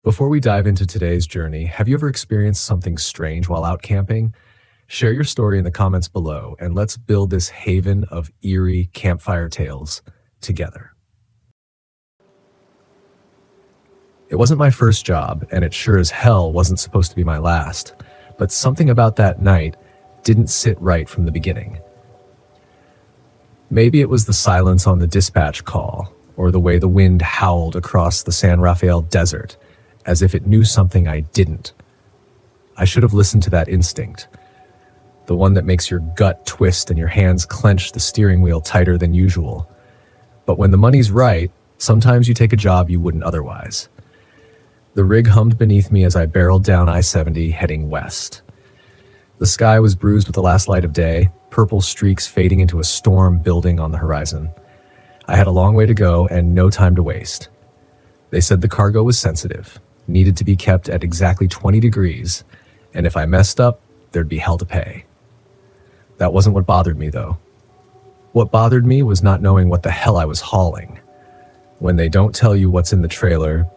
Before we dive into today's journey, have you ever experienced something strange while out camping? Share your story in the comments below, and let's build this haven of eerie campfire tales together. It wasn't my first job, and it sure as hell wasn't supposed to be my last, but something about that night didn't sit right from the beginning. Maybe it was the silence on the dispatch call, or the way the wind howled across the San Rafael desert, as if it knew something I didn't. I should have listened to that instinct, the one that makes your gut twist and your hands clench the steering wheel tighter than usual. But when the money's right, sometimes you take a job you wouldn't otherwise. The rig hummed beneath me as I barreled down I-70 heading west. The sky was bruised with the last light of day, purple streaks fading into a storm building on the horizon. I had a long way to go and no time to waste. They said the cargo was sensitive, needed to be kept at exactly 20 degrees, and if I messed up, there'd be hell to pay. That wasn't what bothered me, though. What bothered me was not knowing what the hell I was hauling. When they don't tell you what's in the trailer,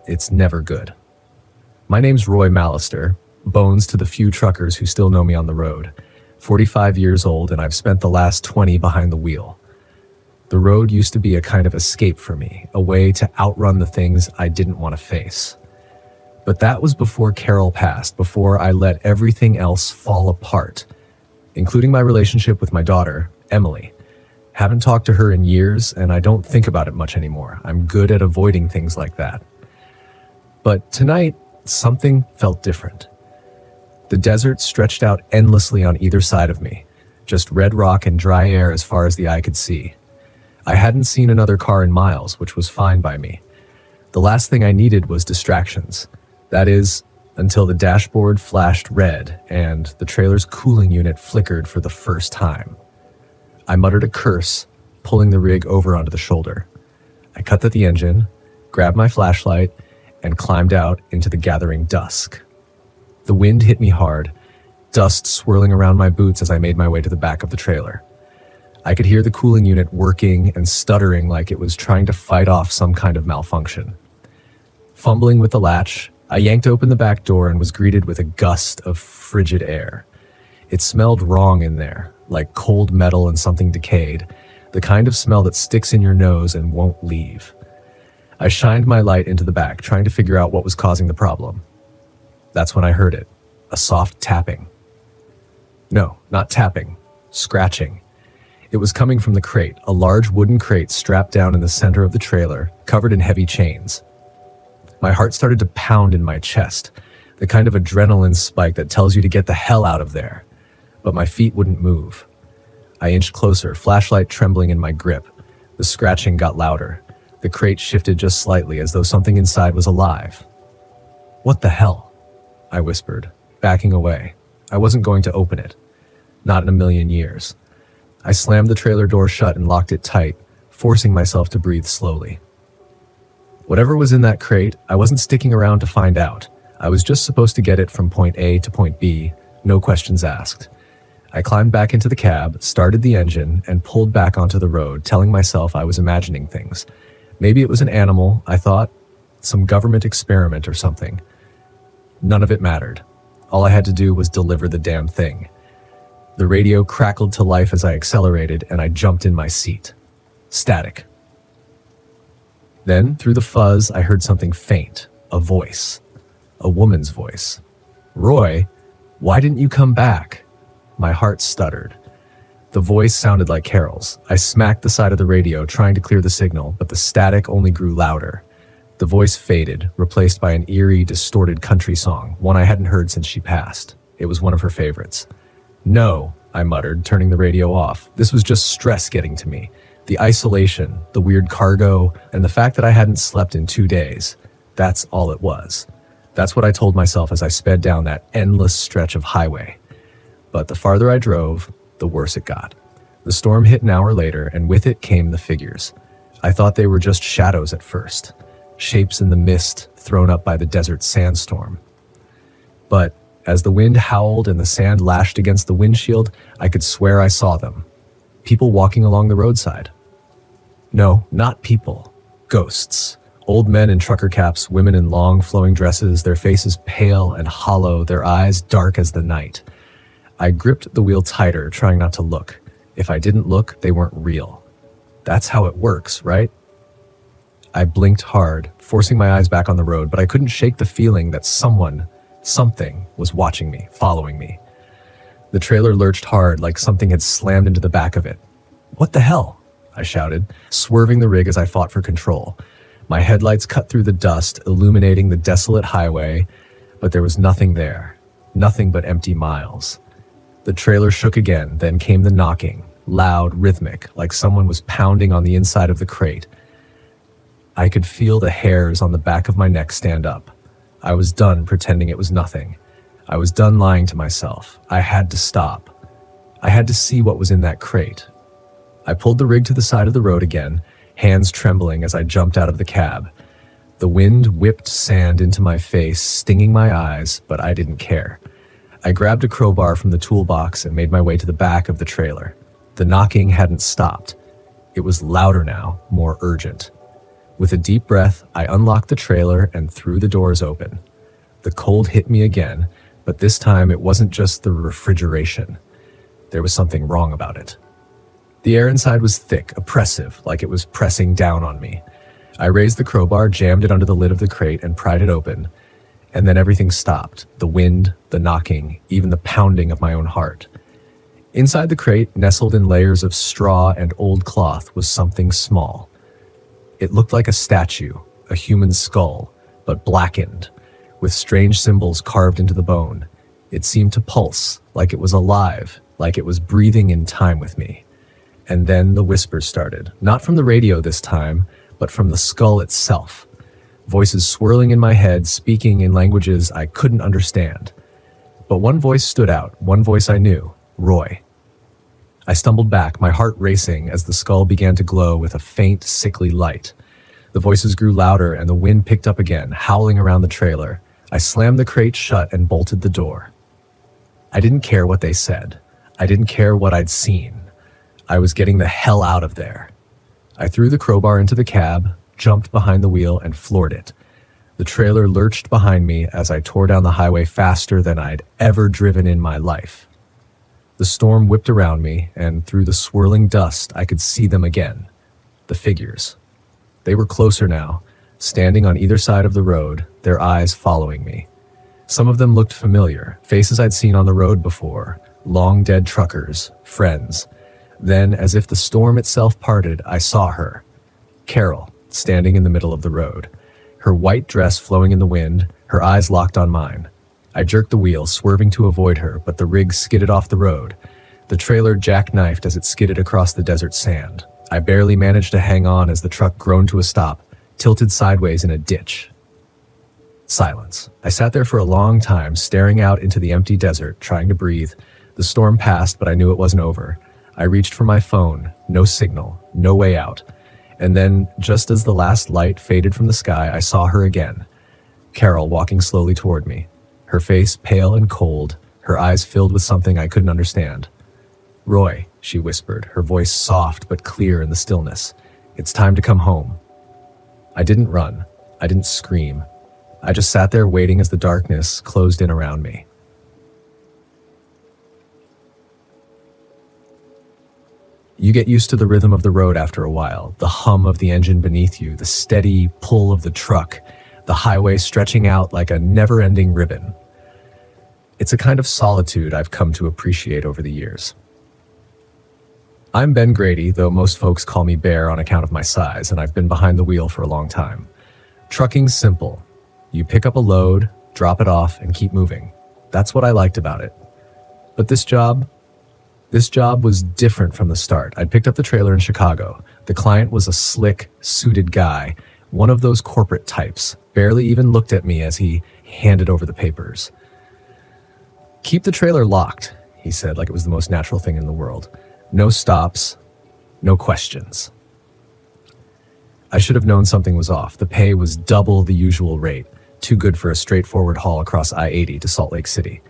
it's never good. My name's Roy Mallister, bones to the few truckers who still know me on the road. 45 years old, and I've spent the last 20 behind the wheel. The road used to be a kind of escape for me, a way to outrun the things I didn't want to face. But that was before Carol passed, before I let everything else fall apart, including my relationship with my daughter, Emily. Haven't talked to her in years, and I don't think about it much anymore. I'm good at avoiding things like that. But tonight, something felt different. The desert stretched out endlessly on either side of me, just red rock and dry air as far as the eye could see. I hadn't seen another car in miles, which was fine by me. The last thing I needed was distractions. That is, until the dashboard flashed red and the trailer's cooling unit flickered for the first time. I muttered a curse, pulling the rig over onto the shoulder. I cut the engine, grabbed my flashlight, and climbed out into the gathering dusk. The wind hit me hard, dust swirling around my boots as I made my way to the back of the trailer. I could hear the cooling unit working and stuttering like it was trying to fight off some kind of malfunction. Fumbling with the latch, I yanked open the back door and was greeted with a gust of frigid air. It smelled wrong in there, like cold metal and something decayed, the kind of smell that sticks in your nose and won't leave. I shined my light into the back, trying to figure out what was causing the problem. That's when I heard it, a soft tapping. No, not tapping, scratching. It was coming from the crate, a large wooden crate strapped down in the center of the trailer, covered in heavy chains. My heart started to pound in my chest, the kind of adrenaline spike that tells you to get the hell out of there. But my feet wouldn't move. I inched closer, flashlight trembling in my grip. The scratching got louder. The crate shifted just slightly, as though something inside was alive. "What the hell?" I whispered, backing away. I wasn't going to open it. Not in a million years. I slammed the trailer door shut and locked it tight, forcing myself to breathe slowly. Whatever was in that crate, I wasn't sticking around to find out. I was just supposed to get it from point A to point B, no questions asked. I climbed back into the cab, started the engine, and pulled back onto the road, telling myself I was imagining things. Maybe it was an animal, I thought, some government experiment or something. None of it mattered. All I had to do was deliver the damn thing. The radio crackled to life as I accelerated, and I jumped in my seat. Static. Then, through the fuzz, I heard something faint, a voice. A woman's voice. "Roy, why didn't you come back?" My heart stuttered. The voice sounded like Carol's. I smacked the side of the radio, trying to clear the signal, but the static only grew louder. The voice faded, replaced by an eerie, distorted country song, one I hadn't heard since she passed. It was one of her favorites. "No," I muttered, turning the radio off. This was just stress getting to me. The isolation, the weird cargo, and the fact that I hadn't slept in 2 days. That's all it was. That's what I told myself as I sped down that endless stretch of highway. But the farther I drove, the worse it got. The storm hit an hour later, and with it came the figures. I thought they were just shadows at first, shapes in the mist thrown up by the desert sandstorm. But as the wind howled and the sand lashed against the windshield, I could swear I saw them. People walking along the roadside. No, not people. Ghosts. Old men in trucker caps, women in long, flowing dresses, their faces pale and hollow, their eyes dark as the night. I gripped the wheel tighter, trying not to look. If I didn't look, they weren't real. That's how it works, right? I blinked hard, forcing my eyes back on the road, but I couldn't shake the feeling that something was watching me, following me. The trailer lurched hard, like something had slammed into the back of it. "What the hell?" I shouted, swerving the rig as I fought for control. My headlights cut through the dust, illuminating the desolate highway, but there was nothing there. Nothing but empty miles. The trailer shook again, then came the knocking, loud, rhythmic, like someone was pounding on the inside of the crate. I could feel the hairs on the back of my neck stand up. I was done pretending it was nothing. I was done lying to myself. I had to stop. I had to see what was in that crate. I pulled the rig to the side of the road again, hands trembling as I jumped out of the cab. The wind whipped sand into my face, stinging my eyes, but I didn't care. I grabbed a crowbar from the toolbox and made my way to the back of the trailer. The knocking hadn't stopped. It was louder now, more urgent. With a deep breath, I unlocked the trailer and threw the doors open. The cold hit me again, but this time it wasn't just the refrigeration. There was something wrong about it. The air inside was thick, oppressive, like it was pressing down on me. I raised the crowbar, jammed it under the lid of the crate, and pried it open. And then everything stopped. The wind, the knocking, even the pounding of my own heart. Inside the crate, nestled in layers of straw and old cloth, was something small. It looked like a statue, a human skull, but blackened, with strange symbols carved into the bone. It seemed to pulse, like it was alive, like it was breathing in time with me. And then the whispers started, not from the radio this time, but from the skull itself. Voices swirling in my head, speaking in languages I couldn't understand. But one voice stood out, one voice I knew, Roy. I stumbled back, my heart racing as the skull began to glow with a faint, sickly light. The voices grew louder and the wind picked up again, howling around the trailer. I slammed the crate shut and bolted the door. I didn't care what they said. I didn't care what I'd seen. I was getting the hell out of there. I threw the crowbar into the cab, jumped behind the wheel, and floored it. The trailer lurched behind me as I tore down the highway faster than I'd ever driven in my life. The storm whipped around me, and through the swirling dust, I could see them again. The figures. They were closer now, standing on either side of the road, their eyes following me. Some of them looked familiar, faces I'd seen on the road before, long dead truckers, friends. Then, as if the storm itself parted, I saw her. Carol, standing in the middle of the road. Her white dress flowing in the wind, her eyes locked on mine. I jerked the wheel, swerving to avoid her, but the rig skidded off the road. The trailer jackknifed as it skidded across the desert sand. I barely managed to hang on as the truck groaned to a stop, tilted sideways in a ditch. Silence. I sat there for a long time, staring out into the empty desert, trying to breathe. The storm passed, but I knew it wasn't over. I reached for my phone. No signal. No way out. And then, just as the last light faded from the sky, I saw her again. Carol walking slowly toward me. Her face pale and cold, her eyes filled with something I couldn't understand. "Roy," she whispered, her voice soft but clear in the stillness. "It's time to come home." I didn't run. I didn't scream. I just sat there waiting as the darkness closed in around me. You get used to the rhythm of the road after a while, the hum of the engine beneath you, the steady pull of the truck, the highway stretching out like a never-ending ribbon. It's a kind of solitude I've come to appreciate over the years. I'm Ben Grady, though most folks call me Bear on account of my size, and I've been behind the wheel for a long time. Trucking's simple. You pick up a load, drop it off, and keep moving. That's what I liked about it. But this job was different from the start. I'd picked up the trailer in Chicago. The client was a slick, suited guy, one of those corporate types, barely even looked at me as he handed over the papers. "Keep the trailer locked," he said like it was the most natural thing in the world. "No stops, no questions." I should have known something was off. The pay was double the usual rate, too good for a straightforward haul across I-80 to Salt Lake City.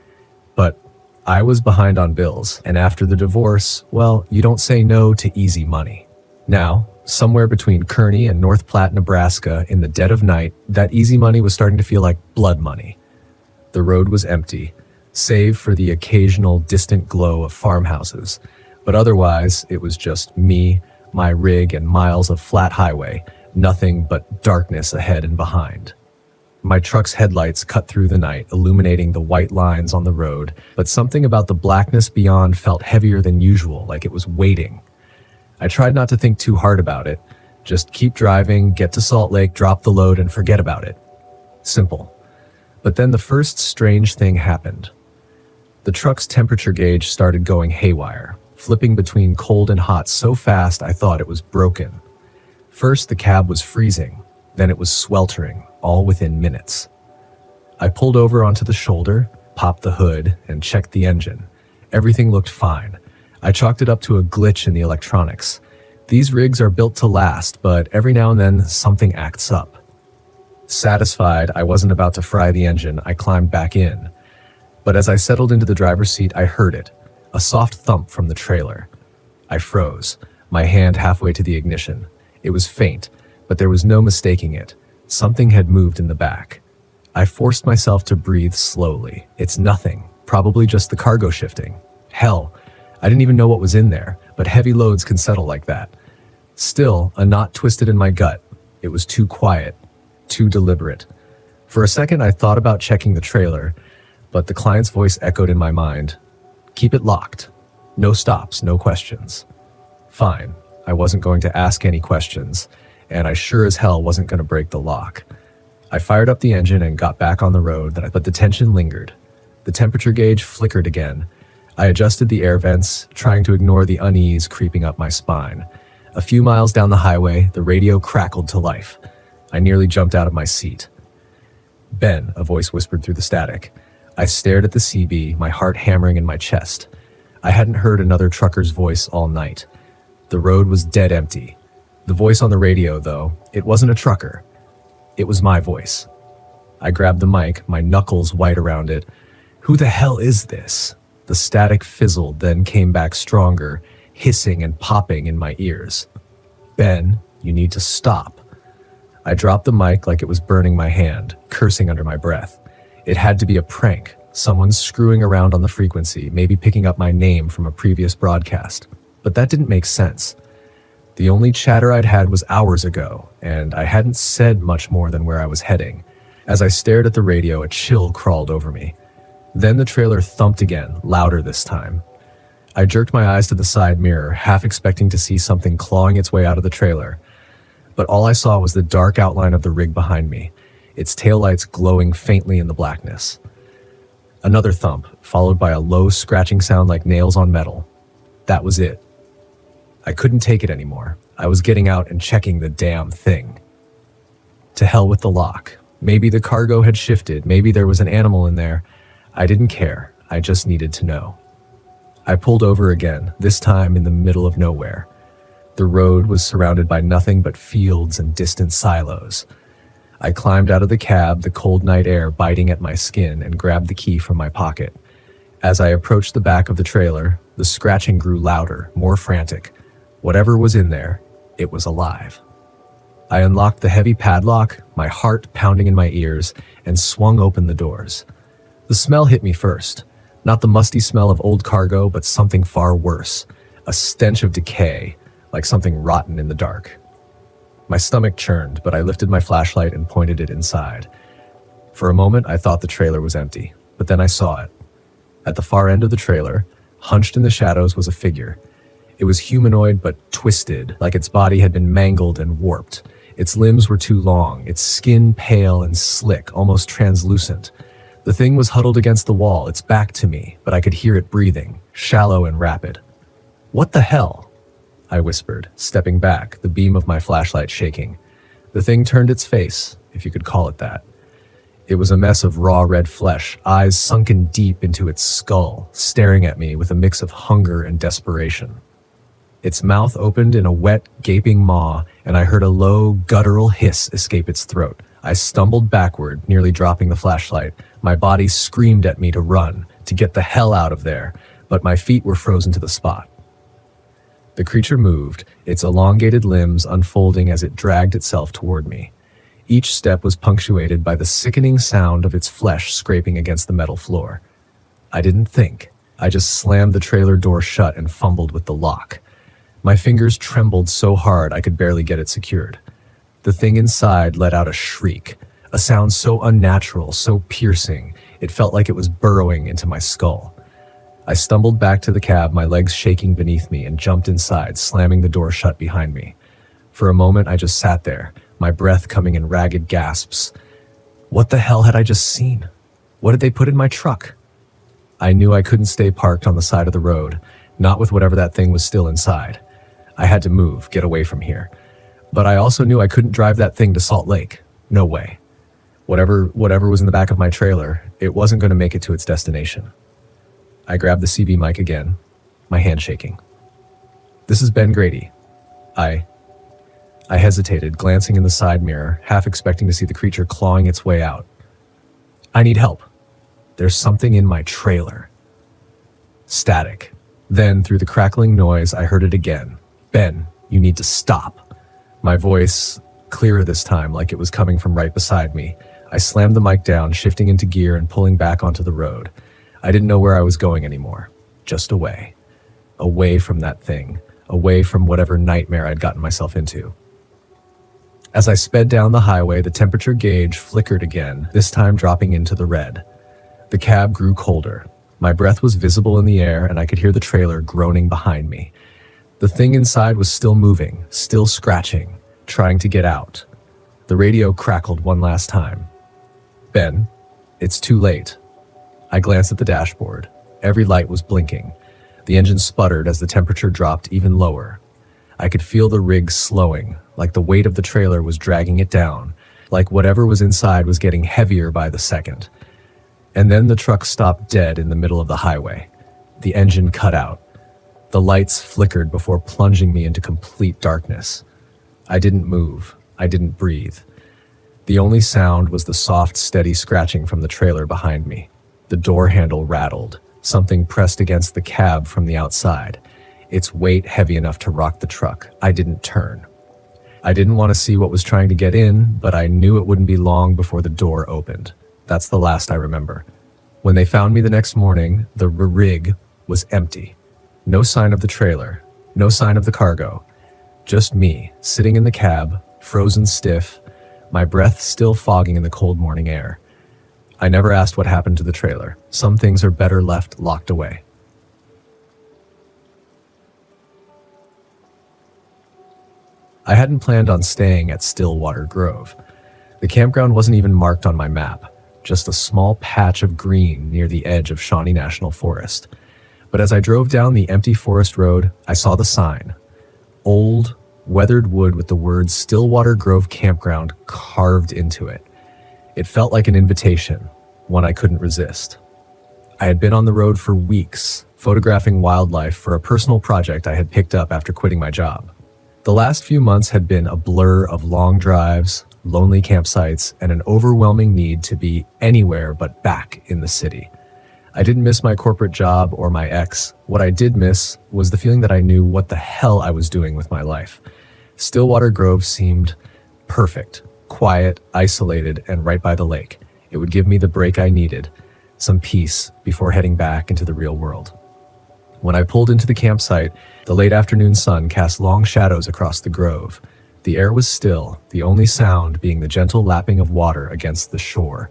But I was behind on bills, and after the divorce, well, you don't say no to easy money. Now, Somewhere between Kearney and North Platte, Nebraska, in the dead of night, that easy money was starting to feel like blood money. The road was empty, save for the occasional distant glow of farmhouses, but otherwise it was just me, my rig, and miles of flat highway, nothing but darkness ahead and behind. My truck's headlights cut through the night, illuminating the white lines on the road, but something about the blackness beyond felt heavier than usual, like it was waiting. I tried not to think too hard about it. Just keep driving, get to Salt Lake, drop the load, and forget about it. Simple. But then the first strange thing happened. The truck's temperature gauge started going haywire, flipping between cold and hot so fast I thought it was broken. First, the cab was freezing, then it was sweltering, all within minutes. I pulled over onto the shoulder, popped the hood, and checked the engine. Everything looked fine. I chalked it up to a glitch in the electronics. These rigs are built to last, but every now and then something acts up. Satisfied I wasn't about to fry the engine, I climbed back in. But as I settled into the driver's seat, I heard it, a soft thump from the trailer. I froze, my hand halfway to the ignition. It was faint, but there was no mistaking it. Something had moved in the back. I forced myself to breathe slowly. It's nothing, probably just the cargo shifting. Hell, I didn't even know what was in there, but heavy loads can settle like that. Still, a knot twisted in my gut. It was too quiet, too deliberate. For a second, I thought about checking the trailer, but the client's voice echoed in my mind. Keep it locked. No stops, no questions. Fine. I wasn't going to ask any questions, and I sure as hell wasn't going to break the lock. I fired up the engine and got back on the road, but the tension lingered. The temperature gauge flickered again. I adjusted the air vents, trying to ignore the unease creeping up my spine. A few miles down the highway, the radio crackled to life. I nearly jumped out of my seat. "Ben," a voice whispered through the static. I stared at the CB, my heart hammering in my chest. I hadn't heard another trucker's voice all night. The road was dead empty. The voice on the radio, though, it wasn't a trucker. It was my voice. I grabbed the mic, my knuckles white around it. "Who the hell is this?" The static fizzled, then came back stronger, hissing and popping in my ears. "Ben, you need to stop." I dropped the mic like it was burning my hand, cursing under my breath. It had to be a prank, someone screwing around on the frequency, maybe picking up my name from a previous broadcast. But that didn't make sense. The only chatter I'd had was hours ago, and I hadn't said much more than where I was heading. As I stared at the radio, a chill crawled over me. Then the trailer thumped again, louder this time. I jerked my eyes to the side mirror, half expecting to see something clawing its way out of the trailer. But all I saw was the dark outline of the rig behind me, its taillights glowing faintly in the blackness. Another thump, followed by a low scratching sound like nails on metal. That was it. I couldn't take it anymore. I was getting out and checking the damn thing. To hell with the lock. Maybe the cargo had shifted, maybe there was an animal in there. I didn't care. I just needed to know. I pulled over again, this time in the middle of nowhere. The road was surrounded by nothing but fields and distant silos. I climbed out of the cab, the cold night air biting at my skin, and grabbed the key from my pocket. As I approached the back of the trailer, the scratching grew louder, more frantic. Whatever was in there, it was alive. I unlocked the heavy padlock, my heart pounding in my ears, and swung open the doors. The smell hit me first. Not the musty smell of old cargo, but something far worse. A stench of decay, like something rotten in the dark. My stomach churned, but I lifted my flashlight and pointed it inside. For a moment, I thought the trailer was empty, but then I saw it. At the far end of the trailer, hunched in the shadows, was a figure. It was humanoid but twisted, like its body had been mangled and warped. Its limbs were too long, its skin pale and slick, almost translucent. The thing was huddled against the wall, its back to me, but I could hear it breathing, shallow and rapid. "What the hell?" I whispered, stepping back, the beam of my flashlight shaking. The thing turned its face, if you could call it that. It was a mess of raw red flesh, eyes sunken deep into its skull, staring at me with a mix of hunger and desperation. Its mouth opened in a wet, gaping maw, and I heard a low, guttural hiss escape its throat. I stumbled backward, nearly dropping the flashlight. My body screamed at me to run, to get the hell out of there, but my feet were frozen to the spot. The creature moved, its elongated limbs unfolding as it dragged itself toward me. Each step was punctuated by the sickening sound of its flesh scraping against the metal floor. I didn't think. I just slammed the trailer door shut and fumbled with the lock. My fingers trembled so hard I could barely get it secured. The thing inside let out a shriek, a sound so unnatural, so piercing, it felt like it was burrowing into my skull. I stumbled back to the cab, my legs shaking beneath me, and jumped inside, slamming the door shut behind me. For a moment, I just sat there, my breath coming in ragged gasps. What the hell had I just seen? What had they put in my truck? I knew I couldn't stay parked on the side of the road, not with whatever that thing was still inside. I had to move, get away from here. But I also knew I couldn't drive that thing to Salt Lake. No way. Whatever was in the back of my trailer, it wasn't going to make it to its destination. I grabbed the CB mic again, my hand shaking. "This is Ben Grady." I hesitated, glancing in the side mirror, half expecting to see the creature clawing its way out. "I need help. There's something in my trailer." Static. Then, through the crackling noise, I heard it again. "Ben, you need to stop." My voice, clearer this time, like it was coming from right beside me. I slammed the mic down, shifting into gear and pulling back onto the road. I didn't know where I was going anymore. Just away. Away from that thing. Away from whatever nightmare I'd gotten myself into. As I sped down the highway, the temperature gauge flickered again, this time dropping into the red. The cab grew colder. My breath was visible in the air, and I could hear the trailer groaning behind me. The thing inside was still moving, still scratching, trying to get out. The radio crackled one last time. "Ben, it's too late." I glanced at the dashboard. Every light was blinking. The engine sputtered as the temperature dropped even lower. I could feel the rig slowing, like the weight of the trailer was dragging it down, like whatever was inside was getting heavier by the second. And then the truck stopped dead in the middle of the highway. The engine cut out. The lights flickered before plunging me into complete darkness. I didn't move. I didn't breathe. The only sound was the soft, steady scratching from the trailer behind me. The door handle rattled. Something pressed against the cab from the outside. Its weight heavy enough to rock the truck. I didn't turn. I didn't want to see what was trying to get in, but I knew it wouldn't be long before the door opened. That's the last I remember. When they found me the next morning, the rig was empty. No sign of the trailer. No sign of the cargo. Just me, sitting in the cab, frozen stiff, my breath still fogging in the cold morning air. I never asked what happened to the trailer. Some things are better left locked away. I hadn't planned on staying at Stillwater Grove. The campground wasn't even marked on my map, just a small patch of green near the edge of Ocala National Forest. But as I drove down the empty forest road, I saw the sign. Old, weathered wood with the words Stillwater Grove Campground carved into it. It felt like an invitation, one I couldn't resist. I had been on the road for weeks, photographing wildlife for a personal project I had picked up after quitting my job. The last few months had been a blur of long drives, lonely campsites, and an overwhelming need to be anywhere but back in the city. I didn't miss my corporate job or my ex. What I did miss was the feeling that I knew what the hell I was doing with my life. Stillwater Grove seemed perfect, quiet, isolated, and right by the lake. It would give me the break I needed, some peace before heading back into the real world. When I pulled into the campsite, the late afternoon sun cast long shadows across the grove. The air was still, the only sound being the gentle lapping of water against the shore.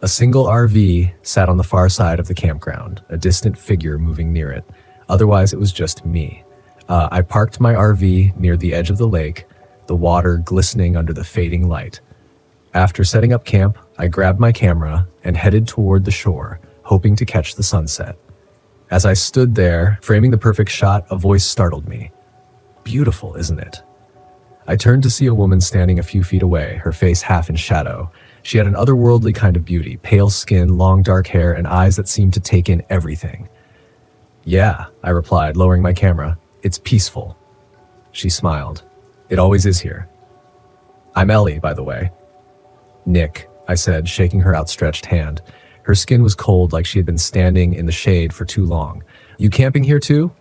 A single RV sat on the far side of the campground, a distant figure moving near it. Otherwise, it was just me. I parked my RV near the edge of the lake, the water glistening under the fading light. After setting up camp, I grabbed my camera and headed toward the shore, hoping to catch the sunset. As I stood there, framing the perfect shot, a voice startled me. "Beautiful, isn't it?" I turned to see a woman standing a few feet away, her face half in shadow. She had an otherworldly kind of beauty, pale skin, long dark hair, and eyes that seemed to take in everything. "Yeah," I replied, lowering my camera. "It's peaceful." She smiled. "It always is here." "I'm Ellie, by the way." "Nick," I said, shaking her outstretched hand. Her skin was cold, like she had been standing in the shade for too long. "You camping here too?"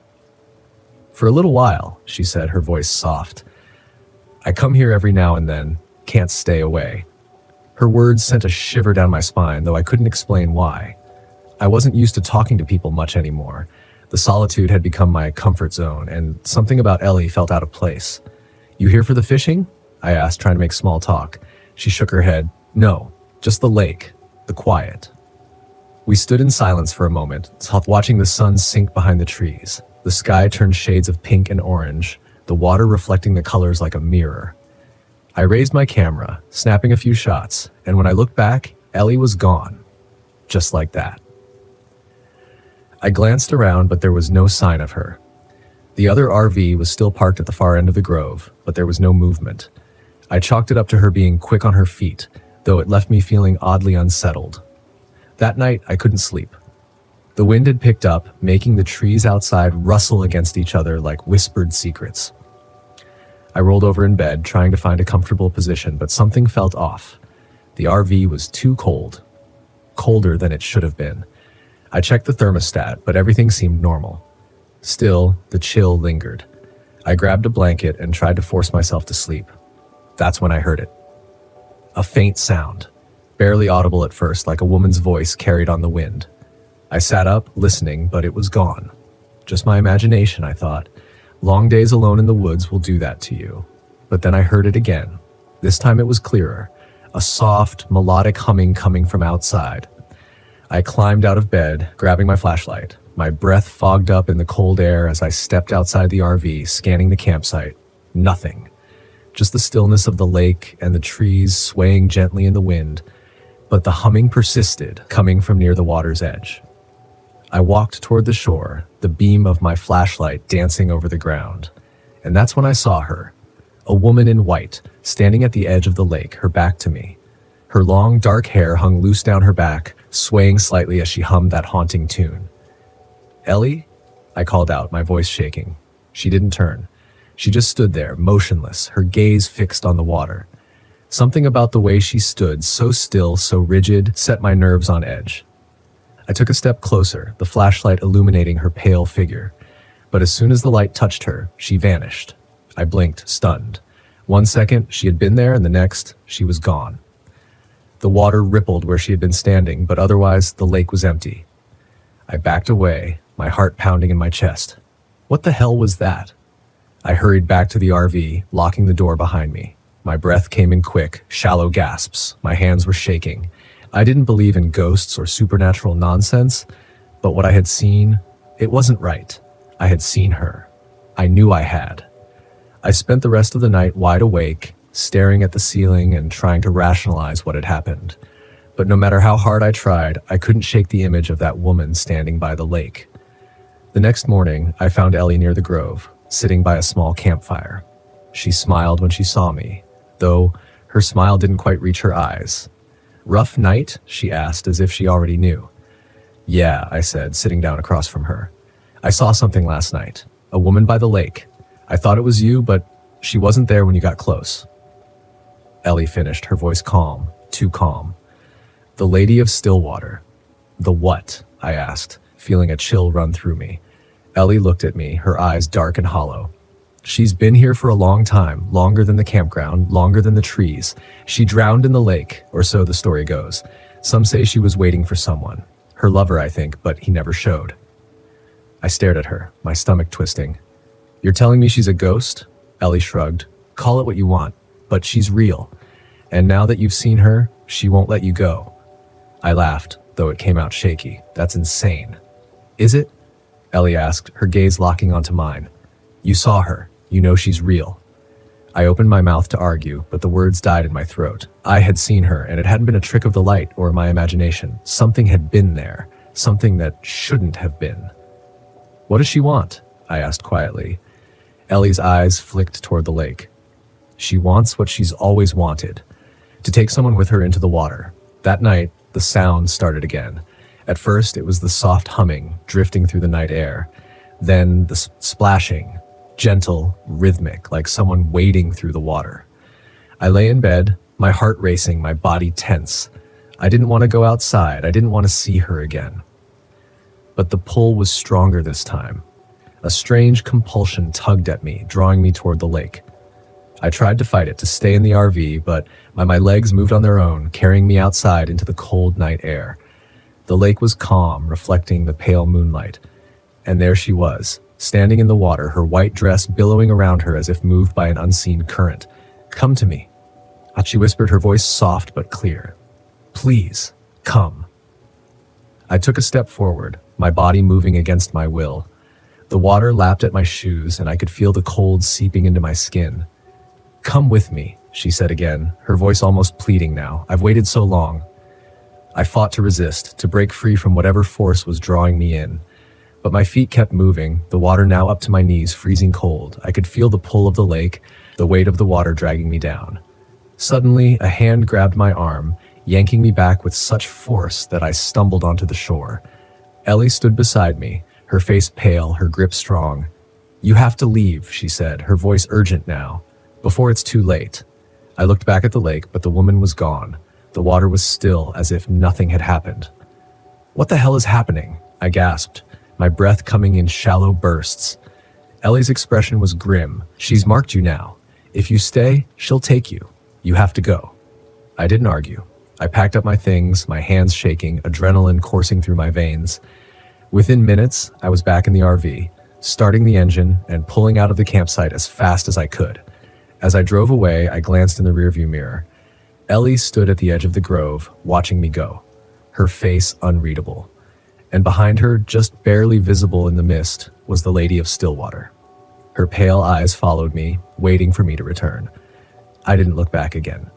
For a little while, she said, her voice soft. I come here every now and then, can't stay away. Her words sent a shiver down my spine, though I couldn't explain why. I wasn't used to talking to people much anymore. The solitude had become my comfort zone, and something about Ellie felt out of place. You here for the fishing? I asked, trying to make small talk. She shook her head. No, just the lake, the quiet. We stood in silence for a moment, watching the sun sink behind the trees. The sky turned shades of pink and orange, the water reflecting the colors like a mirror. I raised my camera, snapping a few shots, and when I looked back, Ellie was gone. Just like that. I glanced around, but there was no sign of her. The other RV was still parked at the far end of the grove, but there was no movement. I chalked it up to her being quick on her feet, though it left me feeling oddly unsettled. That night, I couldn't sleep. The wind had picked up, making the trees outside rustle against each other like whispered secrets. I rolled over in bed, trying to find a comfortable position, but something felt off. The RV was too cold. Colder than it should have been. I checked the thermostat, but everything seemed normal. Still, the chill lingered. I grabbed a blanket and tried to force myself to sleep. That's when I heard it. A faint sound, barely audible at first, like a woman's voice carried on the wind. I sat up, listening, but it was gone. Just my imagination, I thought. Long days alone in the woods will do that to you. But then I heard it again. This time it was clearer. A soft, melodic humming coming from outside. I climbed out of bed, grabbing my flashlight. My breath fogged up in the cold air as I stepped outside the RV, scanning the campsite. Nothing. Just the stillness of the lake and the trees swaying gently in the wind. But the humming persisted, coming from near the water's edge. I walked toward the shore, the beam of my flashlight dancing over the ground. And that's when I saw her. A woman in white, standing at the edge of the lake, her back to me. Her long, dark hair hung loose down her back, swaying slightly as she hummed that haunting tune. Ellie? I called out, my voice shaking. She didn't turn. She just stood there, motionless, her gaze fixed on the water. Something about the way she stood, so still, so rigid, set my nerves on edge. I took a step closer, the flashlight illuminating her pale figure. But as soon as the light touched her, she vanished. I blinked, stunned. 1 second, she had been there, and the next, she was gone. The water rippled where she had been standing, but otherwise, the lake was empty. I backed away, my heart pounding in my chest. What the hell was that? I hurried back to the RV, locking the door behind me. My breath came in quick, shallow gasps. My hands were shaking. I didn't believe in ghosts or supernatural nonsense, but what I had seen, it wasn't right. I had seen her. I knew I had. I spent the rest of the night wide awake, staring at the ceiling and trying to rationalize what had happened. But no matter how hard I tried, I couldn't shake the image of that woman standing by the lake. The next morning, I found Ellie near the grove, sitting by a small campfire. She smiled when she saw me, though her smile didn't quite reach her eyes. Rough night? She asked, as if she already knew. Yeah, I said, sitting down across from her. I saw something last night. A woman by the lake. I thought it was you, but she wasn't there when you got close. Ellie finished, her voice calm, too calm. The Lady of Stillwater. The what? I asked, feeling a chill run through me. Ellie looked at me, her eyes dark and hollow. She's been here for a long time, longer than the campground, longer than the trees. She drowned in the lake, or so the story goes. Some say she was waiting for someone. Her lover, I think, but he never showed. I stared at her, my stomach twisting. You're telling me she's a ghost? Ellie shrugged. Call it what you want, but she's real. And now that you've seen her, she won't let you go. I laughed, though it came out shaky. That's insane. Is it? Ellie asked, her gaze locking onto mine. You saw her. You know she's real. I opened my mouth to argue, but the words died in my throat. I had seen her, and it hadn't been a trick of the light or my imagination. Something had been there. Something that shouldn't have been. What does she want? I asked quietly. Ellie's eyes flicked toward the lake. She wants what she's always wanted. To take someone with her into the water. That night, the sound started again. At first, it was the soft humming, drifting through the night air. Then the splashing, gentle, rhythmic, like someone wading through the water. I lay in bed, my heart racing, my body tense. I didn't want to go outside. I didn't want to see her again. But the pull was stronger this time. A strange compulsion tugged at me, drawing me toward the lake. I tried to fight it, to stay in the RV, but my legs moved on their own, carrying me outside into the cold night air. The lake was calm, reflecting the pale moonlight. And there she was, standing in the water, her white dress billowing around her as if moved by an unseen current. "Come to me," she whispered, her voice soft but clear. "Please, come." I took a step forward, my body moving against my will. The water lapped at my shoes, and I could feel the cold seeping into my skin. "Come with me," she said again, her voice almost pleading now. "I've waited so long." I fought to resist, to break free from whatever force was drawing me in. But my feet kept moving, the water now up to my knees, freezing cold. I could feel the pull of the lake, the weight of the water dragging me down. Suddenly, a hand grabbed my arm, yanking me back with such force that I stumbled onto the shore. Ellie stood beside me, her face pale, her grip strong. "You have to leave," she said, her voice urgent now, "before it's too late." I looked back at the lake, but the woman was gone. The water was still, as if nothing had happened. "What the hell is happening?" I gasped, my breath coming in shallow bursts. Ellie's expression was grim. "She's marked you now. If you stay, she'll take you. You have to go." I didn't argue. I packed up my things, my hands shaking, adrenaline coursing through my veins. Within minutes, I was back in the RV, starting the engine and pulling out of the campsite as fast as I could. As I drove away, I glanced in the rearview mirror. Ellie stood at the edge of the grove, watching me go, her face unreadable. And behind her, just barely visible in the mist, was the Lady of Stillwater. Her pale eyes followed me, waiting for me to return. I didn't look back again.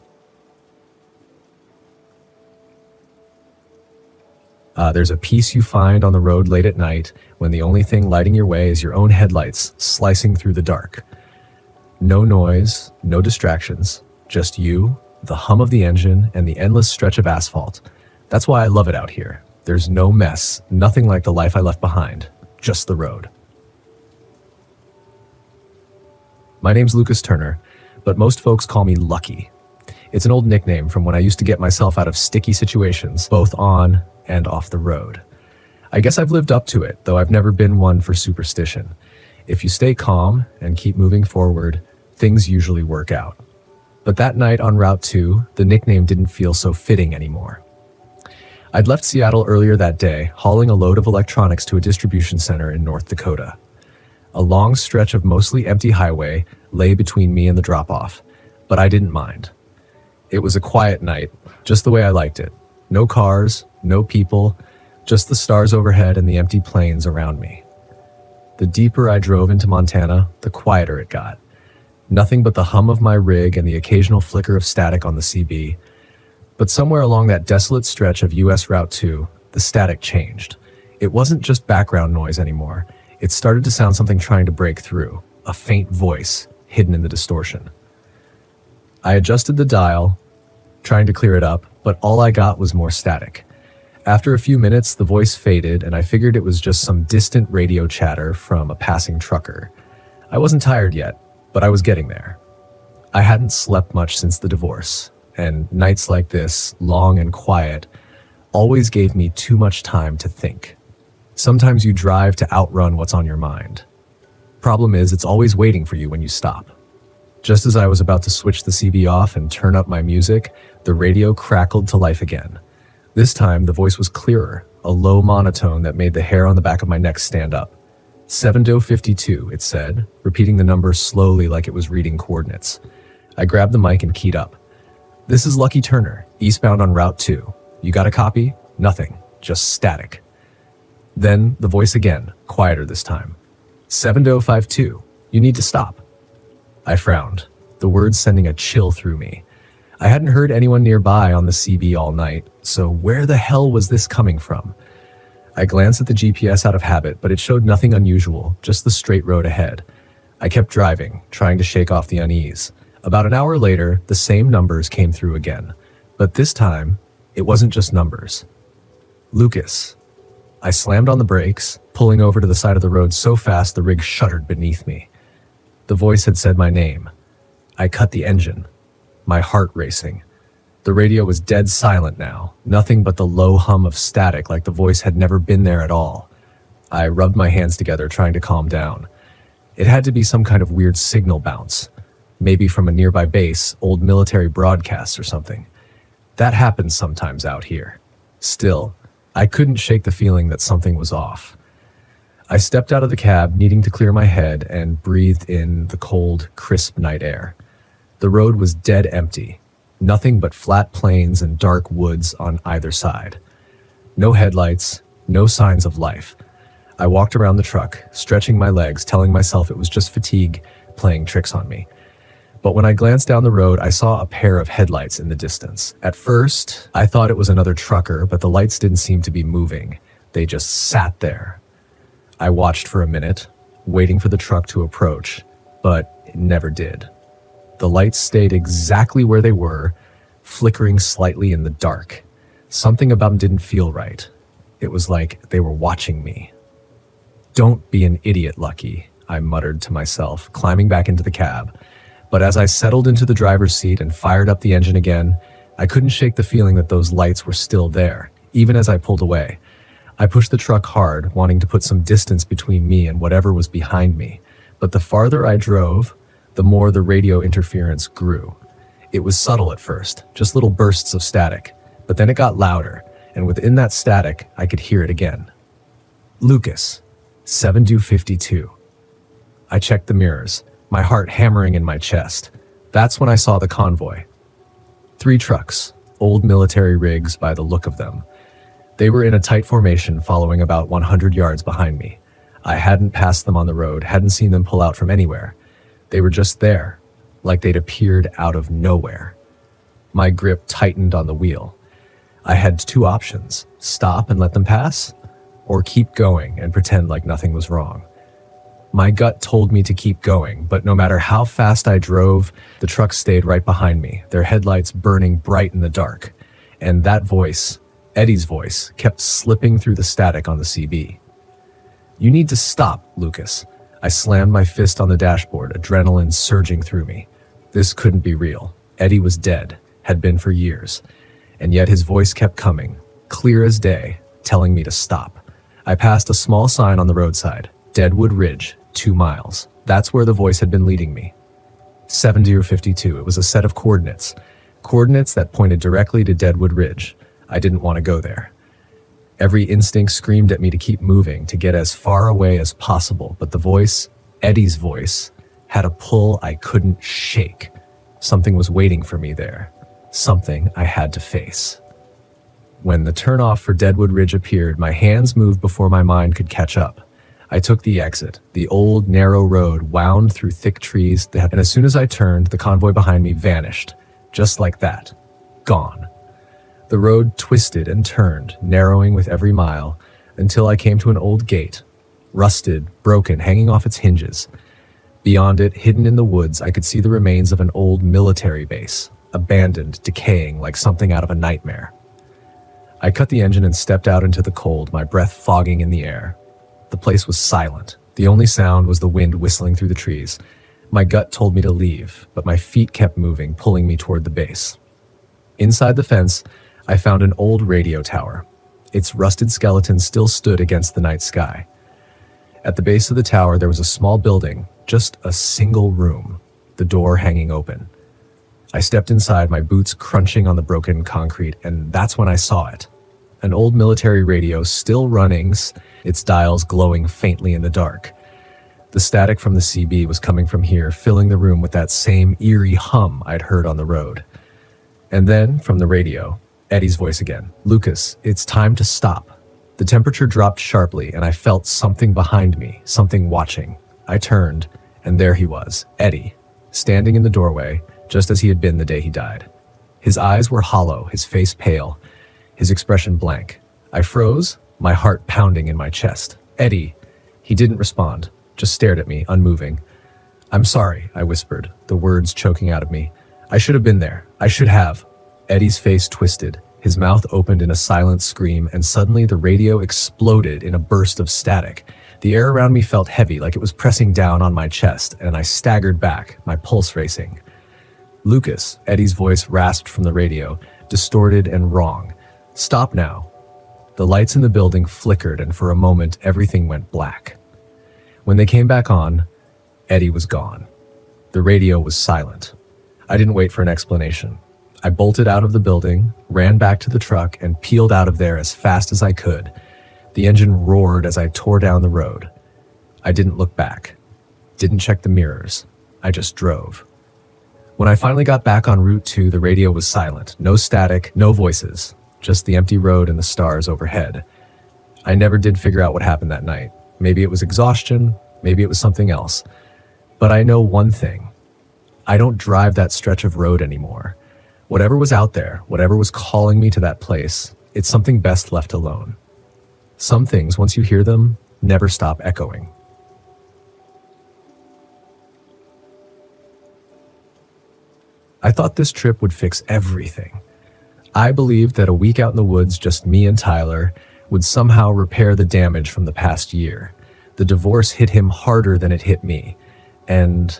There's a peace you find on the road late at night when the only thing lighting your way is your own headlights slicing through the dark. No noise, no distractions, just you, the hum of the engine, and the endless stretch of asphalt. That's why I love it out here. There's no mess, nothing like the life I left behind, just the road. My name's Lucas Turner, but most folks call me Lucky. It's an old nickname from when I used to get myself out of sticky situations, both on and off the road. I guess I've lived up to it, though I've never been one for superstition. If you stay calm and keep moving forward, things usually work out. But that night on Route 2, the nickname didn't feel so fitting anymore. I'd left Seattle earlier that day, hauling a load of electronics to a distribution center in North Dakota. A long stretch of mostly empty highway lay between me and the drop-off, but I didn't mind. It was a quiet night, just the way I liked it. No cars, no people, just the stars overhead and the empty plains around me. The deeper I drove into Montana, the quieter it got. Nothing but the hum of my rig and the occasional flicker of static on the CB. But somewhere along that desolate stretch of US Route 2, the static changed. It wasn't just background noise anymore. It started to sound something trying to break through, a faint voice hidden in the distortion. I adjusted the dial, trying to clear it up, but all I got was more static. After a few minutes, the voice faded, and I figured it was just some distant radio chatter from a passing trucker. I wasn't tired yet, but I was getting there. I hadn't slept much since the divorce, and nights like this, long and quiet, always gave me too much time to think. Sometimes you drive to outrun what's on your mind. Problem is, it's always waiting for you when you stop. Just as I was about to switch the CB off and turn up my music, the radio crackled to life again. This time, the voice was clearer, a low monotone that made the hair on the back of my neck stand up. 7-52, it said, repeating the number slowly like it was reading coordinates. I grabbed the mic and keyed up. "This is Lucky Turner, eastbound on Route 2. You got a copy?" Nothing, just static. Then the voice again, quieter this time. 7-52, you need to stop. I frowned, the words sending a chill through me. I hadn't heard anyone nearby on the CB all night, so where the hell was this coming from? I glanced at the GPS out of habit, but it showed nothing unusual, just the straight road ahead. I kept driving, trying to shake off the unease. About an hour later, the same numbers came through again. But this time, it wasn't just numbers. "Lucas." I slammed on the brakes, pulling over to the side of the road so fast the rig shuddered beneath me. The voice had said my name. I cut the engine, my heart racing. The radio was dead silent now, nothing but the low hum of static like the voice had never been there at all. I rubbed my hands together, trying to calm down. It had to be some kind of weird signal bounce, maybe from a nearby base, old military broadcasts or something. That happens sometimes out here. Still, I couldn't shake the feeling that something was off. I stepped out of the cab, needing to clear my head, and breathed in the cold, crisp night air. The road was dead empty. Nothing but flat plains and dark woods on either side. No headlights, no signs of life. I walked around the truck, stretching my legs, telling myself it was just fatigue playing tricks on me. But when I glanced down the road, I saw a pair of headlights in the distance. At first, I thought it was another trucker, but the lights didn't seem to be moving. They just sat there. I watched for a minute, waiting for the truck to approach, but it never did. The lights stayed exactly where they were, flickering slightly in the dark. Something about them didn't feel right. It was like they were watching me. "Don't be an idiot, Lucky," I muttered to myself, climbing back into the cab. But as I settled into the driver's seat and fired up the engine again, I couldn't shake the feeling that those lights were still there, even as I pulled away. I pushed the truck hard, wanting to put some distance between me and whatever was behind me. But the farther I drove, the more the radio interference grew. It was subtle at first, just little bursts of static. But then it got louder, and within that static, I could hear it again. "Lucas, 7252. I checked the mirrors, my heart hammering in my chest. That's when I saw the convoy. 3 trucks, old military rigs by the look of them. They were in a tight formation, following about 100 yards behind me. I hadn't passed them on the road, hadn't seen them pull out from anywhere. They were just there, like they'd appeared out of nowhere. My grip tightened on the wheel. I had 2 options: stop and let them pass, or keep going and pretend like nothing was wrong. My gut told me to keep going, but no matter how fast I drove, the trucks stayed right behind me, their headlights burning bright in the dark. And that voice, Eddie's voice, kept slipping through the static on the CB. "You need to stop, Lucas." I slammed my fist on the dashboard, adrenaline surging through me. This couldn't be real. Eddie was dead, had been for years. And yet his voice kept coming, clear as day, telling me to stop. I passed a small sign on the roadside, Deadwood Ridge, 2 miles. That's where the voice had been leading me. 7052, it was a set of coordinates that pointed directly to Deadwood Ridge. I didn't want to go there. Every instinct screamed at me to keep moving, to get as far away as possible, but the voice, Eddie's voice, had a pull I couldn't shake. Something was waiting for me there. Something I had to face. When the turnoff for Deadwood Ridge appeared, my hands moved before my mind could catch up. I took the exit. The old, narrow road wound through thick trees, and as soon as I turned, the convoy behind me vanished. Just like that. Gone. The road twisted and turned, narrowing with every mile, until I came to an old gate, rusted, broken, hanging off its hinges. Beyond it, hidden in the woods, I could see the remains of an old military base, abandoned, decaying like something out of a nightmare. I cut the engine and stepped out into the cold, my breath fogging in the air. The place was silent. The only sound was the wind whistling through the trees. My gut told me to leave, but my feet kept moving, pulling me toward the base. Inside the fence, I found an old radio tower. Its rusted skeleton still stood against the night sky. At the base of the tower, there was a small building, just a single room, the door hanging open. I stepped inside, my boots crunching on the broken concrete, and that's when I saw it. An old military radio still running, its dials glowing faintly in the dark. The static from the CB was coming from here, filling the room with that same eerie hum I'd heard on the road. And then, from the radio, Eddie's voice again. "Lucas, it's time to stop." The temperature dropped sharply, and I felt something behind me, something watching. I turned, and there he was, Eddie, standing in the doorway, just as he had been the day he died. His eyes were hollow, his face pale, his expression blank. I froze, my heart pounding in my chest. "Eddie." He didn't respond, just stared at me, unmoving. "I'm sorry," I whispered, the words choking out of me. "I should have been there. I should have." Eddie's face twisted, his mouth opened in a silent scream, and suddenly the radio exploded in a burst of static. The air around me felt heavy, like it was pressing down on my chest, and I staggered back, my pulse racing. "Lucas," Eddie's voice rasped from the radio, distorted and wrong. "Stop now." The lights in the building flickered, and for a moment, everything went black. When they came back on, Eddie was gone. The radio was silent. I didn't wait for an explanation. I bolted out of the building, ran back to the truck, and peeled out of there as fast as I could. The engine roared as I tore down the road. I didn't look back. Didn't check the mirrors. I just drove. When I finally got back on Route 2, the radio was silent. No static, no voices. Just the empty road and the stars overhead. I never did figure out what happened that night. Maybe it was exhaustion, maybe it was something else. But I know one thing. I don't drive that stretch of road anymore. Whatever was out there, whatever was calling me to that place, it's something best left alone. Some things, once you hear them, never stop echoing. I thought this trip would fix everything. I believed that a week out in the woods, just me and Tyler, would somehow repair the damage from the past year. The divorce hit him harder than it hit me. And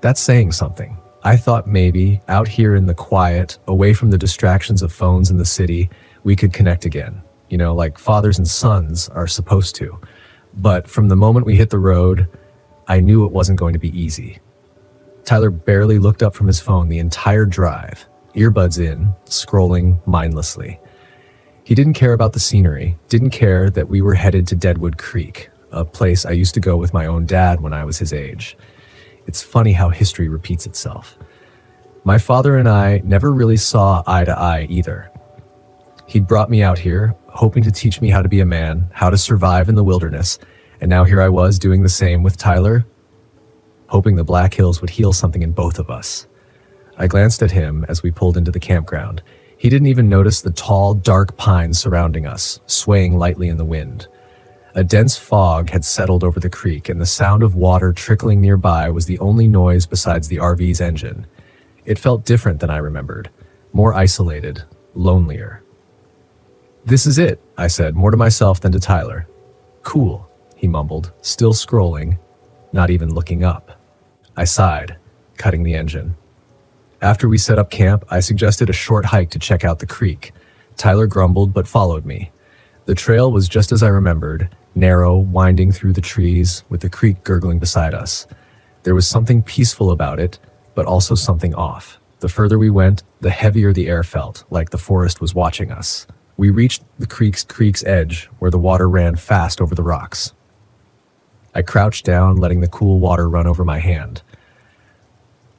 that's saying something. I thought maybe, out here in the quiet, away from the distractions of phones in the city, we could connect again. You know, like fathers and sons are supposed to. But from the moment we hit the road, I knew it wasn't going to be easy. Tyler barely looked up from his phone the entire drive, earbuds in, scrolling mindlessly. He didn't care about the scenery, didn't care that we were headed to Deadwood Creek, a place I used to go with my own dad when I was his age. It's funny how history repeats itself. My father and I never really saw eye to eye either. He'd brought me out here, hoping to teach me how to be a man, how to survive in the wilderness, and now here I was doing the same with Tyler, hoping the Black Hills would heal something in both of us. I glanced at him as we pulled into the campground. He didn't even notice the tall, dark pines surrounding us, swaying lightly in the wind. A dense fog had settled over the creek, and the sound of water trickling nearby was the only noise besides the RV's engine. It felt different than I remembered, more isolated, lonelier. "This is it," I said, more to myself than to Tyler. "Cool," he mumbled, still scrolling, not even looking up. I sighed, cutting the engine. After we set up camp, I suggested a short hike to check out the creek. Tyler grumbled but followed me. The trail was just as I remembered, narrow, winding through the trees, with the creek gurgling beside us. There was something peaceful about it, but also something off. The further we went, the heavier the air felt, like the forest was watching us. We reached the creek's edge, where the water ran fast over the rocks. I crouched down, letting the cool water run over my hand.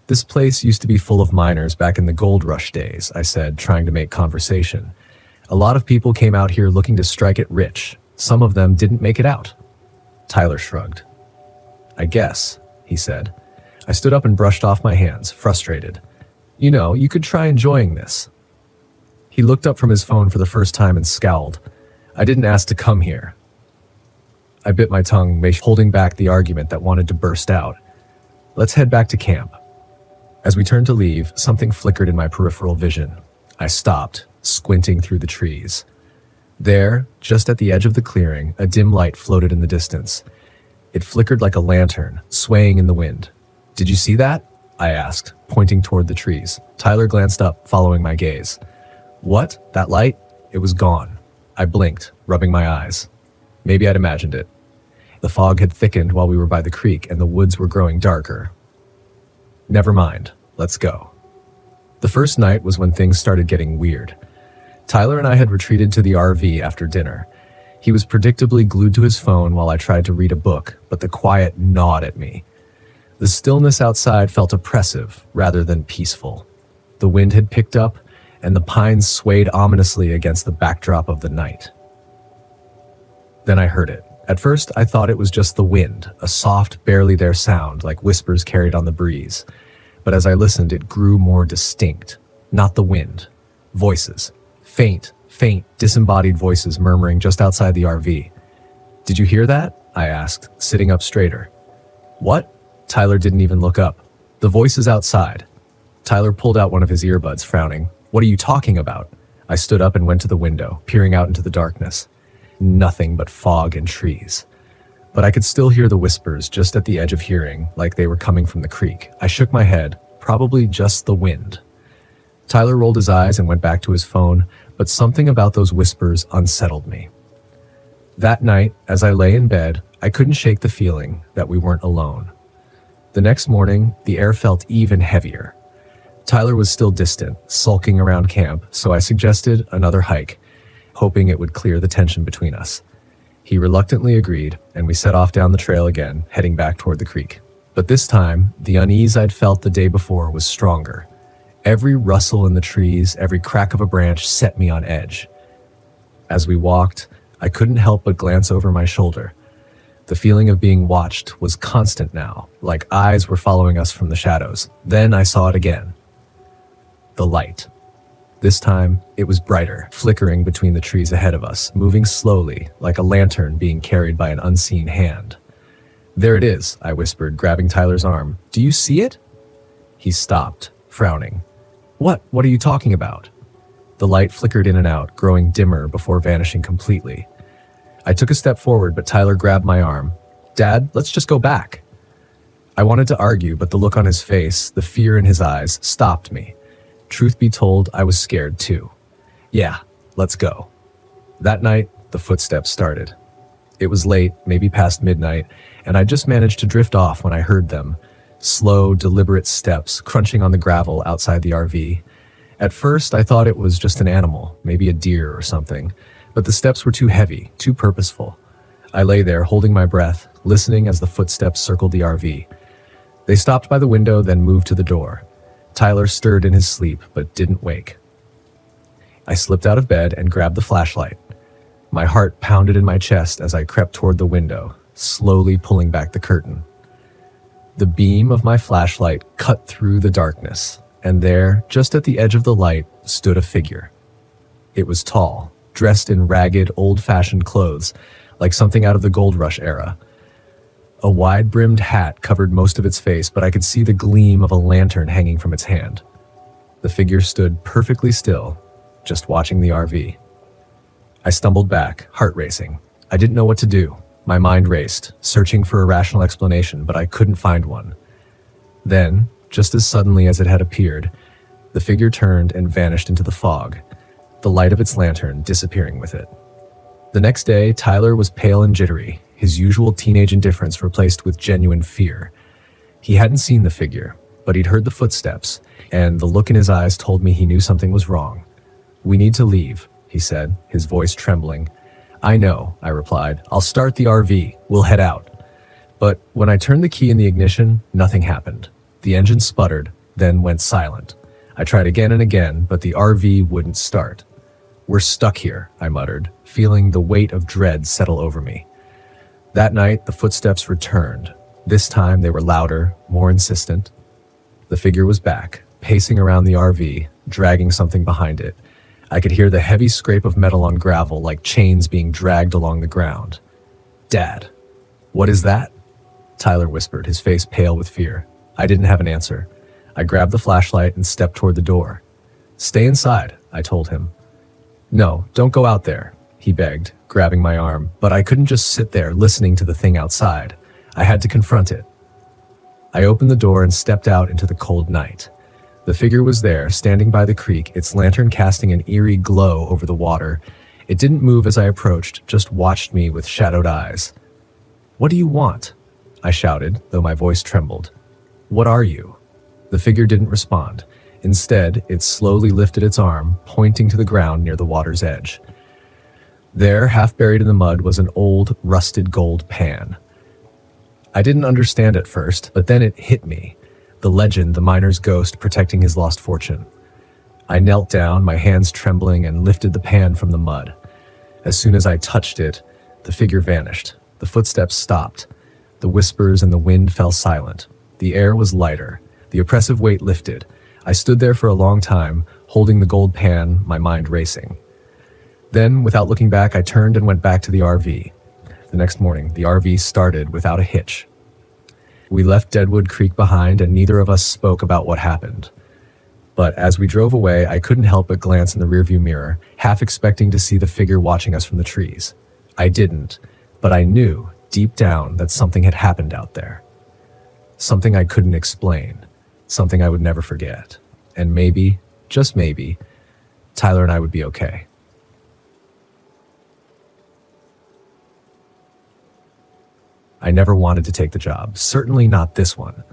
"This place used to be full of miners back in the gold rush days," I said, trying to make conversation. "A lot of people came out here looking to strike it rich. Some of them didn't make it out." Tyler shrugged. "I guess," he said. I stood up and brushed off my hands, frustrated. "You know, you could try enjoying this." He looked up from his phone for the first time and scowled. "I didn't ask to come here." I bit my tongue, holding back the argument that wanted to burst out. "Let's head back to camp." As we turned to leave, something flickered in my peripheral vision. I stopped, squinting through the trees. There, just at the edge of the clearing, a dim light floated in the distance. It flickered like a lantern, swaying in the wind. "Did you see that?" I asked, pointing toward the trees. Tyler glanced up, following my gaze. "What? That light?" It was gone. I blinked, rubbing my eyes. Maybe I'd imagined it. The fog had thickened while we were by the creek, and the woods were growing darker. "Never mind. Let's go." The first night was when things started getting weird. Tyler and I had retreated to the RV after dinner. He was predictably glued to his phone while I tried to read a book, but the quiet gnawed at me. The stillness outside felt oppressive rather than peaceful. The wind had picked up, and the pines swayed ominously against the backdrop of the night. Then I heard it. At first, I thought it was just the wind, a soft, barely there sound, like whispers carried on the breeze. But as I listened, it grew more distinct. Not the wind. Voices. Faint, disembodied voices murmuring just outside the RV. "Did you hear that?" I asked, sitting up straighter. "What?" Tyler didn't even look up. "The voices outside." Tyler pulled out one of his earbuds, frowning. "What are you talking about?" I stood up and went to the window, peering out into the darkness. Nothing but fog and trees. But I could still hear the whispers just at the edge of hearing, like they were coming from the creek. I shook my head, probably just the wind. Tyler rolled his eyes and went back to his phone, but something about those whispers unsettled me. That night, as I lay in bed, I couldn't shake the feeling that we weren't alone. The next morning, the air felt even heavier. Tyler was still distant, sulking around camp, so I suggested another hike, hoping it would clear the tension between us. He reluctantly agreed, and we set off down the trail again, heading back toward the creek. But this time, the unease I'd felt the day before was stronger. Every rustle in the trees, every crack of a branch set me on edge. As we walked, I couldn't help but glance over my shoulder. The feeling of being watched was constant now, like eyes were following us from the shadows. Then I saw it again. The light. This time, it was brighter, flickering between the trees ahead of us, moving slowly, like a lantern being carried by an unseen hand. "There it is," I whispered, grabbing Tyler's arm. "Do you see it?" He stopped, frowning. What are you talking about?" The light flickered in and out, growing dimmer before vanishing completely. I took a step forward, but Tyler grabbed my arm. "Dad, let's just go back." I wanted to argue, but the look on his face, the fear in his eyes, stopped me. Truth be told, I was scared too. "Yeah, let's go." That night, the footsteps started. It was late, maybe past midnight, and I just managed to drift off when I heard them. Slow, deliberate steps crunching on the gravel outside the RV. At first, I thought it was just an animal, maybe a deer or something, but the steps were too heavy, too purposeful. I lay there, holding my breath, listening as the footsteps circled the RV. They stopped by the window, then moved to the door. Tyler stirred in his sleep, but didn't wake. I slipped out of bed and grabbed the flashlight. My heart pounded in my chest as I crept toward the window, slowly pulling back the curtain. The beam of my flashlight cut through the darkness, and there, just at the edge of the light, stood a figure. It was tall, dressed in ragged, old-fashioned clothes, like something out of the gold rush era. A wide-brimmed hat covered most of its face, but I could see the gleam of a lantern hanging from its hand. The figure stood perfectly still, just watching the RV. I stumbled back, heart racing. I didn't know what to do. My mind raced, searching for a rational explanation, but I couldn't find one. Then, just as suddenly as it had appeared, the figure turned and vanished into the fog, the light of its lantern disappearing with it. The next day, Tyler was pale and jittery, his usual teenage indifference replaced with genuine fear. He hadn't seen the figure, but he'd heard the footsteps, and the look in his eyes told me he knew something was wrong. "We need to leave," he said, his voice trembling. "I know," I replied. "I'll start the RV. We'll head out." But when I turned the key in the ignition, nothing happened. The engine sputtered, then went silent. I tried again and again, but the RV wouldn't start. "We're stuck here," I muttered, feeling the weight of dread settle over me. That night, the footsteps returned. This time, they were louder, more insistent. The figure was back, pacing around the RV, dragging something behind it. I could hear the heavy scrape of metal on gravel like chains being dragged along the ground. "Dad, what is that?" Tyler whispered, his face pale with fear. I didn't have an answer. I grabbed the flashlight and stepped toward the door. "Stay inside," I told him. "No, don't go out there," he begged, grabbing my arm, but I couldn't just sit there listening to the thing outside. I had to confront it. I opened the door and stepped out into the cold night. The figure was there, standing by the creek, its lantern casting an eerie glow over the water. It didn't move as I approached, just watched me with shadowed eyes. "What do you want?" I shouted, though my voice trembled. "What are you?" The figure didn't respond. Instead, it slowly lifted its arm, pointing to the ground near the water's edge. There, half buried in the mud, was an old, rusted gold pan. I didn't understand at first, but then it hit me. The legend, the miner's ghost protecting his lost fortune. I knelt down, my hands trembling, and lifted the pan from the mud. As soon as I touched it, the figure vanished. The footsteps stopped. The whispers and the wind fell silent. The air was lighter. The oppressive weight lifted. I stood there for a long time, holding the gold pan, my mind racing. Then, without looking back, I turned and went back to the RV. The next morning, the RV started without a hitch. We left Deadwood Creek behind, and neither of us spoke about what happened. But as we drove away, I couldn't help but glance in the rearview mirror, half expecting to see the figure watching us from the trees. I didn't, but I knew, deep down, that something had happened out there. Something I couldn't explain. Something I would never forget. And maybe, just maybe, Tyler and I would be okay. I never wanted to take the job, certainly not this one.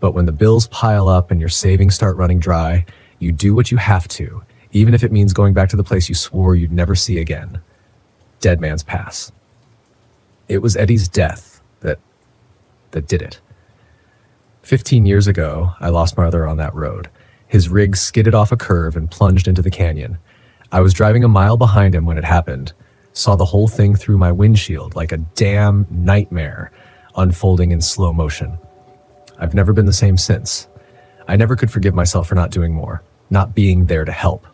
But when the bills pile up and your savings start running dry, you do what you have to, even if it means going back to the place you swore you'd never see again. Dead Man's Pass. It was Eddie's death that did it. 15 years ago, I lost my brother on that road. His rig skidded off a curve and plunged into the canyon. I was driving a mile behind him when it happened, saw the whole thing through my windshield like a damn nightmare unfolding in slow motion. I've never been the same since. I never could forgive myself for not doing more, not being there to help.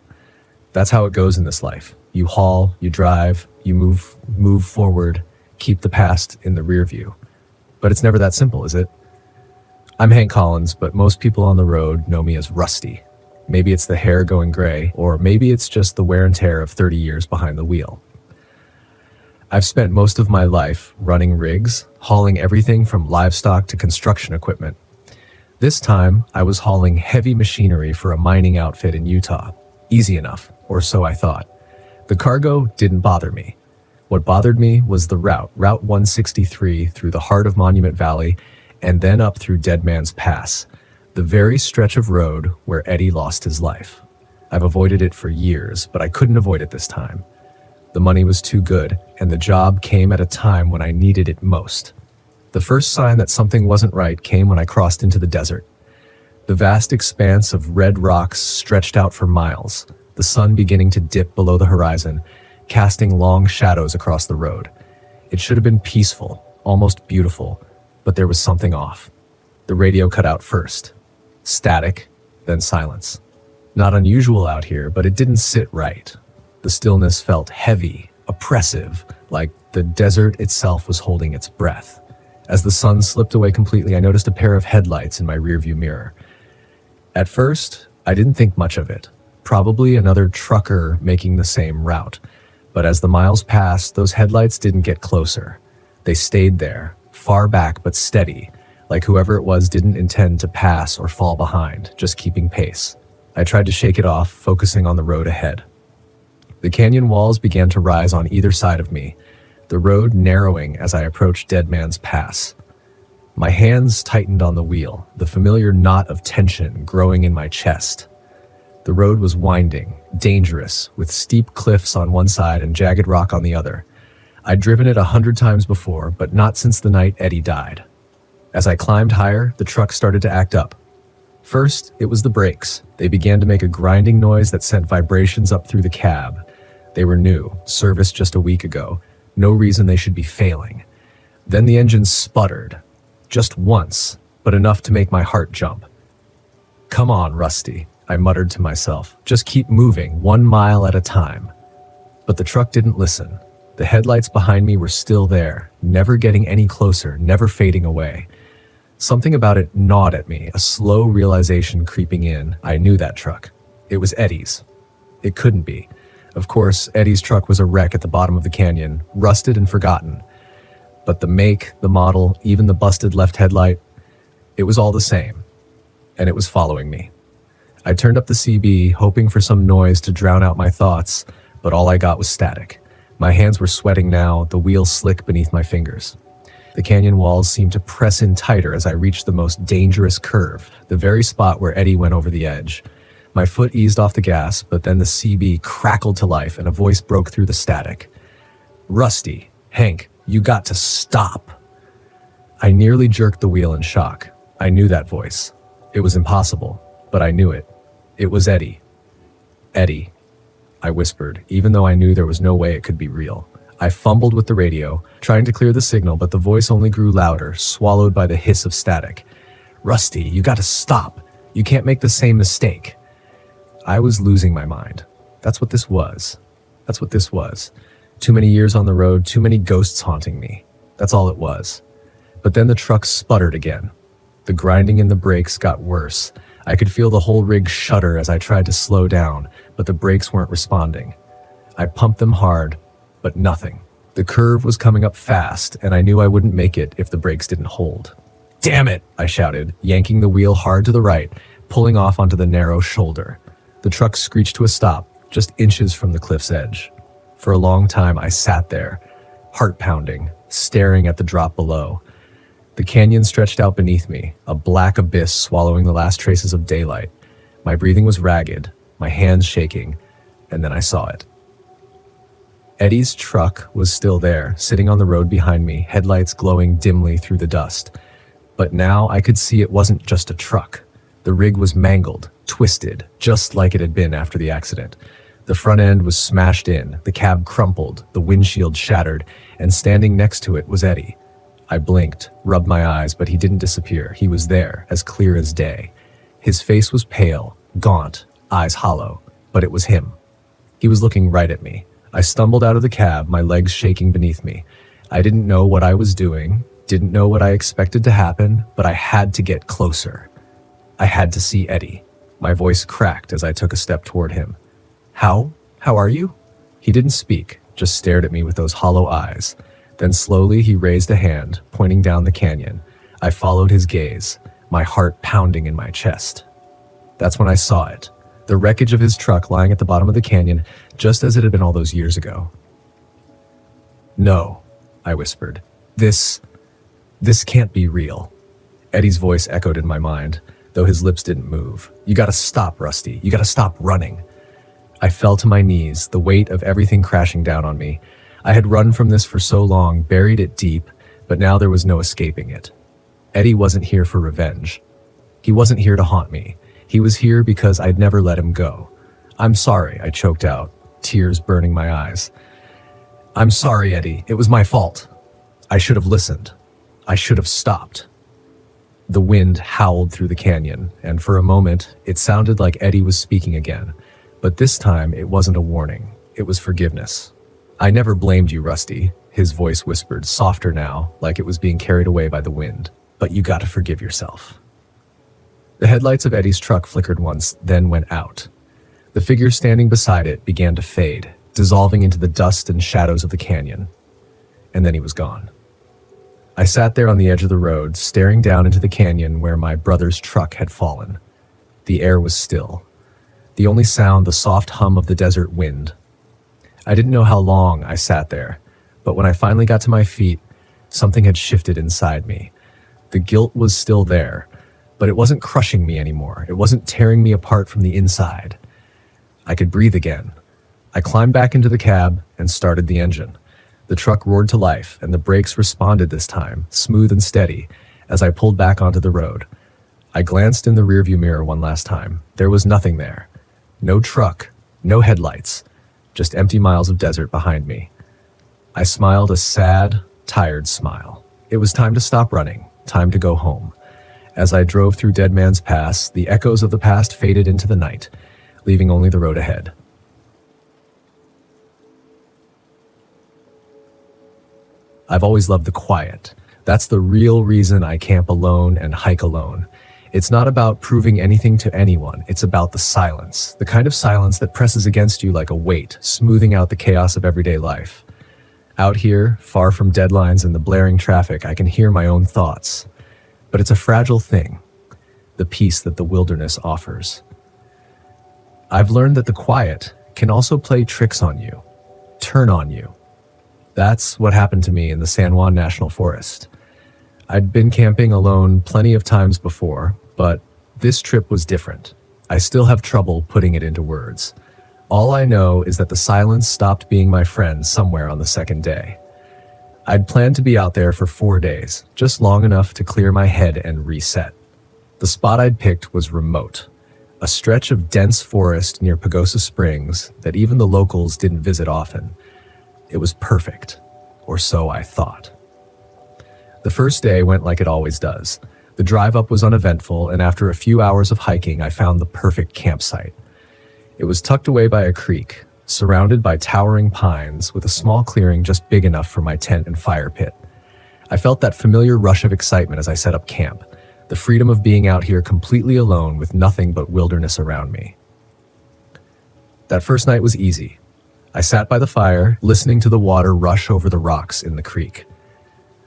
That's how it goes in this life. You haul, you drive, you move forward, keep the past in the rear view. But it's never that simple, is it? I'm Hank Collins, but most people on the road know me as Rusty. Maybe it's the hair going gray, or maybe it's just the wear and tear of 30 years behind the wheel. I've spent most of my life running rigs, hauling everything from livestock to construction equipment. This time, I was hauling heavy machinery for a mining outfit in Utah. Easy enough, or so I thought. The cargo didn't bother me. What bothered me was the Route 163 through the heart of Monument Valley and then up through Dead Man's Pass, the very stretch of road where Eddie lost his life. I've avoided it for years, but I couldn't avoid it this time. The money was too good, and the job came at a time when I needed it most. The first sign that something wasn't right came when I crossed into the desert. The vast expanse of red rocks stretched out for miles, the sun beginning to dip below the horizon, casting long shadows across the road. It should have been peaceful, almost beautiful, but there was something off. The radio cut out first. Static, then silence. Not unusual out here, but it didn't sit right. The stillness felt heavy, oppressive, like the desert itself was holding its breath. As the sun slipped away completely, I noticed a pair of headlights in my rearview mirror. At first, I didn't think much of it. Probably another trucker making the same route. But as the miles passed, those headlights didn't get closer. They stayed there, far back but steady, like whoever it was didn't intend to pass or fall behind, just keeping pace. I tried to shake it off, focusing on the road ahead. The canyon walls began to rise on either side of me, the road narrowing as I approached Dead Man's Pass. My hands tightened on the wheel, the familiar knot of tension growing in my chest. The road was winding, dangerous, with steep cliffs on one side and jagged rock on the other. I'd driven it 100 times before, but not since the night Eddie died. As I climbed higher, the truck started to act up. First, it was the brakes. They began to make a grinding noise that sent vibrations up through the cab. They were new, serviced just a week ago. No reason they should be failing. Then the engine sputtered. Just once, but enough to make my heart jump. "Come on, Rusty," I muttered to myself. "Just keep moving, 1 mile at a time." But the truck didn't listen. The headlights behind me were still there, never getting any closer, never fading away. Something about it gnawed at me, a slow realization creeping in. I knew that truck. It was Eddie's. It couldn't be. Of course, Eddie's truck was a wreck at the bottom of the canyon, rusted and forgotten. But the make, the model, even the busted left headlight, it was all the same. And it was following me. I turned up the CB, hoping for some noise to drown out my thoughts, but all I got was static. My hands were sweating now, the wheel slick beneath my fingers. The canyon walls seemed to press in tighter as I reached the most dangerous curve, the very spot where Eddie went over the edge. My foot eased off the gas, but then the CB crackled to life and a voice broke through the static. "Rusty, Hank, you got to stop." I nearly jerked the wheel in shock. I knew that voice. It was impossible, but I knew it. It was Eddie. "Eddie," I whispered, even though I knew there was no way it could be real. I fumbled with the radio, trying to clear the signal, but the voice only grew louder, swallowed by the hiss of static. "Rusty, you got to stop. You can't make the same mistake." I was losing my mind. That's what this was. That's what this was. Too many years on the road, too many ghosts haunting me. That's all it was. But then the truck sputtered again. The grinding in the brakes got worse. I could feel the whole rig shudder as I tried to slow down, but the brakes weren't responding. I pumped them hard, but nothing. The curve was coming up fast, and I knew I wouldn't make it if the brakes didn't hold. "Damn it!" I shouted, yanking the wheel hard to the right, pulling off onto the narrow shoulder. The truck screeched to a stop, just inches from the cliff's edge. For a long time, I sat there, heart pounding, staring at the drop below. The canyon stretched out beneath me, a black abyss swallowing the last traces of daylight. My breathing was ragged, my hands shaking, and then I saw it. Eddie's truck was still there, sitting on the road behind me, headlights glowing dimly through the dust. But now I could see it wasn't just a truck. The rig was mangled, twisted, just like it had been after the accident. The front end was smashed in, the cab crumpled, the windshield shattered, and standing next to it was Eddie. I blinked, rubbed my eyes, but he didn't disappear. He was there, as clear as day. His face was pale, gaunt, eyes hollow, but it was him. He was looking right at me. I stumbled out of the cab, my legs shaking beneath me. I didn't know what I was doing, didn't know what I expected to happen, but I had to get closer. I had to see Eddie. My voice cracked as I took a step toward him. How are you? He didn't speak, just stared at me with those hollow eyes. Then slowly he raised a hand, pointing down the canyon. I followed his gaze, my heart pounding in my chest. That's when I saw it, the wreckage of his truck lying at the bottom of the canyon, just as it had been all those years ago. "No," I whispered. This can't be real." Eddie's voice echoed in my mind, though his lips didn't move. "You gotta stop, Rusty. You gotta stop running." I fell to my knees, the weight of everything crashing down on me. I had run from this for so long, buried it deep, but now there was no escaping it. Eddie wasn't here for revenge. He wasn't here to haunt me. He was here because I'd never let him go. "I'm sorry," I choked out, tears burning my eyes. "I'm sorry, Eddie. It was my fault. I should have listened. I should have stopped." The wind howled through the canyon, and for a moment, it sounded like Eddie was speaking again. But this time, it wasn't a warning. It was forgiveness. "I never blamed you, Rusty," his voice whispered, softer now, like it was being carried away by the wind. "But you gotta forgive yourself." The headlights of Eddie's truck flickered once, then went out. The figure standing beside it began to fade, dissolving into the dust and shadows of the canyon. And then he was gone. I sat there on the edge of the road, staring down into the canyon where my brother's truck had fallen. The air was still. The only sound, the soft hum of the desert wind. I didn't know how long I sat there, but when I finally got to my feet, something had shifted inside me. The guilt was still there, but it wasn't crushing me anymore. It wasn't tearing me apart from the inside. I could breathe again. I climbed back into the cab and started the engine. The truck roared to life, and the brakes responded this time, smooth and steady, as I pulled back onto the road. I glanced in the rearview mirror one last time. There was nothing there. No truck, no headlights, just empty miles of desert behind me. I smiled a sad, tired smile. It was time to stop running, time to go home. As I drove through Dead Man's Pass, the echoes of the past faded into the night, leaving only the road ahead. I've always loved the quiet. That's the real reason I camp alone and hike alone. It's not about proving anything to anyone. It's about the silence, the kind of silence that presses against you like a weight, smoothing out the chaos of everyday life. Out here, far from deadlines and the blaring traffic, I can hear my own thoughts. But it's a fragile thing, the peace that the wilderness offers. I've learned that the quiet can also play tricks on you, turn on you. That's what happened to me in the San Juan National Forest. I'd been camping alone plenty of times before, but this trip was different. I still have trouble putting it into words. All I know is that the silence stopped being my friend somewhere on the second day. I'd planned to be out there for 4 days, just long enough to clear my head and reset. The spot I'd picked was remote, a stretch of dense forest near Pagosa Springs that even the locals didn't visit often. It was perfect, or so I thought. The first day went like it always does. The drive up was uneventful, and after a few hours of hiking, I found the perfect campsite. It was tucked away by a creek, surrounded by towering pines, with a small clearing just big enough for my tent and fire pit. I felt that familiar rush of excitement as I set up camp, the freedom of being out here completely alone with nothing but wilderness around me. That first night was easy. I sat by the fire, listening to the water rush over the rocks in the creek.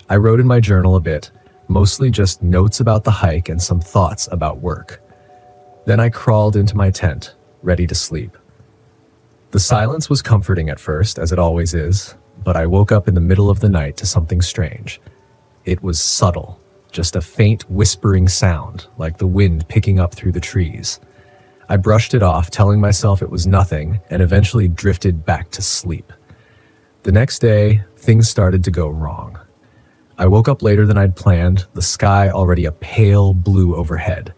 I wrote in my journal a bit, mostly just notes about the hike and some thoughts about work. Then I crawled into my tent, ready to sleep. The silence was comforting at first, as it always is, but I woke up in the middle of the night to something strange. It was subtle, just a faint whispering sound, like the wind picking up through the trees. I brushed it off, telling myself it was nothing, and eventually drifted back to sleep. The next day, things started to go wrong. I woke up later than I'd planned, the sky already a pale blue overhead.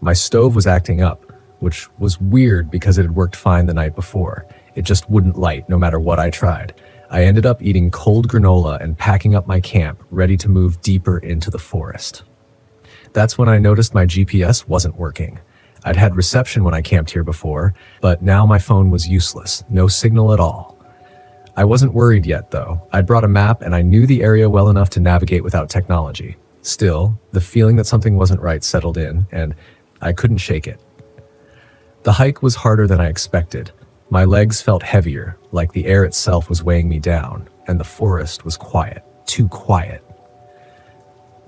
My stove was acting up, which was weird because it had worked fine the night before. It just wouldn't light no matter what I tried. I ended up eating cold granola and packing up my camp, ready to move deeper into the forest. That's when I noticed my GPS wasn't working. I'd had reception when I camped here before, but now my phone was useless, no signal at all. I wasn't worried yet, though. I'd brought a map and I knew the area well enough to navigate without technology. Still, the feeling that something wasn't right settled in, and I couldn't shake it. The hike was harder than I expected. My legs felt heavier, like the air itself was weighing me down, and the forest was quiet, too quiet.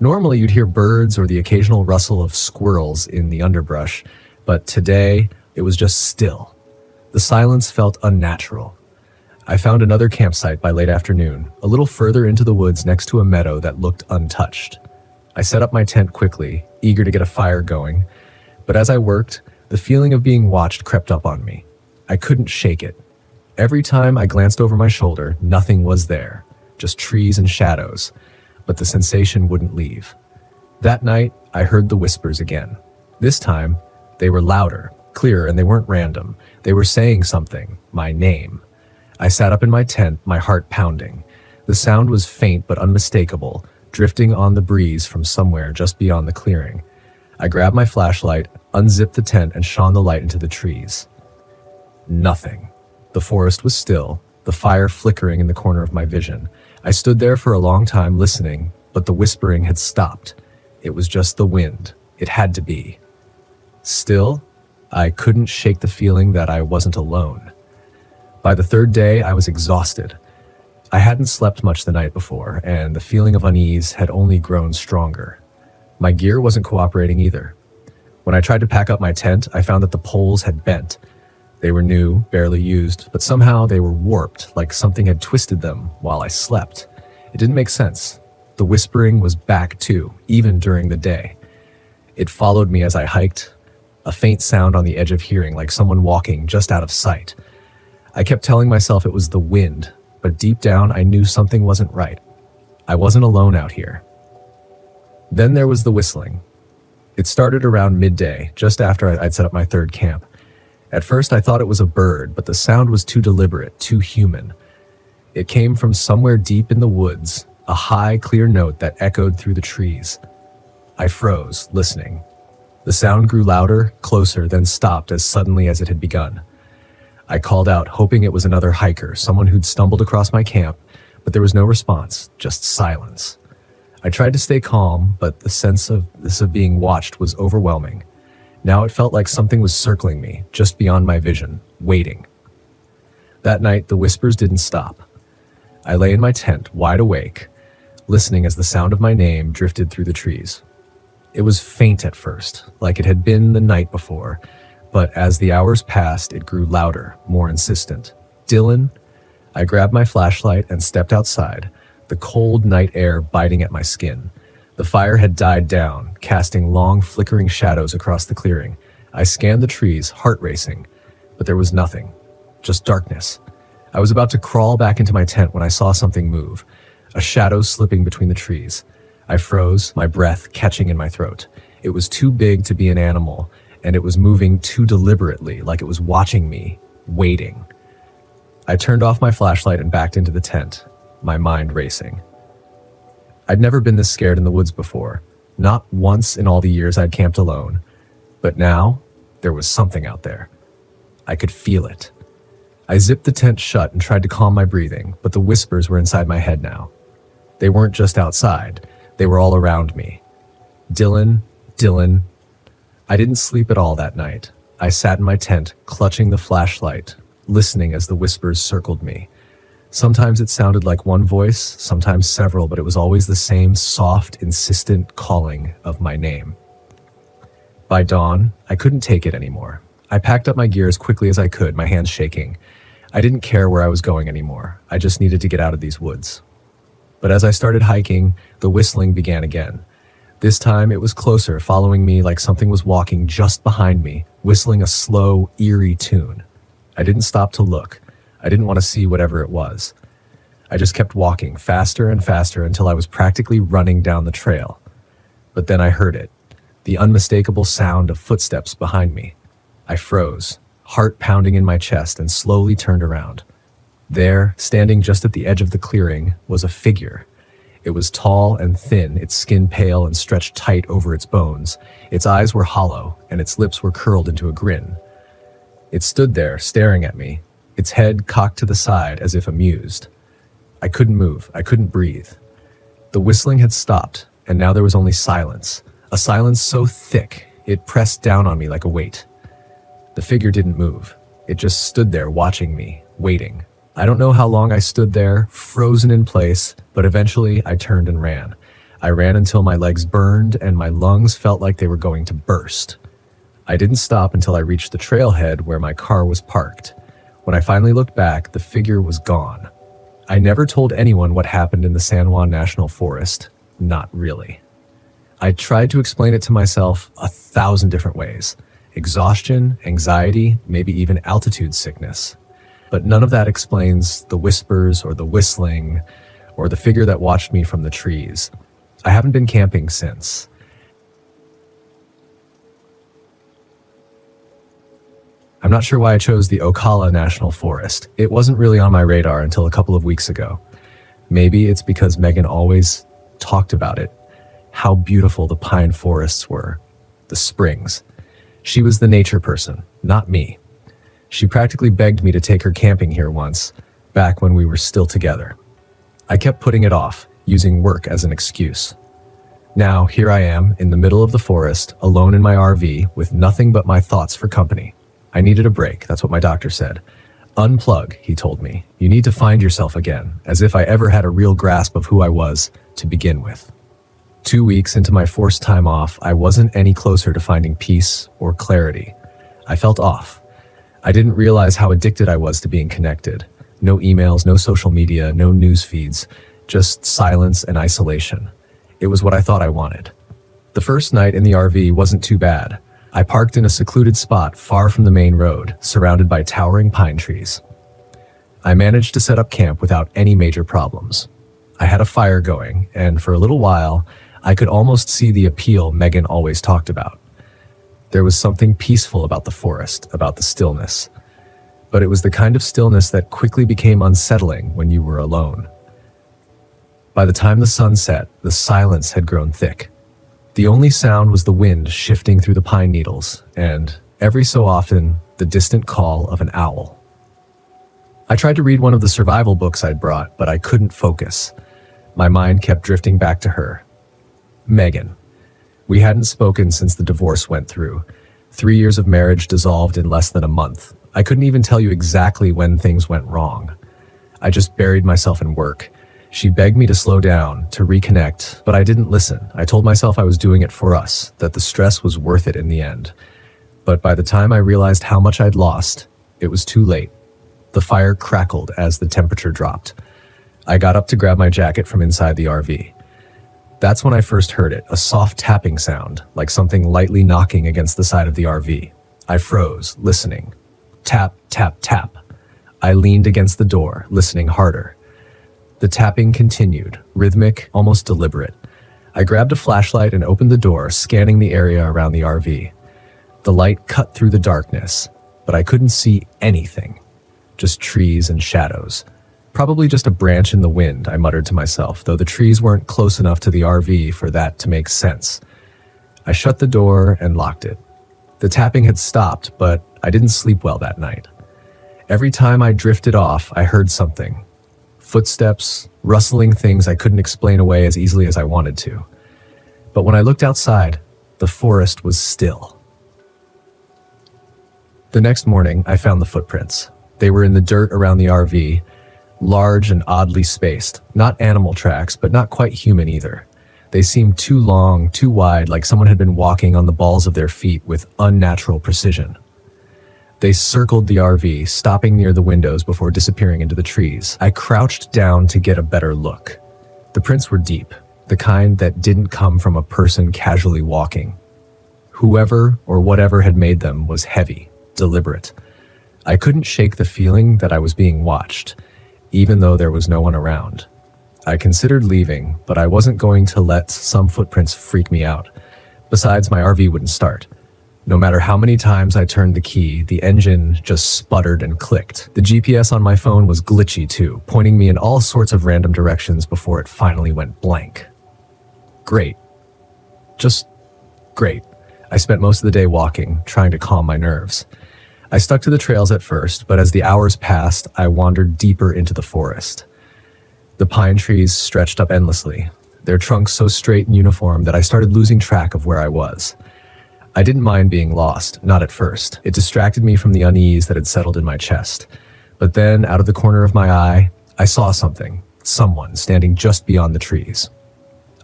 Normally you'd hear birds or the occasional rustle of squirrels in the underbrush, but today it was just still. The silence felt unnatural. I found another campsite by late afternoon, a little further into the woods next to a meadow that looked untouched. I set up my tent quickly, eager to get a fire going, but as I worked, the feeling of being watched crept up on me. I couldn't shake it. Every time I glanced over my shoulder, nothing was there, just trees and shadows, but the sensation wouldn't leave. That night, I heard the whispers again. This time, they were louder, clearer, and they weren't random. They were saying something, my name. I sat up in my tent, my heart pounding. The sound was faint but unmistakable, drifting on the breeze from somewhere just beyond the clearing. I grabbed my flashlight, unzipped the tent, and shone the light into the trees. Nothing. The forest was still, the fire flickering in the corner of my vision. I stood there for a long time listening, but the whispering had stopped. It was just the wind. It had to be. Still, I couldn't shake the feeling that I wasn't alone. By the third day, I was exhausted. I hadn't slept much the night before, and the feeling of unease had only grown stronger. My gear wasn't cooperating either. When I tried to pack up my tent, I found that the poles had bent. They were new, barely used, but somehow they were warped, like something had twisted them while I slept. It didn't make sense. The whispering was back too, even during the day. It followed me as I hiked, a faint sound on the edge of hearing, like someone walking just out of sight. I kept telling myself it was the wind, but deep down I knew something wasn't right. I wasn't alone out here. Then there was the whistling. It started around midday, just after I'd set up my third camp. At first I thought it was a bird, but the sound was too deliberate, too human. It came from somewhere deep in the woods, a high, clear note that echoed through the trees. I froze, listening. The sound grew louder, closer, then stopped as suddenly as it had begun. I called out, hoping it was another hiker, someone who'd stumbled across my camp, but there was no response, just silence. I tried to stay calm, but the sense of being watched was overwhelming. Now it felt like something was circling me, just beyond my vision, waiting. That night, the whispers didn't stop. I lay in my tent, wide awake, listening as the sound of my name drifted through the trees. It was faint at first, like it had been the night before, but as the hours passed, it grew louder, more insistent. Dylan? I grabbed my flashlight and stepped outside, the cold night air biting at my skin. The fire had died down, casting long, flickering shadows across the clearing. I scanned the trees, heart racing, but there was nothing, just darkness. I was about to crawl back into my tent when I saw something move, a shadow slipping between the trees. I froze, my breath catching in my throat. It was too big to be an animal, and it was moving too deliberately, like it was watching me, waiting. I turned off my flashlight and backed into the tent, my mind racing. I'd never been this scared in the woods before, not once in all the years I'd camped alone. But now, there was something out there. I could feel it. I zipped the tent shut and tried to calm my breathing, but the whispers were inside my head now. They weren't just outside, they were all around me. Dylan. I didn't sleep at all that night. I sat in my tent, clutching the flashlight, listening as the whispers circled me. Sometimes it sounded like one voice, sometimes several, but it was always the same soft, insistent calling of my name. By dawn, I couldn't take it anymore. I packed up my gear as quickly as I could, my hands shaking. I didn't care where I was going anymore. I just needed to get out of these woods. But as I started hiking, the whistling began again. This time it was closer, following me like something was walking just behind me, whistling a slow, eerie tune. I didn't stop to look. I didn't want to see whatever it was. I just kept walking faster and faster until I was practically running down the trail. But then I heard it, the unmistakable sound of footsteps behind me. I froze, heart pounding in my chest, and slowly turned around. There, standing just at the edge of the clearing, was a figure. It was tall and thin, its skin pale and stretched tight over its bones. Its eyes were hollow, and its lips were curled into a grin. It stood there, staring at me, its head cocked to the side as if amused. I couldn't move. I couldn't breathe. The whistling had stopped, and now there was only silence. A silence so thick, it pressed down on me like a weight. The figure didn't move. It just stood there watching me, waiting. I don't know how long I stood there, frozen in place, but eventually I turned and ran. I ran until my legs burned and my lungs felt like they were going to burst. I didn't stop until I reached the trailhead where my car was parked. When I finally looked back, the figure was gone. I never told anyone what happened in the San Juan National Forest. Not really. I tried to explain it to myself 1,000 different ways. Exhaustion, anxiety, maybe even altitude sickness. But none of that explains the whispers or the whistling or the figure that watched me from the trees. I haven't been camping since. I'm not sure why I chose the Ocala National Forest. It wasn't really on my radar until a couple of weeks ago. Maybe it's because Megan always talked about it, how beautiful the pine forests were, the springs. She was the nature person, not me. She practically begged me to take her camping here once, back when we were still together. I kept putting it off, using work as an excuse. Now, here I am, in the middle of the forest, alone in my RV, with nothing but my thoughts for company. I needed a break, that's what my doctor said. Unplug, he told me. You need to find yourself again, as if I ever had a real grasp of who I was to begin with. 2 weeks into my forced time off, I wasn't any closer to finding peace or clarity. I felt off. I didn't realize how addicted I was to being connected. No emails, no social media, no news feeds, just silence and isolation. It was what I thought I wanted. The first night in the RV wasn't too bad. I parked in a secluded spot far from the main road, surrounded by towering pine trees. I managed to set up camp without any major problems. I had a fire going, and for a little while, I could almost see the appeal Megan always talked about. There was something peaceful about the forest, about the stillness. But it was the kind of stillness that quickly became unsettling when you were alone. By the time the sun set, the silence had grown thick. The only sound was the wind shifting through the pine needles, and, every so often, the distant call of an owl. I tried to read one of the survival books I'd brought, but I couldn't focus. My mind kept drifting back to her. Megan. We hadn't spoken since the divorce went through. 3 years of marriage dissolved in less than a month. I couldn't even tell you exactly when things went wrong. I just buried myself in work. She begged me to slow down, to reconnect, but I didn't listen. I told myself I was doing it for us, that the stress was worth it in the end. But by the time I realized how much I'd lost, it was too late. The fire crackled as the temperature dropped. I got up to grab my jacket from inside the RV. That's when I first heard it, a soft tapping sound, like something lightly knocking against the side of the RV. I froze, listening. Tap, tap, tap. I leaned against the door, listening harder. The tapping continued, rhythmic, almost deliberate. I grabbed a flashlight and opened the door, scanning the area around the RV. The light cut through the darkness, but I couldn't see anything. Just trees and shadows. Probably just a branch in the wind, I muttered to myself, though the trees weren't close enough to the RV for that to make sense. I shut the door and locked it. The tapping had stopped, but I didn't sleep well that night. Every time I drifted off, I heard something. Footsteps, rustling things I couldn't explain away as easily as I wanted to. But when I looked outside, the forest was still. The next morning, I found the footprints. They were in the dirt around the RV, large and oddly spaced. Not animal tracks, but not quite human either. They seemed too long, too wide, like someone had been walking on the balls of their feet with unnatural precision. They circled the RV, stopping near the windows before disappearing into the trees. I crouched down to get a better look. The prints were deep, the kind that didn't come from a person casually walking. Whoever or whatever had made them was heavy, deliberate. I couldn't shake the feeling that I was being watched, even though there was no one around. I considered leaving, but I wasn't going to let some footprints freak me out. Besides, my RV wouldn't start. No matter how many times I turned the key, the engine just sputtered and clicked. The GPS on my phone was glitchy too, pointing me in all sorts of random directions before it finally went blank. Great. Just great. I spent most of the day walking, trying to calm my nerves. I stuck to the trails at first, but as the hours passed, I wandered deeper into the forest. The pine trees stretched up endlessly, their trunks so straight and uniform that I started losing track of where I was. I didn't mind being lost, not at first. It distracted me from the unease that had settled in my chest. But then, out of the corner of my eye, I saw something, someone standing just beyond the trees.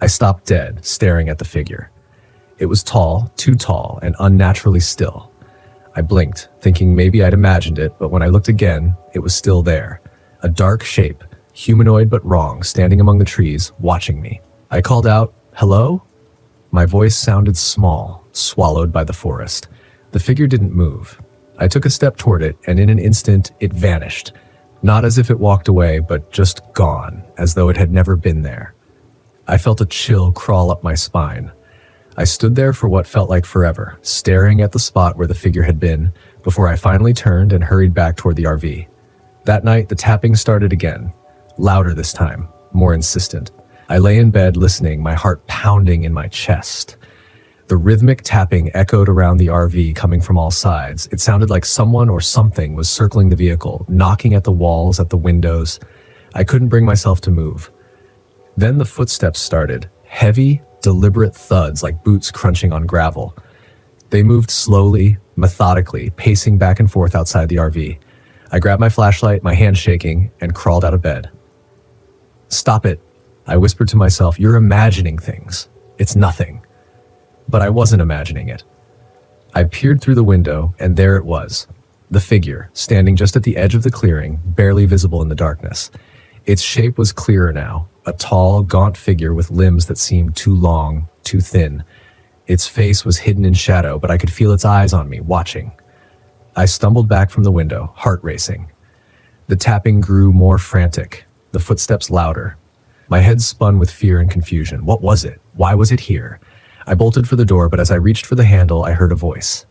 I stopped dead, staring at the figure. It was tall, too tall, and unnaturally still. I blinked, thinking maybe I'd imagined it, but when I looked again, it was still there. A dark shape, humanoid but wrong, standing among the trees, watching me. I called out, "Hello?" My voice sounded small, swallowed by the forest. The figure didn't move. I took a step toward it, and in an instant, it vanished. Not as if it walked away, but just gone, as though it had never been there. I felt a chill crawl up my spine. I stood there for what felt like forever, staring at the spot where the figure had been, before I finally turned and hurried back toward the RV. That night, the tapping started again, louder this time, more insistent. I lay in bed listening, my heart pounding in my chest. The rhythmic tapping echoed around the RV, coming from all sides. It sounded like someone or something was circling the vehicle, knocking at the walls, at the windows. I couldn't bring myself to move. Then the footsteps started, heavy, deliberate thuds like boots crunching on gravel. They moved slowly, methodically, pacing back and forth outside the RV. I grabbed my flashlight, my hand shaking, and crawled out of bed. "Stop it," I whispered to myself. "You're imagining things. It's nothing." But I wasn't imagining it. I peered through the window, and there it was. The figure, standing just at the edge of the clearing, barely visible in the darkness. Its shape was clearer now, a tall, gaunt figure with limbs that seemed too long, too thin. Its face was hidden in shadow, but I could feel its eyes on me, watching. I stumbled back from the window, heart racing. The tapping grew more frantic, the footsteps louder. My head spun with fear and confusion. What was it? Why was it here? I bolted for the door, but as I reached for the handle, I heard a voice.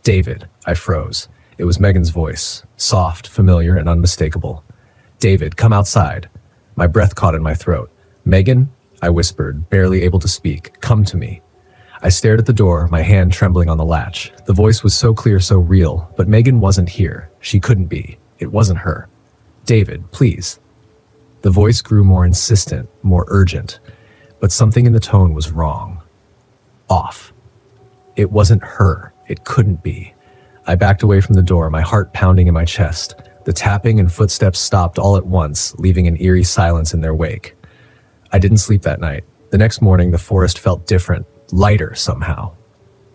"David." I froze. It was Megan's voice, soft, familiar, and unmistakable. "David, come outside." My breath caught in my throat. "Megan," I whispered, barely able to speak. "Come to me." I stared at the door, my hand trembling on the latch. The voice was so clear, so real, but Megan wasn't here. She couldn't be. It wasn't her. "David, please." The voice grew more insistent, more urgent, but something in the tone was wrong. Off. It wasn't her. It couldn't be. I backed away from the door, my heart pounding in my chest. The tapping and footsteps stopped all at once, leaving an eerie silence in their wake. I didn't sleep that night. The next morning, the forest felt different, lighter somehow.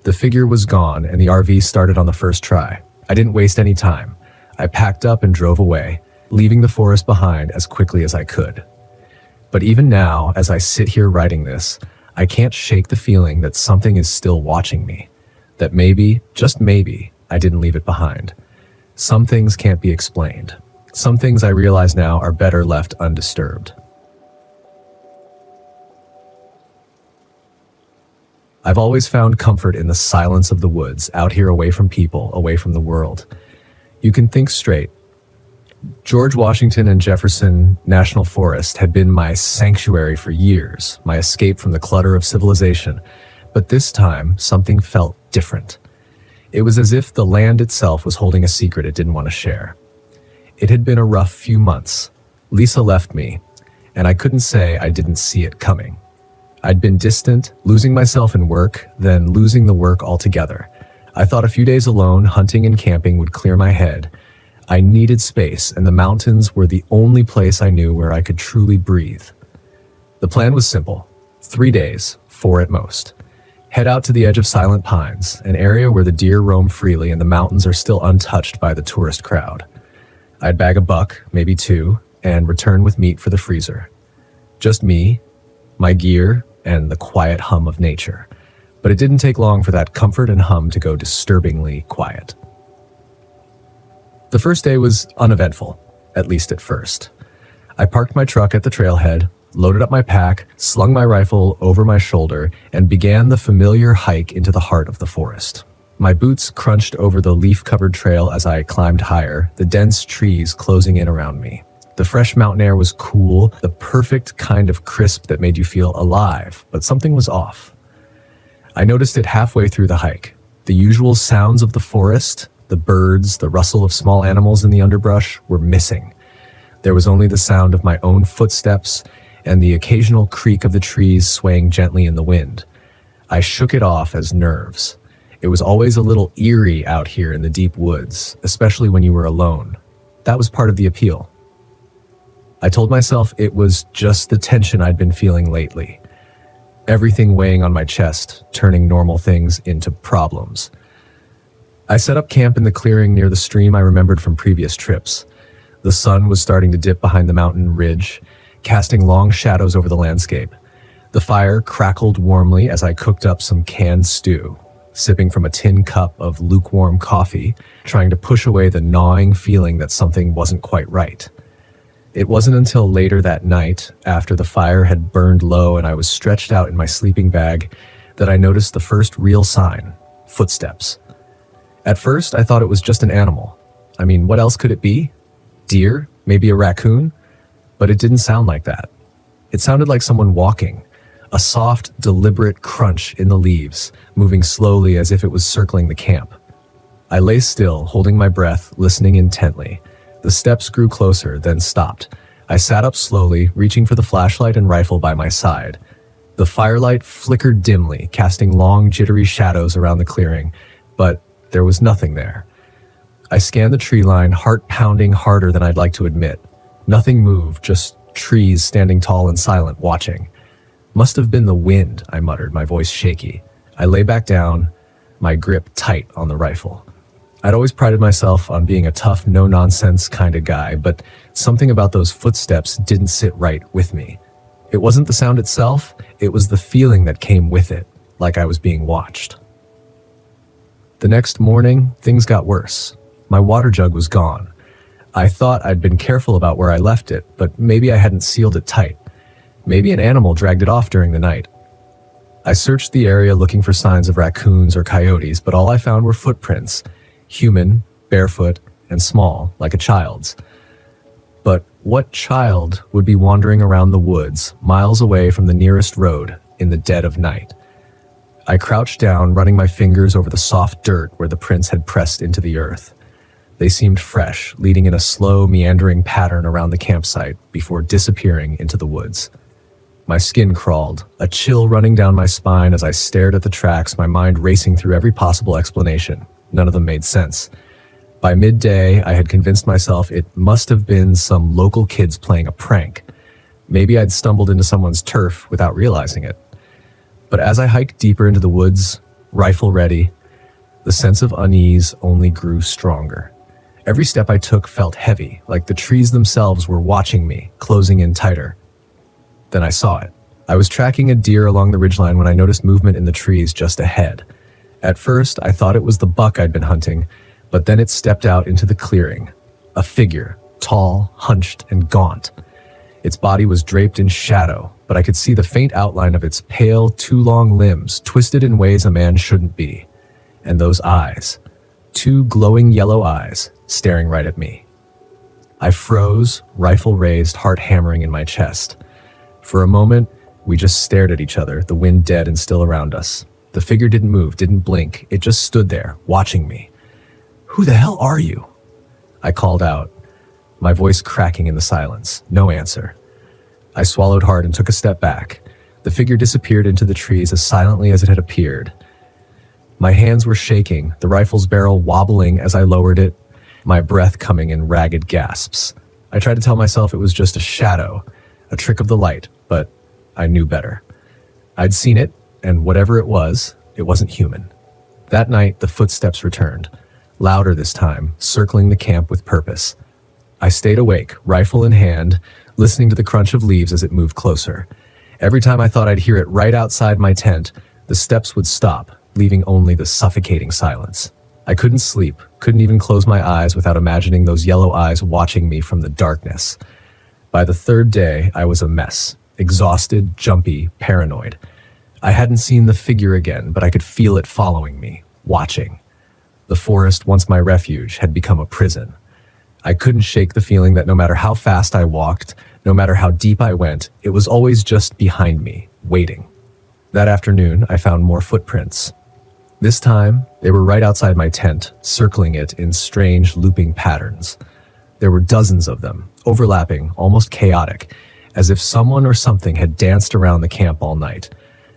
The figure was gone, and the RV started on the first try. I didn't waste any time. I packed up and drove away, leaving the forest behind as quickly as I could. But even now, as I sit here writing this, I can't shake the feeling that something is still watching me. That maybe, just maybe, I didn't leave it behind. Some things can't be explained. Some things I realize now are better left undisturbed. I've always found comfort in the silence of the woods, out here away from people, away from the world. You can think straight. George Washington and Jefferson National Forest had been my sanctuary for years, my escape from the clutter of civilization. But this time, something felt different. It was as if the land itself was holding a secret it didn't want to share. It had been a rough few months. Lisa left me, and I couldn't say I didn't see it coming. I'd been distant, losing myself in work, then losing the work altogether. I thought a few days alone, hunting and camping, would clear my head. I needed space, and the mountains were the only place I knew where I could truly breathe. The plan was simple. 3 days, 4 at most. Head out to the edge of Silent Pines, an area where the deer roam freely and the mountains are still untouched by the tourist crowd. I'd bag a buck, maybe 2, and return with meat for the freezer. Just me, my gear, and the quiet hum of nature. But it didn't take long for that comfort and hum to go disturbingly quiet. The first day was uneventful, at least at first. I parked my truck at the trailhead, loaded up my pack, slung my rifle over my shoulder, and began the familiar hike into the heart of the forest. My boots crunched over the leaf-covered trail as I climbed higher, the dense trees closing in around me. The fresh mountain air was cool, the perfect kind of crisp that made you feel alive, but something was off. I noticed it halfway through the hike. The usual sounds of the forest, the birds, the rustle of small animals in the underbrush, were missing. There was only the sound of my own footsteps and the occasional creak of the trees swaying gently in the wind. I shook it off as nerves. It was always a little eerie out here in the deep woods, especially when you were alone. That was part of the appeal. I told myself it was just the tension I'd been feeling lately. Everything weighing on my chest, turning normal things into problems. I set up camp in the clearing near the stream I remembered from previous trips. The sun was starting to dip behind the mountain ridge, casting long shadows over the landscape. The fire crackled warmly as I cooked up some canned stew, sipping from a tin cup of lukewarm coffee, trying to push away the gnawing feeling that something wasn't quite right. It wasn't until later that night, after the fire had burned low and I was stretched out in my sleeping bag, that I noticed the first real sign: footsteps. At first, I thought it was just an animal. I mean, what else could it be? Deer? Maybe a raccoon? But it didn't sound like that. It sounded like someone walking, a soft, deliberate crunch in the leaves, moving slowly as if it was circling the camp. I lay still, holding my breath, listening intently. The steps grew closer, then stopped. I sat up slowly, reaching for the flashlight and rifle by my side. The firelight flickered dimly, casting long, jittery shadows around the clearing, but there was nothing there. I scanned the tree line, heart pounding harder than I'd like to admit. Nothing moved, just trees standing tall and silent, watching. Must have been the wind, I muttered, my voice shaky. I lay back down, my grip tight on the rifle. I'd always prided myself on being a tough, no-nonsense kind of guy, but something about those footsteps didn't sit right with me. It wasn't the sound itself, it was the feeling that came with it, like I was being watched. The next morning, things got worse. My water jug was gone. I thought I'd been careful about where I left it, but maybe I hadn't sealed it tight. Maybe an animal dragged it off during the night. I searched the area looking for signs of raccoons or coyotes, but all I found were footprints. Human, barefoot, and small, like a child's. But what child would be wandering around the woods, miles away from the nearest road, in the dead of night? I crouched down, running my fingers over the soft dirt where the prints had pressed into the earth. They seemed fresh, leading in a slow, meandering pattern around the campsite before disappearing into the woods. My skin crawled, a chill running down my spine as I stared at the tracks, my mind racing through every possible explanation. None of them made sense. By midday, I had convinced myself it must have been some local kids playing a prank. Maybe I'd stumbled into someone's turf without realizing it. But as I hiked deeper into the woods, rifle ready, the sense of unease only grew stronger. Every step I took felt heavy, like the trees themselves were watching me, closing in tighter. Then I saw it. I was tracking a deer along the ridgeline when I noticed movement in the trees just ahead. At first, I thought it was the buck I'd been hunting, but then it stepped out into the clearing. A figure, tall, hunched, and gaunt. Its body was draped in shadow, but I could see the faint outline of its pale, too long limbs, twisted in ways a man shouldn't be. And those eyes. 2 glowing yellow eyes, staring right at me. I froze, rifle raised, heart hammering in my chest. For a moment, we just stared at each other, the wind dead and still around us. The figure didn't move, didn't blink. It just stood there, watching me. "Who the hell are you?" I called out, my voice cracking in the silence. No answer. I swallowed hard and took a step back. The figure disappeared into the trees as silently as it had appeared. My hands were shaking, the rifle's barrel wobbling as I lowered it, my breath coming in ragged gasps. I tried to tell myself it was just a shadow, a trick of the light, but I knew better. I'd seen it, and whatever it wasn't human. That night, the footsteps returned, louder this time, circling the camp with purpose. I stayed awake, rifle in hand, listening to the crunch of leaves as it moved closer. Every time I thought I'd hear it right outside my tent, the steps would stop, leaving only the suffocating silence. I couldn't sleep, couldn't even close my eyes without imagining those yellow eyes watching me from the darkness. By the third day, I was a mess, exhausted, jumpy, paranoid. I hadn't seen the figure again, but I could feel it following me, watching. The forest, once my refuge, had become a prison. I couldn't shake the feeling that no matter how fast I walked, no matter how deep I went, it was always just behind me, waiting. That afternoon, I found more footprints. This time, they were right outside my tent, circling it in strange, looping patterns. There were dozens of them, overlapping, almost chaotic, as if someone or something had danced around the camp all night.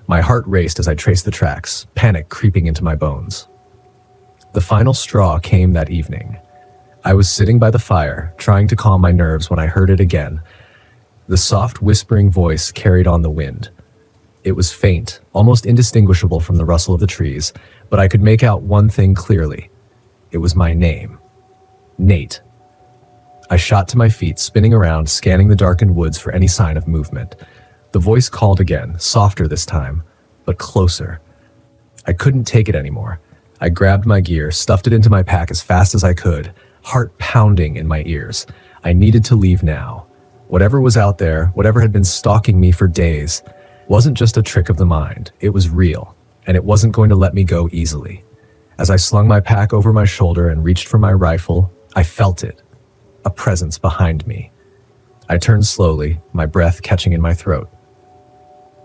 My heart raced as I traced the tracks, panic creeping into my bones. The final straw came that evening. I was sitting by the fire, trying to calm my nerves when I heard it again. The soft, whispering voice carried on the wind. It was faint, almost indistinguishable from the rustle of the trees, but I could make out one thing clearly. It was my name. Nate. I shot to my feet, spinning around, scanning the darkened woods for any sign of movement. The voice called again, softer this time, but closer. I couldn't take it anymore. I grabbed my gear, stuffed it into my pack as fast as I could, heart pounding in my ears. I needed to leave now. Whatever was out there, whatever had been stalking me for days, wasn't just a trick of the mind. It was real, and it wasn't going to let me go easily. As I slung my pack over my shoulder and reached for my rifle, I felt it, a presence behind me. I turned slowly, my breath catching in my throat.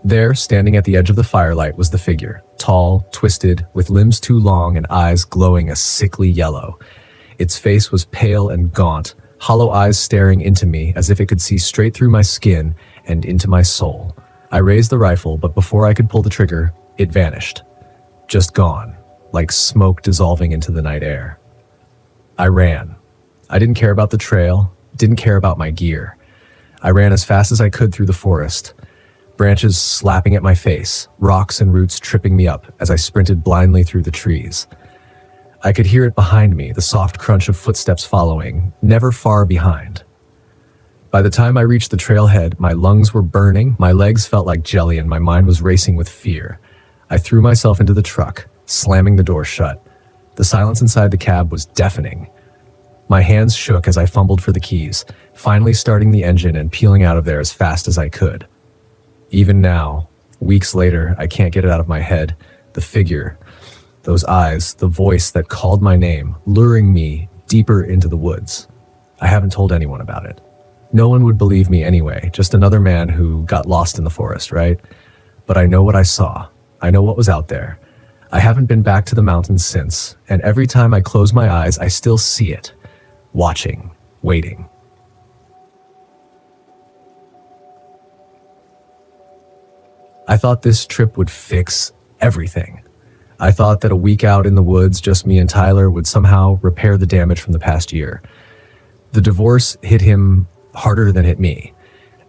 There, standing at the edge of the firelight, was the figure, tall, twisted, with limbs too long and eyes glowing a sickly yellow. Its face was pale and gaunt, hollow eyes staring into me as if it could see straight through my skin and into my soul. I raised the rifle, but before I could pull the trigger, it vanished. Just gone, like smoke dissolving into the night air. I ran. I didn't care about the trail, didn't care about my gear. I ran as fast as I could through the forest, branches slapping at my face, rocks and roots tripping me up as I sprinted blindly through the trees. I could hear it behind me, the soft crunch of footsteps following, never far behind. By the time I reached the trailhead, my lungs were burning, my legs felt like jelly, and my mind was racing with fear. I threw myself into the truck, slamming the door shut. The silence inside the cab was deafening. My hands shook as I fumbled for the keys, finally starting the engine and peeling out of there as fast as I could. Even now, weeks later, I can't get it out of my head. The figure, those eyes, the voice that called my name, luring me deeper into the woods. I haven't told anyone about it. No one would believe me anyway, just another man who got lost in the forest, right? But I know what I saw. I know what was out there. I haven't been back to the mountains since, and every time I close my eyes, I still see it. Watching, waiting. I thought this trip would fix everything. I thought that a week out in the woods, just me and Tyler, would somehow repair the damage from the past year. The divorce hit him harder than hit me,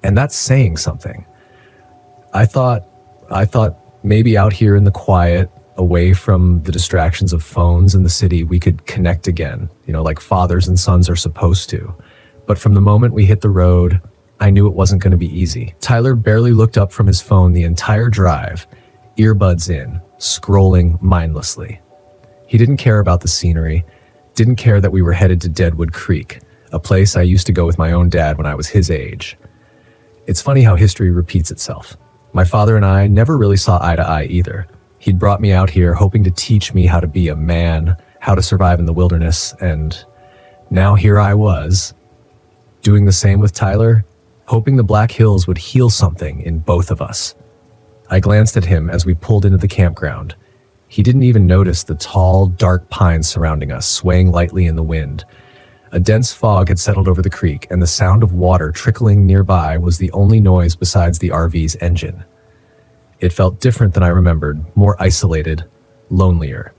and that's saying something. I thought maybe out here in the quiet, away from the distractions of phones in the city, we could connect again, like fathers and sons are supposed to. But from the moment we hit the road, I knew it wasn't going to be easy. Tyler barely looked up from his phone the entire drive, earbuds in, scrolling mindlessly. He didn't care about the scenery, didn't care that we were headed to Deadwood Creek, a place I used to go with my own dad when I was his age. It's funny how history repeats itself. My father and I never really saw eye to eye either. He'd brought me out here hoping to teach me how to be a man, how to survive in the wilderness, and now here I was, doing the same with Tyler, hoping the Black Hills would heal something in both of us. I glanced at him as we pulled into the campground. He didn't even notice the tall, dark pines surrounding us, swaying lightly in the wind. A dense fog had settled over the creek, and the sound of water trickling nearby was the only noise besides the RV's engine. It felt different than I remembered, more isolated, lonelier.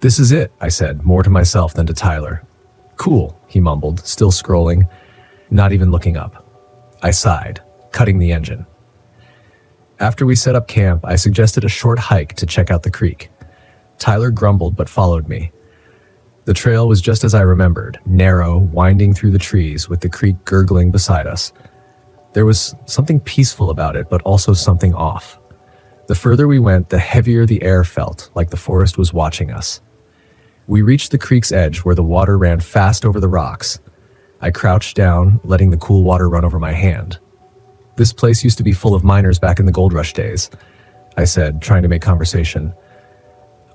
"This is it," I said, more to myself than to Tyler. "Cool," he mumbled, still scrolling, not even looking up. I sighed, cutting the engine. After we set up camp, I suggested a short hike to check out the creek. Tyler grumbled but followed me. The trail was just as I remembered, narrow, winding through the trees with the creek gurgling beside us. There was something peaceful about it, but also something off. The further we went, the heavier the air felt, like the forest was watching us. We reached the creek's edge where the water ran fast over the rocks. I crouched down, letting the cool water run over my hand. "This place used to be full of miners back in the gold rush days," I said, trying to make conversation.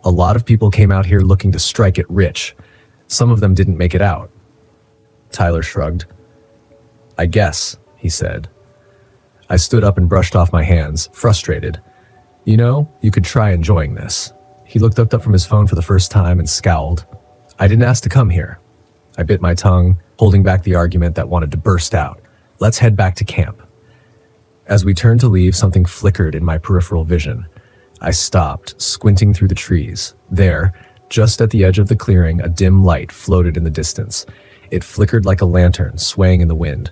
"A lot of people came out here looking to strike it rich. Some of them didn't make it out." Tyler shrugged. "I guess," he said. I stood up and brushed off my hands, frustrated. "You know, you could try enjoying this." He looked up from his phone for the first time and scowled. "I didn't ask to come here." I bit my tongue, holding back the argument that wanted to burst out. "Let's head back to camp." As we turned to leave, something flickered in my peripheral vision. I stopped, squinting through the trees. There, just at the edge of the clearing, a dim light floated in the distance. It flickered like a lantern, swaying in the wind.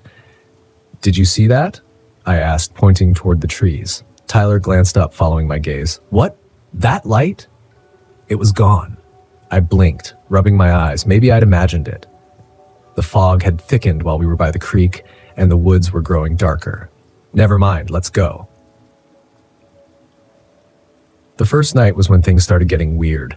"Did you see that?" I asked, pointing toward the trees. Tyler glanced up, following my gaze. "What? That light?" It was gone. I blinked, rubbing my eyes. Maybe I'd imagined it. The fog had thickened while we were by the creek, and the woods were growing darker. "Never mind, let's go." The first night was when things started getting weird.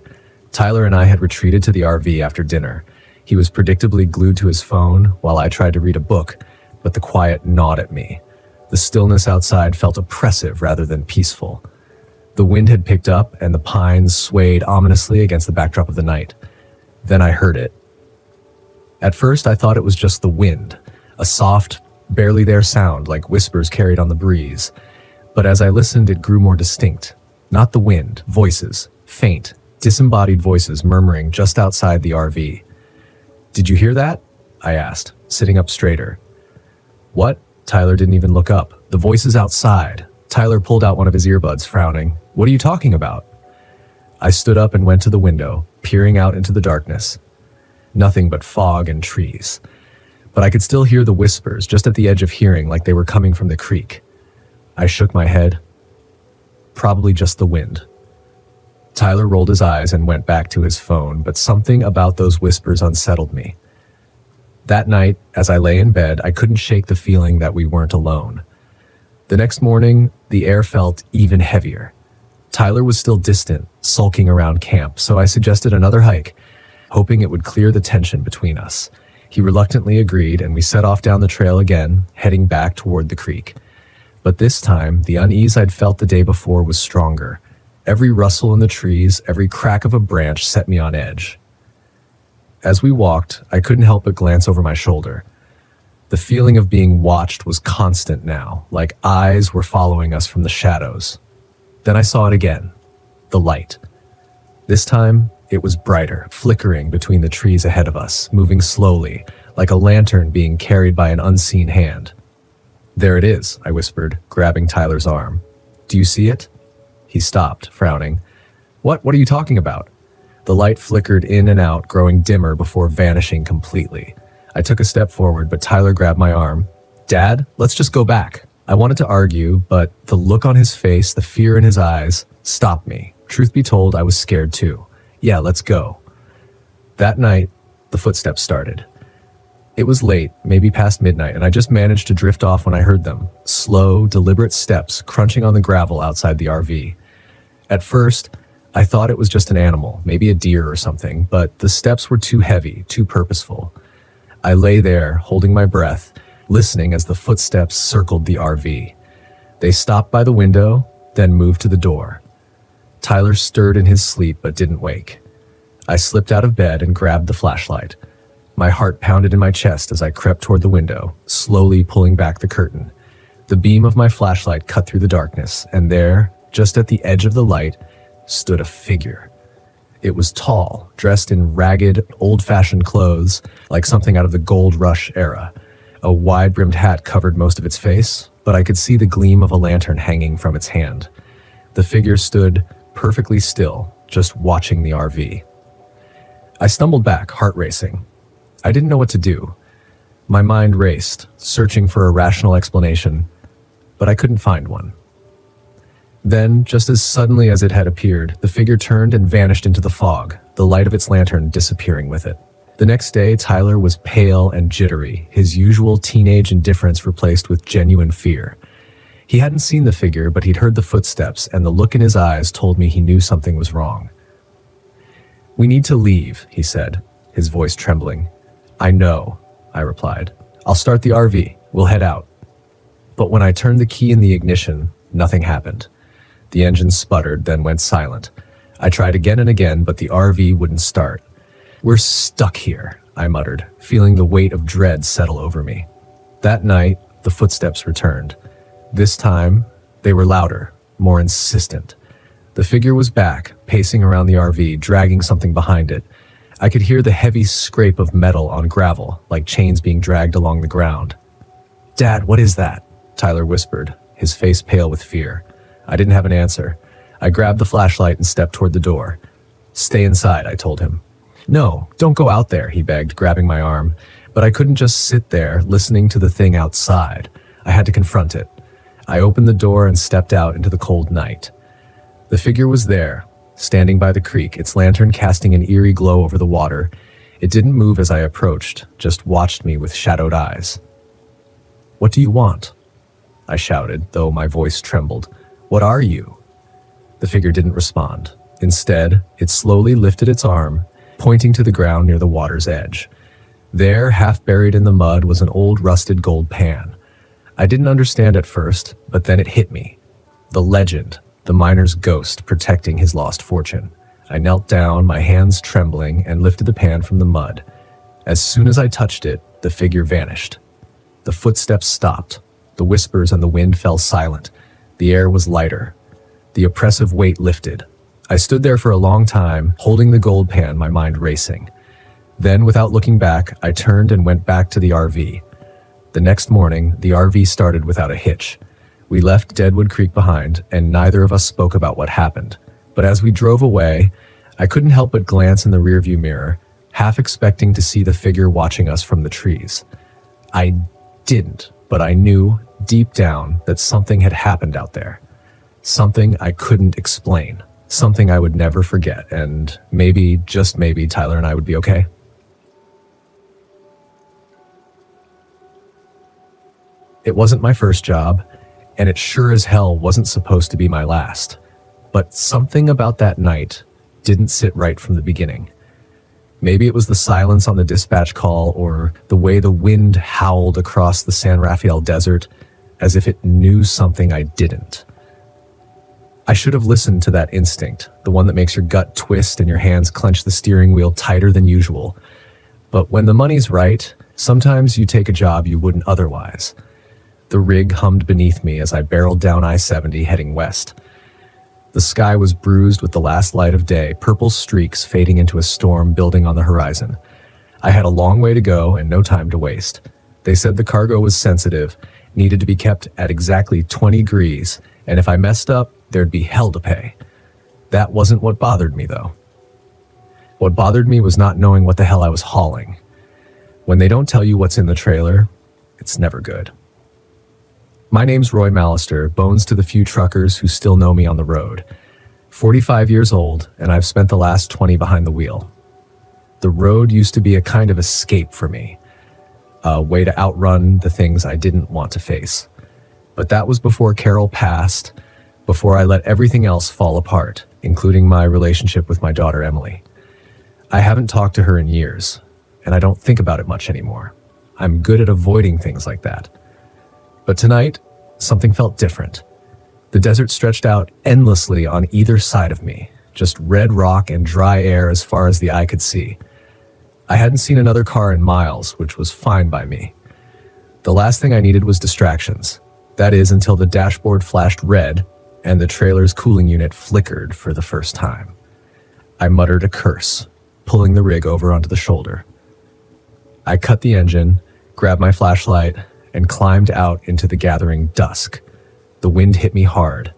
Tyler and I had retreated to the RV after dinner. He was predictably glued to his phone while I tried to read a book, but the quiet gnawed at me. The stillness outside felt oppressive rather than peaceful. The wind had picked up and the pines swayed ominously against the backdrop of the night. Then I heard it. At first I thought it was just the wind, a soft, barely there sound like whispers carried on the breeze. But as I listened, it grew more distinct. Not the wind, voices, faint, disembodied voices murmuring just outside the RV. "Did you hear that?" I asked, sitting up straighter. "What?" Tyler didn't even look up. "The voices outside." Tyler pulled out one of his earbuds, frowning. "What are you talking about?" I stood up and went to the window, peering out into the darkness. Nothing but fog and trees. But I could still hear the whispers just at the edge of hearing, like they were coming from the creek. I shook my head. Probably just the wind. Tyler rolled his eyes and went back to his phone, but something about those whispers unsettled me. That night, as I lay in bed, I couldn't shake the feeling that we weren't alone. The next morning, the air felt even heavier. Tyler was still distant, sulking around camp, so I suggested another hike, hoping it would clear the tension between us. He reluctantly agreed, and we set off down the trail again, heading back toward the creek. But this time, the unease I'd felt the day before was stronger. Every rustle in the trees, every crack of a branch set me on edge. As we walked, I couldn't help but glance over my shoulder. The feeling of being watched was constant now, like eyes were following us from the shadows. Then I saw it again, the light. This time, it was brighter, flickering between the trees ahead of us, moving slowly, like a lantern being carried by an unseen hand. "There it is," I whispered, grabbing Tyler's arm. "Do you see it?" He stopped, frowning. What are you talking about?" The light flickered in and out, growing dimmer before vanishing completely. I took a step forward, but Tyler grabbed my arm. "Dad, let's just go back." I wanted to argue, but the look on his face, the fear in his eyes, stopped me. Truth be told, I was scared too. "Yeah, let's go." That night, the footsteps started. It was late, maybe past midnight, and I just managed to drift off when I heard them. Slow, deliberate steps crunching on the gravel outside the RV. At first, I thought it was just an animal, maybe a deer or something, but the steps were too heavy, too purposeful. I lay there, holding my breath, listening as the footsteps circled the RV. They stopped by the window, then moved to the door. Tyler stirred in his sleep but didn't wake. I slipped out of bed and grabbed the flashlight. My heart pounded in my chest as I crept toward the window, slowly pulling back the curtain. The beam of my flashlight cut through the darkness, and there, just at the edge of the light, stood a figure. It was tall, dressed in ragged, old-fashioned clothes, like something out of the gold rush era. A wide-brimmed hat covered most of its face, but I could see the gleam of a lantern hanging from its hand. The figure stood perfectly still, just watching the RV. I stumbled back, heart racing. I didn't know what to do. My mind raced, searching for a rational explanation, but I couldn't find one. Then, just as suddenly as it had appeared, the figure turned and vanished into the fog, the light of its lantern disappearing with it. The next day, Tyler was pale and jittery, his usual teenage indifference replaced with genuine fear. He hadn't seen the figure, but he'd heard the footsteps, and the look in his eyes told me he knew something was wrong. "We need to leave," he said, his voice trembling. "I know," I replied. "I'll start the RV. We'll head out." But when I turned the key in the ignition, nothing happened. The engine sputtered, then went silent. I tried again and again, but the RV wouldn't start. "We're stuck here," I muttered, feeling the weight of dread settle over me. That night, the footsteps returned. This time, they were louder, more insistent. The figure was back, pacing around the RV, dragging something behind it. I could hear the heavy scrape of metal on gravel, like chains being dragged along the ground. "Dad, what is that?" Tyler whispered, his face pale with fear. I didn't have an answer. I grabbed the flashlight and stepped toward the door. "Stay inside," I told him. "No, don't go out there," he begged, grabbing my arm. But I couldn't just sit there, listening to the thing outside. I had to confront it. I opened the door and stepped out into the cold night. The figure was there, standing by the creek, its lantern casting an eerie glow over the water. It didn't move as I approached, just watched me with shadowed eyes. "What do you want?" I shouted, though my voice trembled. "What are you?" The figure didn't respond. Instead, it slowly lifted its arm, pointing to the ground near the water's edge. There, half buried in the mud, was an old rusted gold pan. I didn't understand at first, but then it hit me. The legend, the miner's ghost protecting his lost fortune. I knelt down, my hands trembling, and lifted the pan from the mud. As soon as I touched it, the figure vanished. The footsteps stopped. The whispers and the wind fell silent. The air was lighter. The oppressive weight lifted. I stood there for a long time, holding the gold pan, my mind racing. Then, without looking back, I turned and went back to the RV. The next morning, the RV started without a hitch. We left Deadwood Creek behind, and neither of us spoke about what happened. But as we drove away, I couldn't help but glance in the rearview mirror, half expecting to see the figure watching us from the trees. I didn't, but I knew, deep down, that something had happened out there. Something I couldn't explain. Something I would never forget, and maybe, just maybe, Tyler and I would be okay. It wasn't my first job, and it sure as hell wasn't supposed to be my last. But something about that night didn't sit right from the beginning. Maybe it was the silence on the dispatch call, or the way the wind howled across the San Rafael desert, as if it knew something I didn't. I should have listened to that instinct, the one that makes your gut twist and your hands clench the steering wheel tighter than usual. But when the money's right, sometimes you take a job you wouldn't otherwise. The rig hummed beneath me as I barreled down I-70 heading west. The sky was bruised with the last light of day, purple streaks fading into a storm building on the horizon. I had a long way to go and no time to waste. They said the cargo was sensitive, needed to be kept at exactly 20 degrees, and if I messed up, there'd be hell to pay. That wasn't what bothered me, though. What bothered me was not knowing what the hell I was hauling. When they don't tell you what's in the trailer, it's never good. My name's Roy Mallister, bones to the few truckers who still know me on the road. 45 years old, and I've spent the last 20 behind the wheel. The road used to be a kind of escape for me, a way to outrun the things I didn't want to face. But that was before Carol passed, before I let everything else fall apart, including my relationship with my daughter Emily. I haven't talked to her in years, and I don't think about it much anymore. I'm good at avoiding things like that. But tonight, something felt different. The desert stretched out endlessly on either side of me, just red rock and dry air as far as the eye could see. I hadn't seen another car in miles, which was fine by me. The last thing I needed was distractions. That is, until the dashboard flashed red and the trailer's cooling unit flickered for the first time. I muttered a curse, pulling the rig over onto the shoulder. I cut the engine, grabbed my flashlight, and climbed out into the gathering dusk. The wind hit me hard,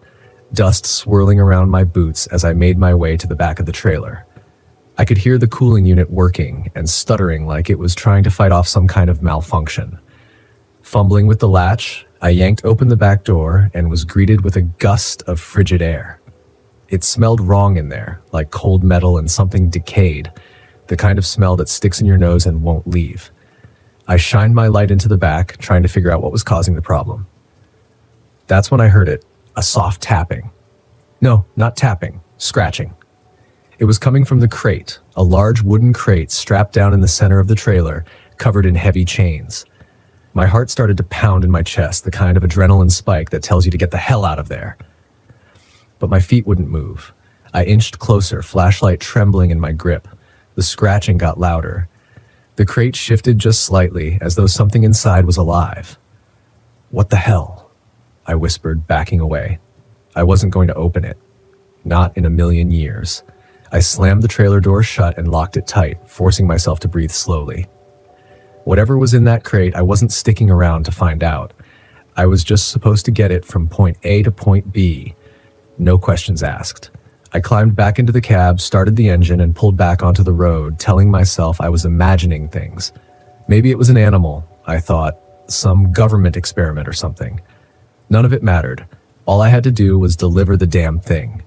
dust swirling around my boots as I made my way to the back of the trailer. I could hear the cooling unit working and stuttering like it was trying to fight off some kind of malfunction. Fumbling with the latch, I yanked open the back door and was greeted with a gust of frigid air. It smelled wrong in there, like cold metal and something decayed. the kind of smell that sticks in your nose and won't leave. I shined my light into the back, trying to figure out what was causing the problem. That's when I heard it, a soft tapping. No, not tapping, scratching. It was coming from the crate, a large wooden crate strapped down in the center of the trailer, covered in heavy chains. My heart started to pound in my chest, the kind of adrenaline spike that tells you to get the hell out of there. But my feet wouldn't move. I inched closer, flashlight trembling in my grip. The scratching got louder. The crate shifted just slightly, as though something inside was alive. "What the hell?" I whispered, backing away. I wasn't going to open it. Not in a million years. I slammed the trailer door shut and locked it tight, forcing myself to breathe slowly. Whatever was in that crate, I wasn't sticking around to find out. I was just supposed to get it from point A to point B. No questions asked. I climbed back into the cab, started the engine, and pulled back onto the road, telling myself I was imagining things. Maybe it was an animal, I thought, some government experiment or something. None of it mattered. All I had to do was deliver the damn thing.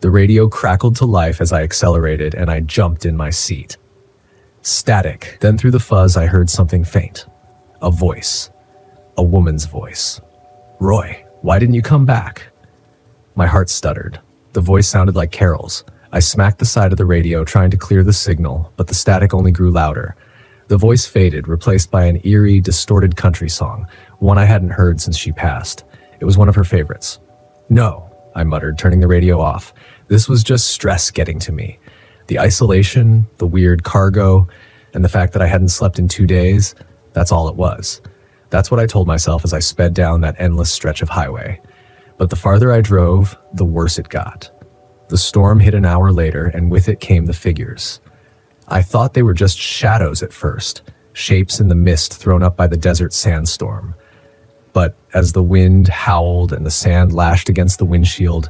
The radio crackled to life as I accelerated, and I jumped in my seat. Static. Then through the fuzz, I heard something faint. A voice. A woman's voice. "Roy, why didn't you come back?" My heart stuttered. The voice sounded like Carol's. I smacked the side of the radio, trying to clear the signal, but the static only grew louder. The voice faded, replaced by an eerie, distorted country song, one I hadn't heard since she passed. It was one of her favorites. "No," I muttered, turning the radio off. This was just stress getting to me. The isolation, the weird cargo, and the fact that I hadn't slept in 2 days, that's all it was. That's what I told myself as I sped down that endless stretch of highway. But the farther I drove, the worse it got. The storm hit an hour later, and with it came the figures. I thought they were just shadows at first, shapes in the mist thrown up by the desert sandstorm. But as the wind howled and the sand lashed against the windshield,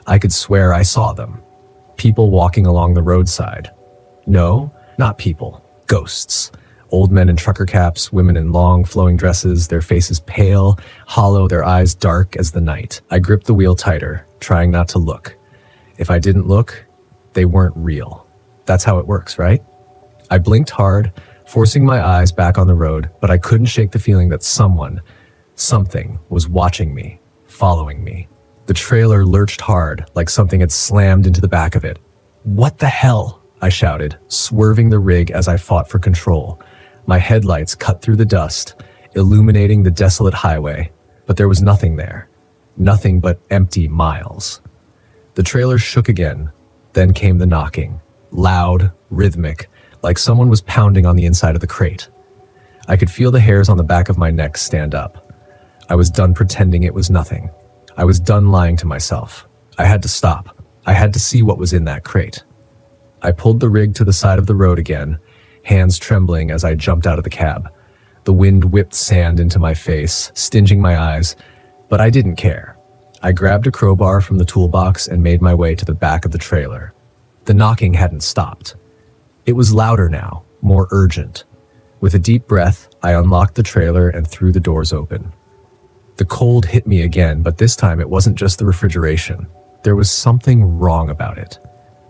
I could swear I saw them. People walking along the roadside. No, not people. Ghosts. Old men in trucker caps, women in long, flowing dresses, their faces pale, hollow, their eyes dark as the night. I gripped the wheel tighter, trying not to look. If I didn't look, they weren't real. That's how it works, right? I blinked hard, forcing my eyes back on the road, but I couldn't shake the feeling that something was watching me, following me. The trailer lurched hard, like something had slammed into the back of it. "What the hell?" I shouted, swerving the rig as I fought for control. My headlights cut through the dust, illuminating the desolate highway, but there was nothing there. Nothing but empty miles. The trailer shook again, then came the knocking. Loud, rhythmic, like someone was pounding on the inside of the crate. I could feel the hairs on the back of my neck stand up. I was done pretending it was nothing. I was done lying to myself. I had to stop. I had to see what was in that crate. I pulled the rig to the side of the road again, hands trembling as I jumped out of the cab. The wind whipped sand into my face, stinging my eyes, but I didn't care. I grabbed a crowbar from the toolbox and made my way to the back of the trailer. The knocking hadn't stopped. It was louder now, more urgent. With a deep breath, I unlocked the trailer and threw the doors open. The cold hit me again, but this time it wasn't just the refrigeration. There was something wrong about it.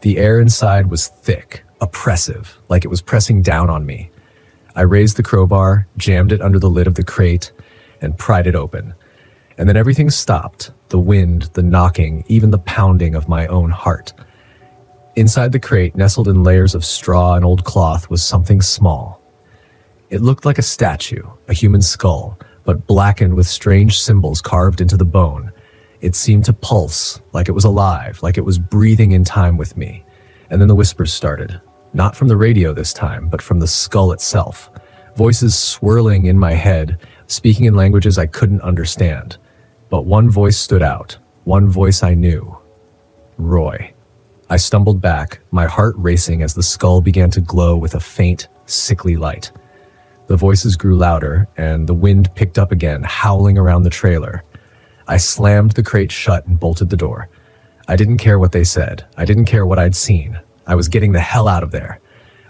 The air inside was thick, oppressive, like it was pressing down on me. I raised the crowbar, jammed it under the lid of the crate, and pried it open. And then everything stopped, the wind, the knocking, even the pounding of my own heart. Inside the crate, nestled in layers of straw and old cloth, was something small. It looked like a statue, a human skull, but blackened with strange symbols carved into the bone. It seemed to pulse, like it was alive, like it was breathing in time with me. And then the whispers started. Not from the radio this time, but from the skull itself. Voices swirling in my head, speaking in languages I couldn't understand. But one voice stood out, one voice I knew. Roy. I stumbled back, my heart racing as the skull began to glow with a faint, sickly light. The voices grew louder, and the wind picked up again, howling around the trailer. I slammed the crate shut and bolted the door. I didn't care what they said. I didn't care what I'd seen. I was getting the hell out of there.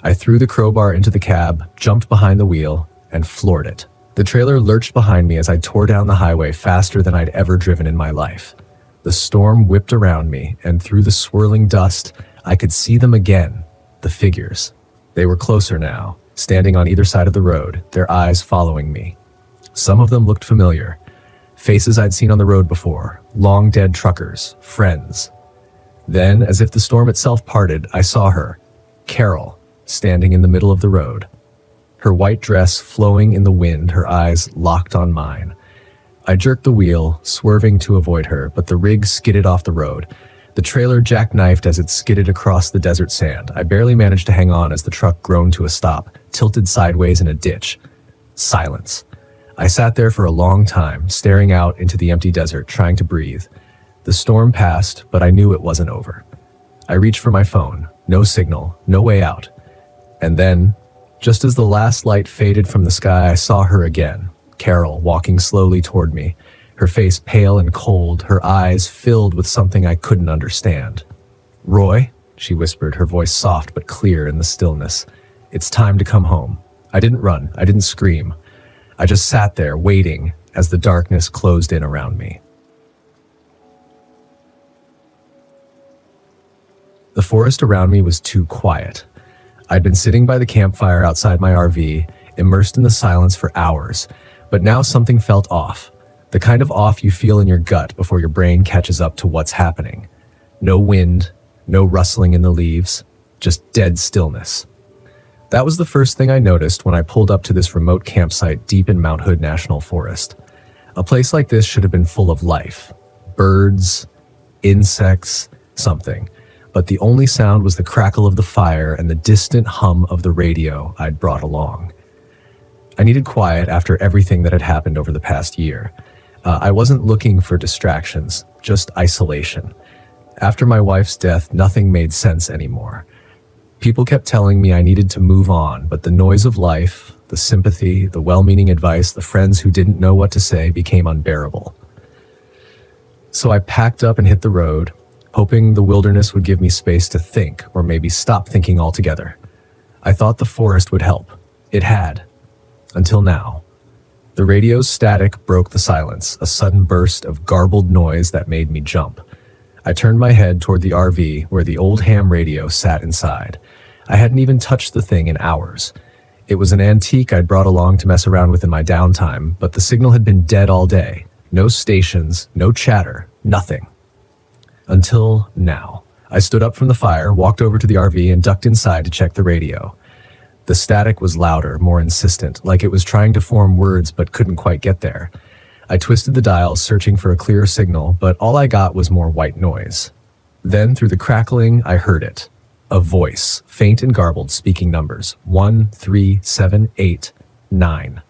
I threw the crowbar into the cab, jumped behind the wheel, and floored it. The trailer lurched behind me as I tore down the highway faster than I'd ever driven in my life. The storm whipped around me, and through the swirling dust, I could see them again, the figures. They were closer now, standing on either side of the road, their eyes following me. Some of them looked familiar. Faces I'd seen on the road before, long-dead truckers, friends. Then, as if the storm itself parted, I saw her, Carol, standing in the middle of the road. Her white dress flowing in the wind, her eyes locked on mine. I jerked the wheel, swerving to avoid her, but the rig skidded off the road. The trailer jackknifed as it skidded across the desert sand. I barely managed to hang on as the truck groaned to a stop, tilted sideways in a ditch. Silence. I sat there for a long time, staring out into the empty desert, trying to breathe. The storm passed, but I knew it wasn't over. I reached for my phone. No signal, no way out. And then, just as the last light faded from the sky, I saw her again, Carol, walking slowly toward me, her face pale and cold, her eyes filled with something I couldn't understand. "Roy," she whispered, her voice soft but clear in the stillness. "It's time to come home." I didn't run, I didn't scream. I just sat there, waiting, as the darkness closed in around me. The forest around me was too quiet. I'd been sitting by the campfire outside my RV, immersed in the silence for hours, but now something felt off. The kind of off you feel in your gut before your brain catches up to what's happening. No wind, no rustling in the leaves, just dead stillness. That was the first thing I noticed when I pulled up to this remote campsite deep in Mount Hood National Forest. A place like this should have been full of life. Birds, insects, something. But the only sound was the crackle of the fire and the distant hum of the radio I'd brought along. I needed quiet after everything that had happened over the past year. I wasn't looking for distractions, just isolation. After my wife's death, nothing made sense anymore. People kept telling me I needed to move on, but the noise of life, the sympathy, the well-meaning advice, the friends who didn't know what to say became unbearable. So I packed up and hit the road, hoping the wilderness would give me space to think, or maybe stop thinking altogether. I thought the forest would help. It had. Until now. The radio's static broke the silence, a sudden burst of garbled noise that made me jump. I turned my head toward the RV where the old ham radio sat inside. I hadn't even touched the thing in hours. It was an antique I'd brought along to mess around with in my downtime, but the signal had been dead all day. No stations, no chatter, nothing. Until now. I stood up from the fire, walked over to the RV, and ducked inside to check the radio. The static was louder, more insistent, like it was trying to form words but couldn't quite get there. I twisted the dial, searching for a clearer signal, but all I got was more white noise. Then, through the crackling, I heard it. A voice, faint and garbled, speaking numbers. 1, 3, 7, 8, 9.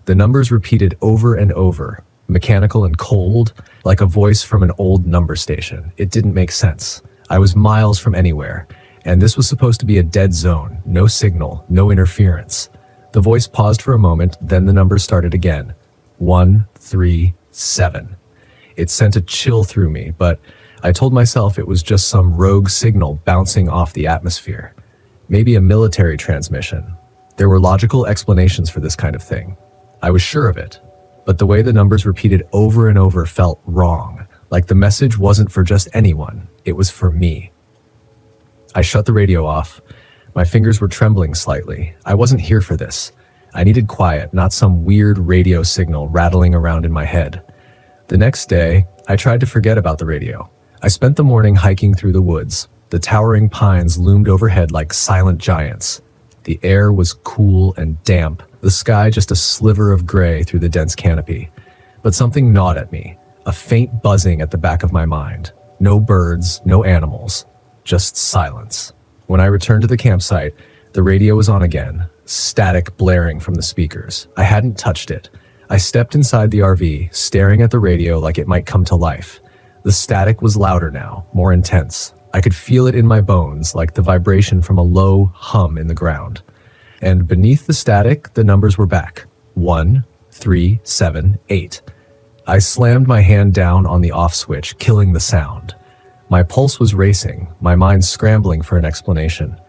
The numbers repeated over and over, mechanical and cold, like a voice from an old number station. It didn't make sense. I was miles from anywhere, and this was supposed to be a dead zone. No signal, no interference. The voice paused for a moment, then the numbers started again. 1, 3, 7. It sent a chill through me, but I told myself it was just some rogue signal bouncing off the atmosphere. Maybe a military transmission. There were logical explanations for this kind of thing. I was sure of it. But the way the numbers repeated over and over felt wrong, like the message wasn't for just anyone, it was for me. I shut the radio off. My fingers were trembling slightly. I wasn't here for this. I needed quiet, not some weird radio signal rattling around in my head. The next day, I tried to forget about the radio. I spent the morning hiking through the woods. The towering pines loomed overhead like silent giants. The air was cool and damp, the sky just a sliver of gray through the dense canopy. But something gnawed at me, a faint buzzing at the back of my mind. No birds, no animals, just silence. When I returned to the campsite, the radio was on again, static blaring from the speakers. I hadn't touched it. I stepped inside the RV, staring at the radio like it might come to life. The static was louder now, more intense. I could feel it in my bones, like the vibration from a low hum in the ground. And beneath the static, the numbers were back. 1, 3, 7, 8. I slammed my hand down on the off switch, killing the sound. My pulse was racing, my mind scrambling for an explanation.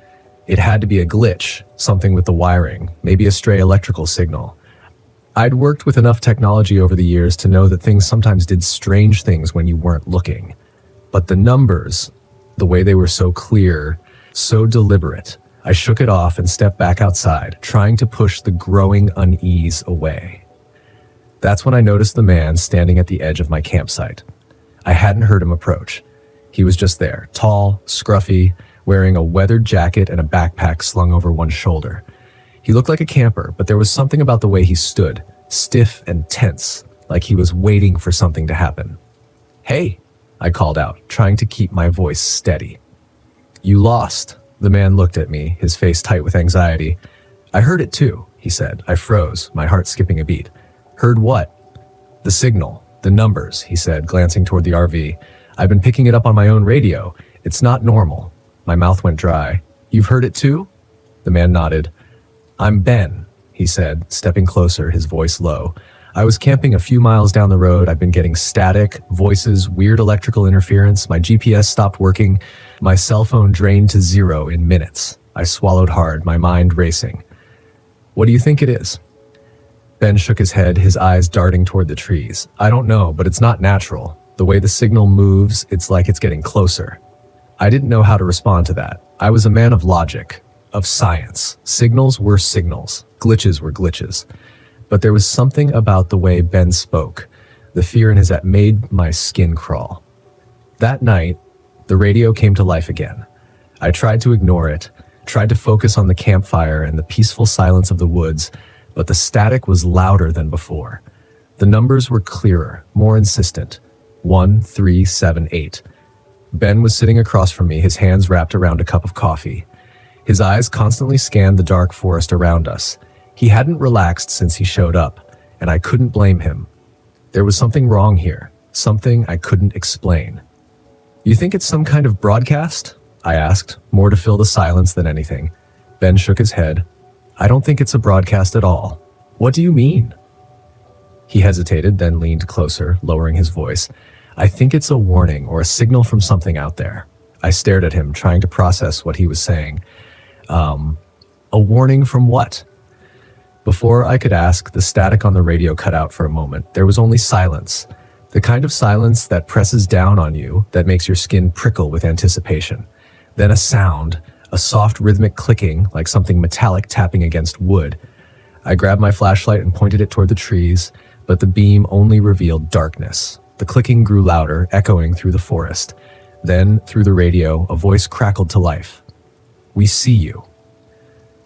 It had to be a glitch, something with the wiring, maybe a stray electrical signal. I'd worked with enough technology over the years to know that things sometimes did strange things when you weren't looking. But the numbers, the way they were so clear, so deliberate, I shook it off and stepped back outside, trying to push the growing unease away. That's when I noticed the man standing at the edge of my campsite. I hadn't heard him approach. He was just there, tall, scruffy, wearing a weathered jacket and a backpack slung over one shoulder. He looked like a camper, but there was something about the way he stood, stiff and tense, like he was waiting for something to happen. "Hey," I called out, trying to keep my voice steady. "You lost." The man looked at me, his face tight with anxiety. "I heard it too," he said. I froze, my heart skipping a beat. "Heard what?" "The signal, the numbers," he said, glancing toward the RV. "I've been picking it up on my own radio. It's not normal." My mouth went dry. "You've heard it too?" The man nodded. "I'm Ben," he said, stepping closer, his voice low. "I was camping a few miles down the road. I've been getting static, voices, weird electrical interference. My GPS stopped working. My cell phone drained to 0 in minutes." I swallowed hard, my mind racing. "What do you think it is?" Ben shook his head, his eyes darting toward the trees. "I don't know, but it's not natural. The way the signal moves, it's like it's getting closer." I didn't know how to respond to that. I was a man of logic, of science. Signals were signals. Glitches were glitches. But there was something about the way Ben spoke, the fear in his that made my skin crawl. That night, the radio came to life again. I tried to ignore it, tried to focus on the campfire and the peaceful silence of the woods, but the static was louder than before. The numbers were clearer, more insistent. 1378. Ben was sitting across from me, his hands wrapped around a cup of coffee. His eyes constantly scanned the dark forest around us. He hadn't relaxed since he showed up, and I couldn't blame him. There was something wrong here, something I couldn't explain. "You think it's some kind of broadcast?" I asked, more to fill the silence than anything. Ben shook his head. "I don't think it's a broadcast at all." "What do you mean?" He hesitated, then leaned closer, lowering his voice. "I think it's a warning or a signal from something out there." I stared at him, trying to process what he was saying. A warning from what?" Before I could ask, the static on the radio cut out for a moment. There was only silence. The kind of silence that presses down on you, that makes your skin prickle with anticipation. Then a sound, a soft rhythmic clicking, like something metallic tapping against wood. I grabbed my flashlight and pointed it toward the trees, but the beam only revealed darkness. The clicking grew louder, echoing through the forest. Then, through the radio, a voice crackled to life. "We see you."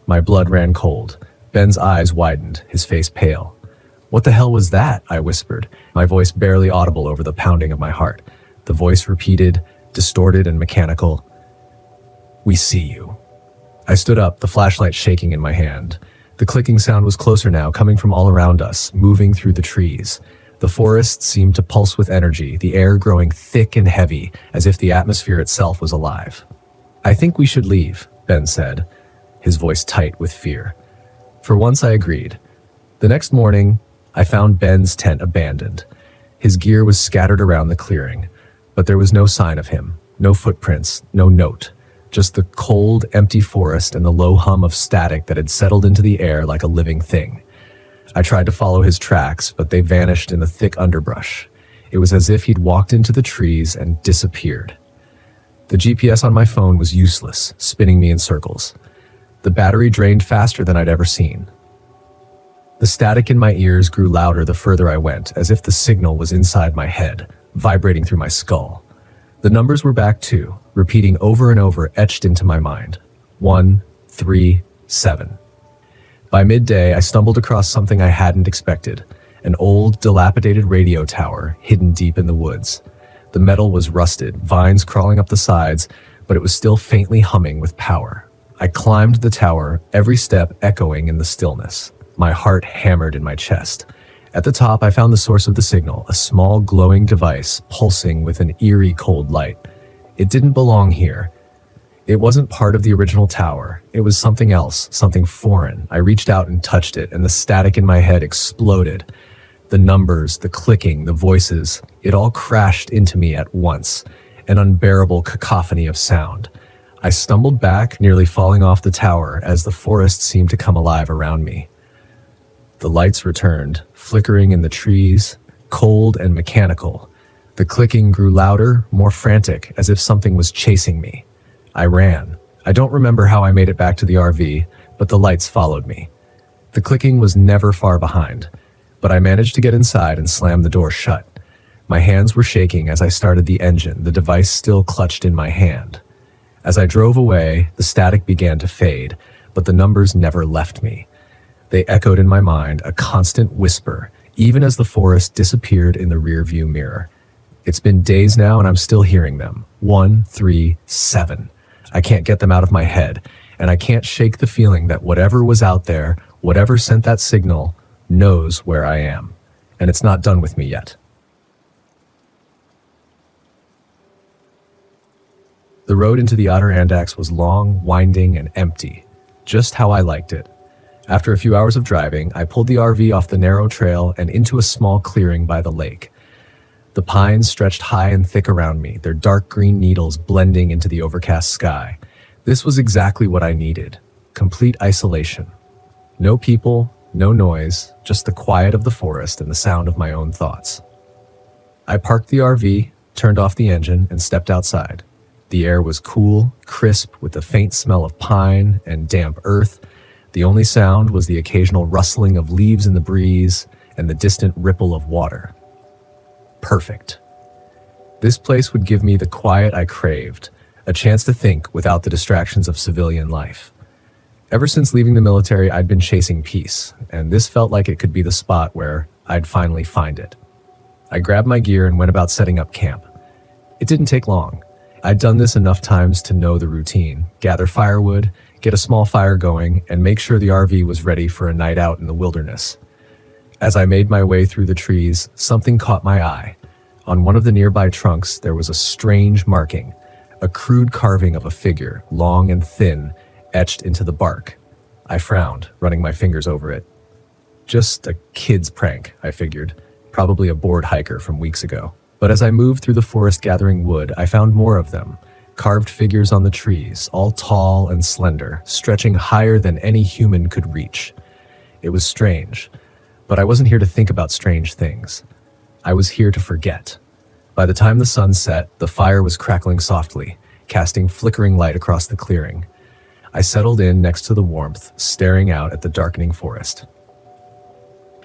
My blood ran cold. Ben's eyes widened, his face pale. "What the hell was that?" I whispered, my voice barely audible over the pounding of my heart. The voice repeated, distorted and mechanical. "We see you." I stood up, the flashlight shaking in my hand. The clicking sound was closer now, coming from all around us, moving through the trees. The forest seemed to pulse with energy, the air growing thick and heavy, as if the atmosphere itself was alive. "I think we should leave," Ben said, his voice tight with fear. For once I agreed. The next morning, I found Ben's tent abandoned. His gear was scattered around the clearing, but there was no sign of him, no footprints, no note, just the cold, empty forest and the low hum of static that had settled into the air like a living thing. I tried to follow his tracks, but they vanished in the thick underbrush. It was as if he'd walked into the trees and disappeared. The GPS on my phone was useless, spinning me in circles. The battery drained faster than I'd ever seen. The static in my ears grew louder the further I went, as if the signal was inside my head, vibrating through my skull. The numbers were back too, repeating over and over, etched into my mind. 137. By midday, I stumbled across something I hadn't expected, an old, dilapidated radio tower hidden deep in the woods. The metal was rusted, vines crawling up the sides, but it was still faintly humming with power. I climbed the tower, every step echoing in the stillness. My heart hammered in my chest. At the top, I found the source of the signal, a small glowing device pulsing with an eerie cold light. It didn't belong here. It wasn't part of the original tower. It was something else, something foreign. I reached out and touched it, and the static in my head exploded. The numbers, the clicking, the voices, it all crashed into me at once, an unbearable cacophony of sound. I stumbled back, nearly falling off the tower as the forest seemed to come alive around me. The lights returned, flickering in the trees, cold and mechanical. The clicking grew louder, more frantic, as if something was chasing me. I ran. I don't remember how I made it back to the RV, but the lights followed me. The clicking was never far behind, but I managed to get inside and slam the door shut. My hands were shaking as I started the engine, the device still clutched in my hand. As I drove away, the static began to fade, but the numbers never left me. They echoed in my mind, a constant whisper, even as the forest disappeared in the rearview mirror. It's been days now and I'm still hearing them. 1, 3, 7. I can't get them out of my head, and I can't shake the feeling that whatever was out there, whatever sent that signal, knows where I am. And it's not done with me yet. The road into the Adirondacks was long, winding, and empty, just how I liked it. After a few hours of driving, I pulled the RV off the narrow trail and into a small clearing by the lake. The pines stretched high and thick around me, their dark green needles blending into the overcast sky. This was exactly what I needed. Complete isolation. No people, no noise, just the quiet of the forest and the sound of my own thoughts. I parked the RV, turned off the engine, and stepped outside. The air was cool, crisp, with the faint smell of pine and damp earth. The only sound was the occasional rustling of leaves in the breeze and the distant ripple of water. Perfect. This place would give me the quiet I craved, a chance to think without the distractions of civilian life. Ever since leaving the military, I'd been chasing peace, and this felt like it could be the spot where I'd finally find it. I grabbed my gear and went about setting up camp. It didn't take long. I'd done this enough times to know the routine: gather firewood, get a small fire going, and make sure the RV was ready for a night out in the wilderness. As I made my way through the trees, something caught my eye. On one of the nearby trunks, there was a strange marking, a crude carving of a figure, long and thin, etched into the bark. I frowned, running my fingers over it. Just a kid's prank, I figured, probably a bored hiker from weeks ago. But as I moved through the forest gathering wood, I found more of them, carved figures on the trees, all tall and slender, stretching higher than any human could reach. It was strange, but I wasn't here to think about strange things. I was here to forget. By the time the sun set, the fire was crackling softly, casting flickering light across the clearing. I settled in next to the warmth, staring out at the darkening forest.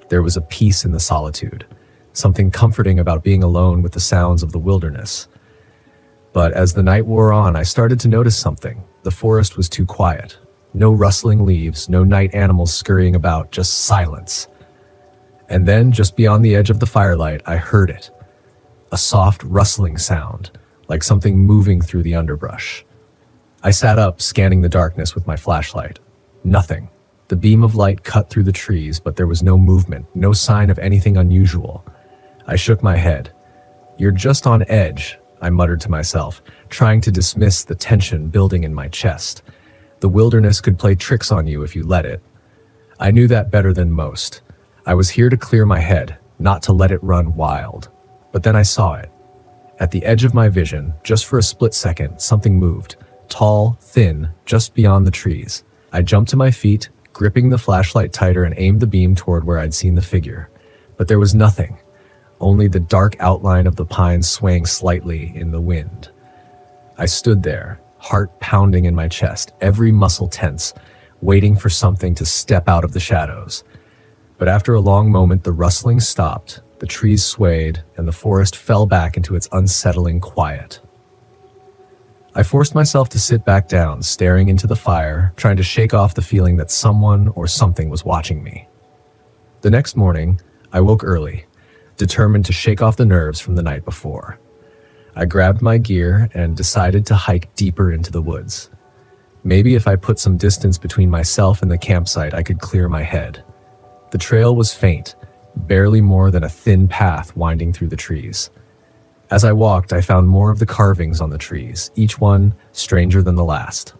There was a peace in the solitude, something comforting about being alone with the sounds of the wilderness. But as the night wore on, I started to notice something. The forest was too quiet. No rustling leaves, no night animals scurrying about, just silence. And then, just beyond the edge of the firelight, I heard it. A soft rustling sound, like something moving through the underbrush. I sat up, scanning the darkness with my flashlight. Nothing. The beam of light cut through the trees, but there was no movement, no sign of anything unusual. I shook my head. "You're just on edge," I muttered to myself, trying to dismiss the tension building in my chest. The wilderness could play tricks on you if you let it. I knew that better than most. I was here to clear my head, not to let it run wild. But then I saw it. At the edge of my vision, just for a split second, something moved. Tall, thin, just beyond the trees. I jumped to my feet, gripping the flashlight tighter, and aimed the beam toward where I'd seen the figure. But there was nothing. Only the dark outline of the pines swaying slightly in the wind. I stood there, heart pounding in my chest, every muscle tense, waiting for something to step out of the shadows. But after a long moment, the rustling stopped, the trees swayed, and the forest fell back into its unsettling quiet. I forced myself to sit back down, staring into the fire, trying to shake off the feeling that someone or something was watching me. The next morning, I woke early, determined to shake off the nerves from the night before. I grabbed my gear and decided to hike deeper into the woods. Maybe if I put some distance between myself and the campsite, I could clear my head. The trail was faint, barely more than a thin path winding through the trees. As I walked, I found more of the carvings on the trees, each one stranger than the last.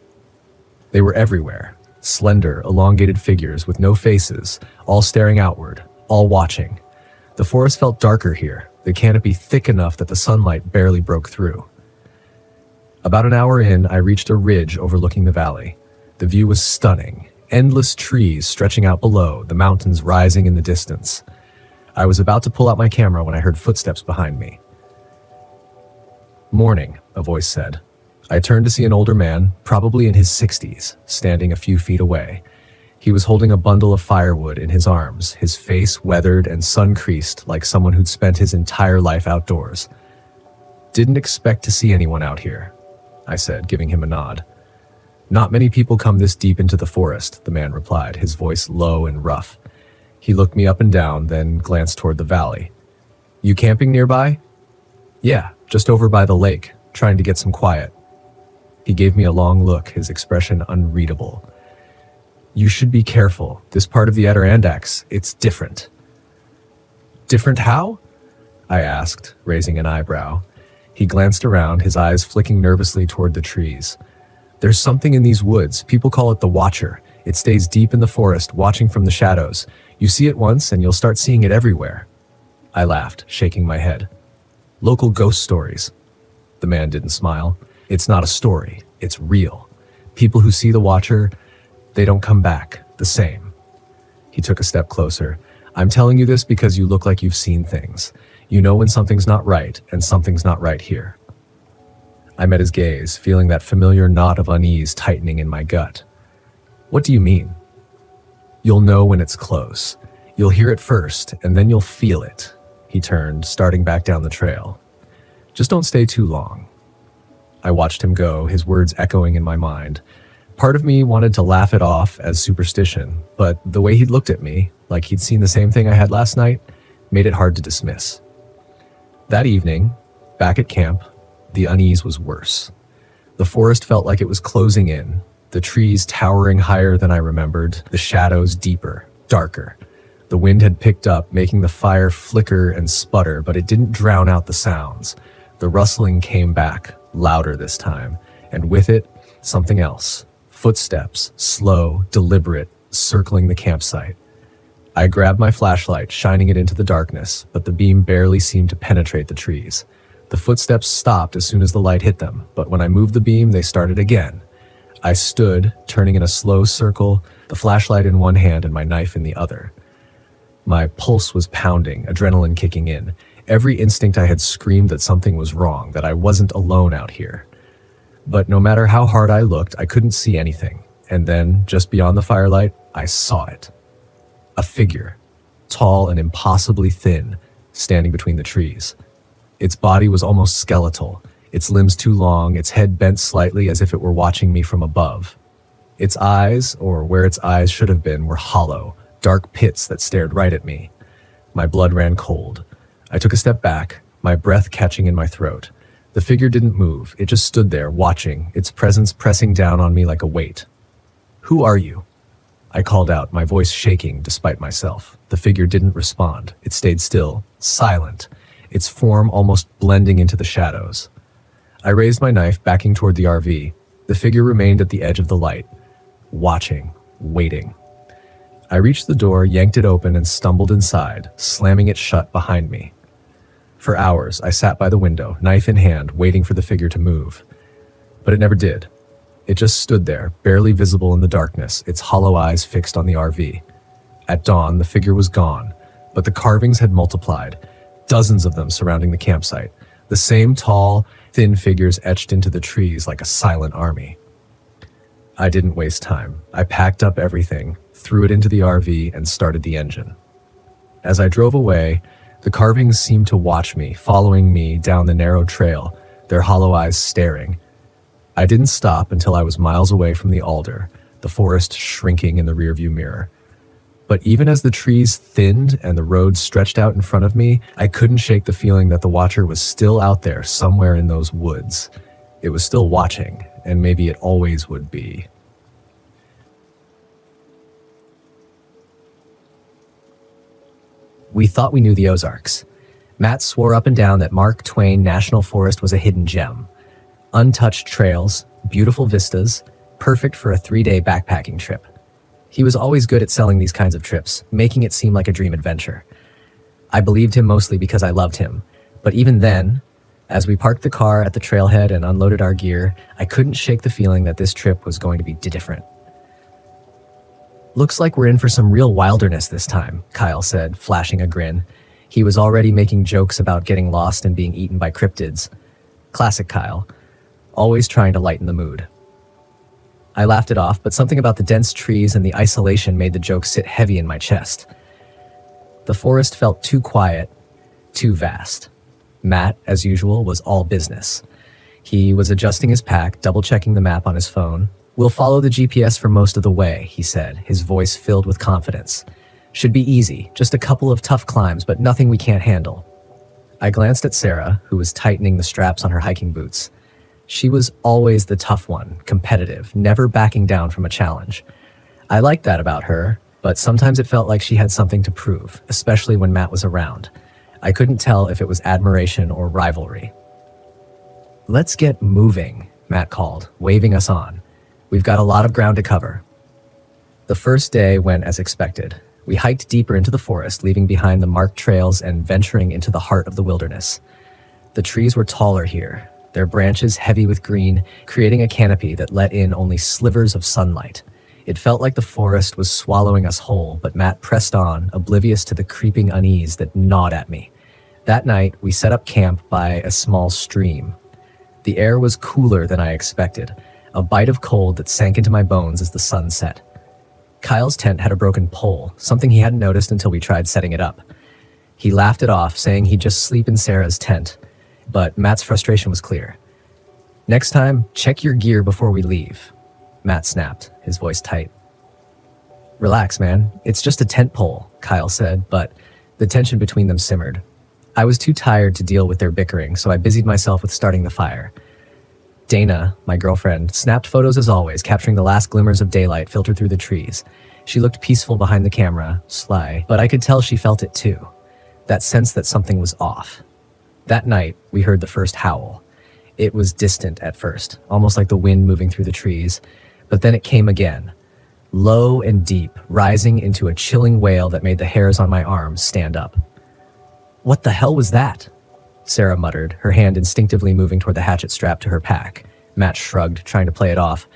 They were everywhere, slender, elongated figures with no faces, all staring outward, all watching. The forest felt darker here, the canopy thick enough that the sunlight barely broke through. About an hour in, I reached a ridge overlooking the valley. The view was stunning, endless trees stretching out below, the mountains rising in the distance. I was about to pull out my camera when I heard footsteps behind me. "Morning," a voice said. I turned to see an older man, probably in his 60s, standing a few feet away. He was holding a bundle of firewood in his arms, his face weathered and sun-creased like someone who'd spent his entire life outdoors. "Didn't expect to see anyone out here," I said, giving him a nod. "Not many people come this deep into the forest," the man replied, his voice low and rough. He looked me up and down, then glanced toward the valley. "You camping nearby?" "Yeah, just over by the lake, trying to get some quiet." He gave me a long look, his expression unreadable. "You should be careful. This part of the Adirondacks, it's different." "Different how?" I asked, raising an eyebrow. He glanced around, his eyes flicking nervously toward the trees. "There's something in these woods. People call it the Watcher. It stays deep in the forest, watching from the shadows. You see it once, and you'll start seeing it everywhere." I laughed, shaking my head. "Local ghost stories." The man didn't smile. "It's not a story. It's real. People who see the Watcher, they don't come back the same." He took a step closer. "I'm telling you this because you look like you've seen things. You know when something's not right, and something's not right here." I met his gaze, feeling that familiar knot of unease tightening in my gut. "What do you mean?" "You'll know when it's close. You'll hear it first, and then you'll feel it." He turned, starting back down the trail. "Just don't stay too long." I watched him go, his words echoing in my mind. Part of me wanted to laugh it off as superstition, but the way he'd looked at me, like he'd seen the same thing I had last night, made it hard to dismiss. That evening, back at camp, the unease was worse. The forest felt like it was closing in, the trees towering higher than I remembered, the shadows deeper, darker. The wind had picked up, making the fire flicker and sputter, but it didn't drown out the sounds. The rustling came back, louder this time, and with it, something else. Footsteps, slow, deliberate, circling the campsite. I grabbed my flashlight, shining it into the darkness, but the beam barely seemed to penetrate the trees. The footsteps stopped as soon as the light hit them, but when I moved the beam, they started again. I stood, turning in a slow circle, the flashlight in one hand and my knife in the other. My pulse was pounding, adrenaline kicking in. Every instinct I had screamed that something was wrong, that I wasn't alone out here. But no matter how hard I looked, I couldn't see anything. And then, just beyond the firelight, I saw it. A figure, tall and impossibly thin, standing between the trees. Its body was almost skeletal, its limbs too long, its head bent slightly as if it were watching me from above. Its eyes, or where its eyes should have been, were hollow, dark pits that stared right at me. My blood ran cold. I took a step back, my breath catching in my throat. The figure didn't move, it just stood there, watching, its presence pressing down on me like a weight. "Who are you?" I called out, my voice shaking despite myself. The figure didn't respond. It stayed still, silent, its form almost blending into the shadows. I raised my knife, backing toward the RV. The figure remained at the edge of the light, watching, waiting. I reached the door, yanked it open, and stumbled inside, slamming it shut behind me. For hours, I sat by the window, knife in hand, waiting for the figure to move. But it never did. It just stood there, barely visible in the darkness, its hollow eyes fixed on the RV. At dawn, the figure was gone, but the carvings had multiplied, dozens of them surrounding the campsite, the same tall, thin figures etched into the trees like a silent army. I didn't waste time. I packed up everything, threw it into the RV, and started the engine. As I drove away, the carvings seemed to watch me, following me down the narrow trail, their hollow eyes staring. I didn't stop until I was miles away from the alder, the forest shrinking in the rearview mirror. But even as the trees thinned and the road stretched out in front of me, I couldn't shake the feeling that the Watcher was still out there somewhere in those woods. It was still watching, and maybe it always would be. We thought we knew the Ozarks. Matt swore up and down that Mark Twain National Forest was a hidden gem. Untouched trails, beautiful vistas, perfect for a 3-day backpacking trip. He was always good at selling these kinds of trips, making it seem like a dream adventure. I believed him mostly because I loved him, but even then, as we parked the car at the trailhead and unloaded our gear, I couldn't shake the feeling that this trip was going to be different. "Looks like we're in for some real wilderness this time," Kyle said, flashing a grin. He was already making jokes about getting lost and being eaten by cryptids. Classic Kyle. always trying to lighten the mood. I laughed it off, but something about the dense trees and the isolation made the joke sit heavy in my chest. The forest felt too quiet, too vast. Matt, as usual, was all business. He was adjusting his pack, double-checking the map on his phone. "We'll follow the GPS for most of the way," he said, his voice filled with confidence. "Should be easy, just a couple of tough climbs, but nothing we can't handle." I glanced at Sarah, who was tightening the straps on her hiking boots. She was always the tough one, competitive, never backing down from a challenge. I liked that about her, but sometimes it felt like she had something to prove, especially when Matt was around. I couldn't tell if it was admiration or rivalry. "Let's get moving," Matt called, waving us on. "We've got a lot of ground to cover." The first day went as expected. We hiked deeper into the forest, leaving behind the marked trails and venturing into the heart of the wilderness. The trees were taller here, their branches heavy with green, creating a canopy that let in only slivers of sunlight. It felt like the forest was swallowing us whole, but Matt pressed on, oblivious to the creeping unease that gnawed at me. That night, we set up camp by a small stream. The air was cooler than I expected, a bite of cold that sank into my bones as the sun set. Kyle's tent had a broken pole, something he hadn't noticed until we tried setting it up. He laughed it off, saying he'd just sleep in Sarah's tent, but Matt's frustration was clear. "Next time, check your gear before we leave," Matt snapped, his voice tight. "Relax, man. It's just a tent pole," Kyle said, but the tension between them simmered. I was too tired to deal with their bickering, so I busied myself with starting the fire. Dana, my girlfriend, snapped photos as always, capturing the last glimmers of daylight filtered through the trees. She looked peaceful behind the camera, sly, but I could tell she felt it too. That sense that something was off. That night, we heard the first howl. It was distant at first, almost like the wind moving through the trees, but then it came again. Low and deep, rising into a chilling wail that made the hairs on my arms stand up. "What the hell was that?" Sarah muttered, her hand instinctively moving toward the hatchet strap to her pack. Matt shrugged, trying to play it off.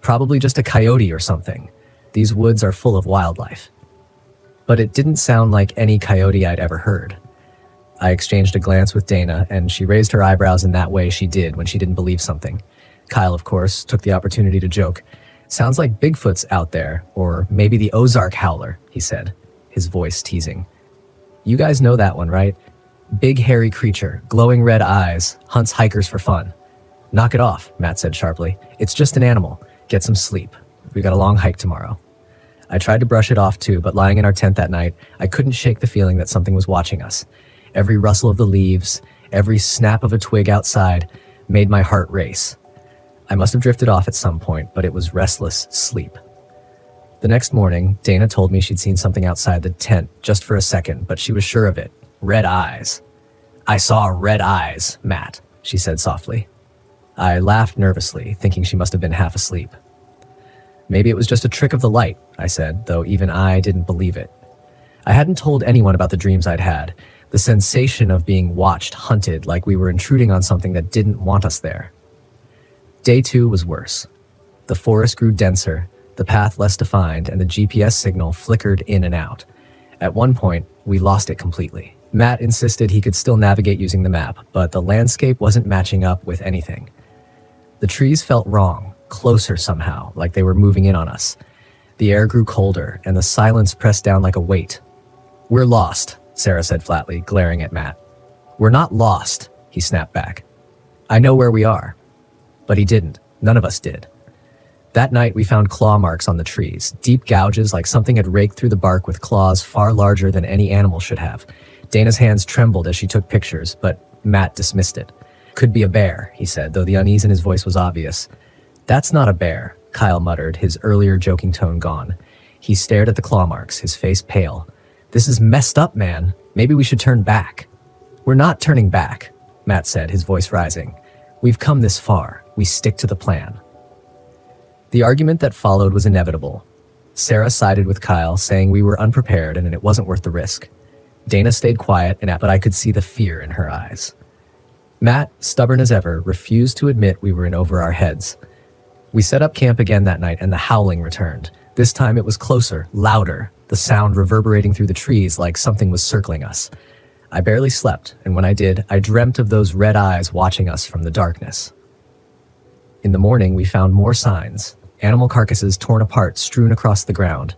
"Probably just a coyote or something. These woods are full of wildlife." But it didn't sound like any coyote I'd ever heard. I exchanged a glance with Dana, and she raised her eyebrows in that way she did when she didn't believe something. Kyle, of course, took the opportunity to joke. "Sounds like Bigfoot's out there, or maybe the Ozark Howler," he said, his voice teasing. "You guys know that one, right? Big hairy creature, glowing red eyes, hunts hikers for fun." "Knock it off," Matt said sharply. "It's just an animal. Get some sleep. We've got a long hike tomorrow." I tried to brush it off too, but lying in our tent that night, I couldn't shake the feeling that something was watching us. Every rustle of the leaves, every snap of a twig outside made my heart race. I must have drifted off at some point, but it was restless sleep. The next morning, Dana told me she'd seen something outside the tent just for a second, but she was sure of it. Red eyes. "I saw red eyes, Matt," she said softly. I laughed nervously, thinking she must have been half asleep. "Maybe it was just a trick of the light," I said, though even I didn't believe it. I hadn't told anyone about the dreams I'd had, the sensation of being watched, hunted, like we were intruding on something that didn't want us there. Day 2 was worse. The forest grew denser, the path less defined, and the GPS signal flickered in and out. At one point, we lost it completely. Matt insisted he could still navigate using the map, but the landscape wasn't matching up with anything. The trees felt wrong, closer somehow, like they were moving in on us. The air grew colder, and the silence pressed down like a weight. "We're lost," Sarah said flatly, glaring at Matt. "We're not lost," he snapped back. "I know where we are." But he didn't. None of us did. That night, we found claw marks on the trees, deep gouges like something had raked through the bark with claws far larger than any animal should have. Dana's hands trembled as she took pictures, but Matt dismissed it. "Could be a bear," he said, though the unease in his voice was obvious. "That's not a bear," Kyle muttered, his earlier joking tone gone. He stared at the claw marks, his face pale. "This is messed up, man. Maybe we should turn back." "We're not turning back," Matt said, his voice rising. "We've come this far. We stick to the plan." The argument that followed was inevitable. Sarah sided with Kyle, saying we were unprepared and it wasn't worth the risk. Dana stayed quiet, but I could see the fear in her eyes. Matt, stubborn as ever, refused to admit we were in over our heads. We set up camp again that night and the howling returned. This time it was closer, louder, the sound reverberating through the trees like something was circling us. I barely slept, and when I did, I dreamt of those red eyes watching us from the darkness. In the morning, we found more signs. Animal carcasses torn apart, strewn across the ground.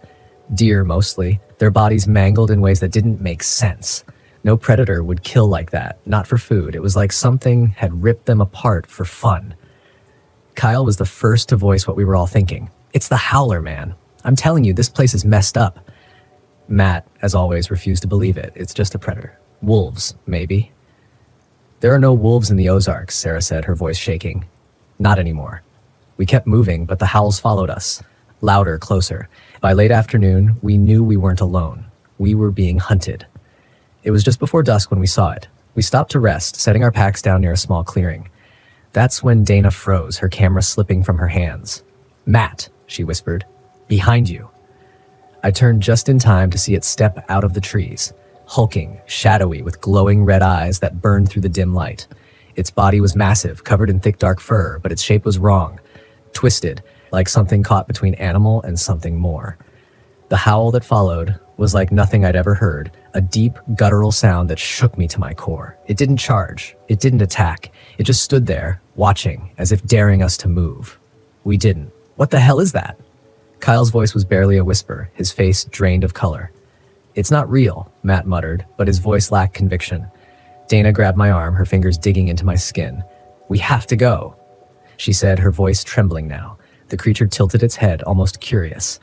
Deer, mostly, their bodies mangled in ways that didn't make sense. No predator would kill like that, not for food. It was like something had ripped them apart for fun. Kyle was the first to voice what we were all thinking. It's the howler, man. I'm telling you, this place is messed up. Matt, as always, refused to believe it. It's just a predator. Wolves, maybe. There are no wolves in the Ozarks, Sarah said, her voice shaking. Not anymore. We kept moving, but the howls followed us. Louder, closer. By late afternoon, we knew we weren't alone. We were being hunted. It was just before dusk when we saw it. We stopped to rest, setting our packs down near a small clearing. That's when Dana froze, her camera slipping from her hands. Matt, she whispered, behind you. I turned just in time to see it step out of the trees, hulking, shadowy, with glowing red eyes that burned through the dim light. Its body was massive, covered in thick dark fur, but its shape was wrong, twisted, like something caught between animal and something more. The howl that followed was like nothing I'd ever heard, a deep, guttural sound that shook me to my core. It didn't charge. It didn't attack. It just stood there, watching, as if daring us to move. We didn't. What the hell is that? Kyle's voice was barely a whisper, his face drained of color. It's not real, Matt muttered, but his voice lacked conviction. Dana grabbed my arm, her fingers digging into my skin. We have to go, she said, her voice trembling now. The creature tilted its head, almost curious,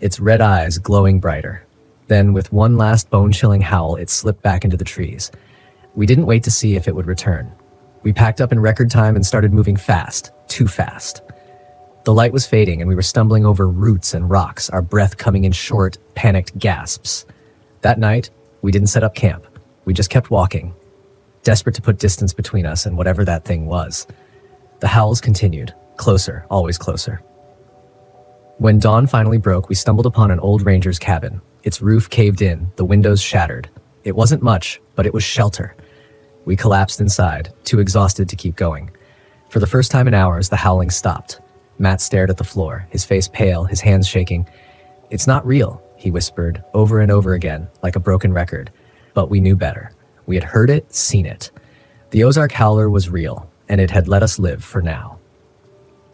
its red eyes glowing brighter. Then, with one last bone-chilling howl, it slipped back into the trees. We didn't wait to see if it would return. We packed up in record time and started moving fast, too fast. The light was fading and we were stumbling over roots and rocks, our breath coming in short, panicked gasps. That night, we didn't set up camp. We just kept walking, desperate to put distance between us and whatever that thing was. The howls continued, closer, always closer. When dawn finally broke, we stumbled upon an old ranger's cabin. Its roof caved in, the windows shattered. It wasn't much, but it was shelter. We collapsed inside, too exhausted to keep going. For the first time in hours, the howling stopped. Matt stared at the floor, his face pale, his hands shaking. It's not real, he whispered, over and over again, like a broken record. But we knew better. We had heard it, seen it. The Ozark howler was real, and it had let us live for now.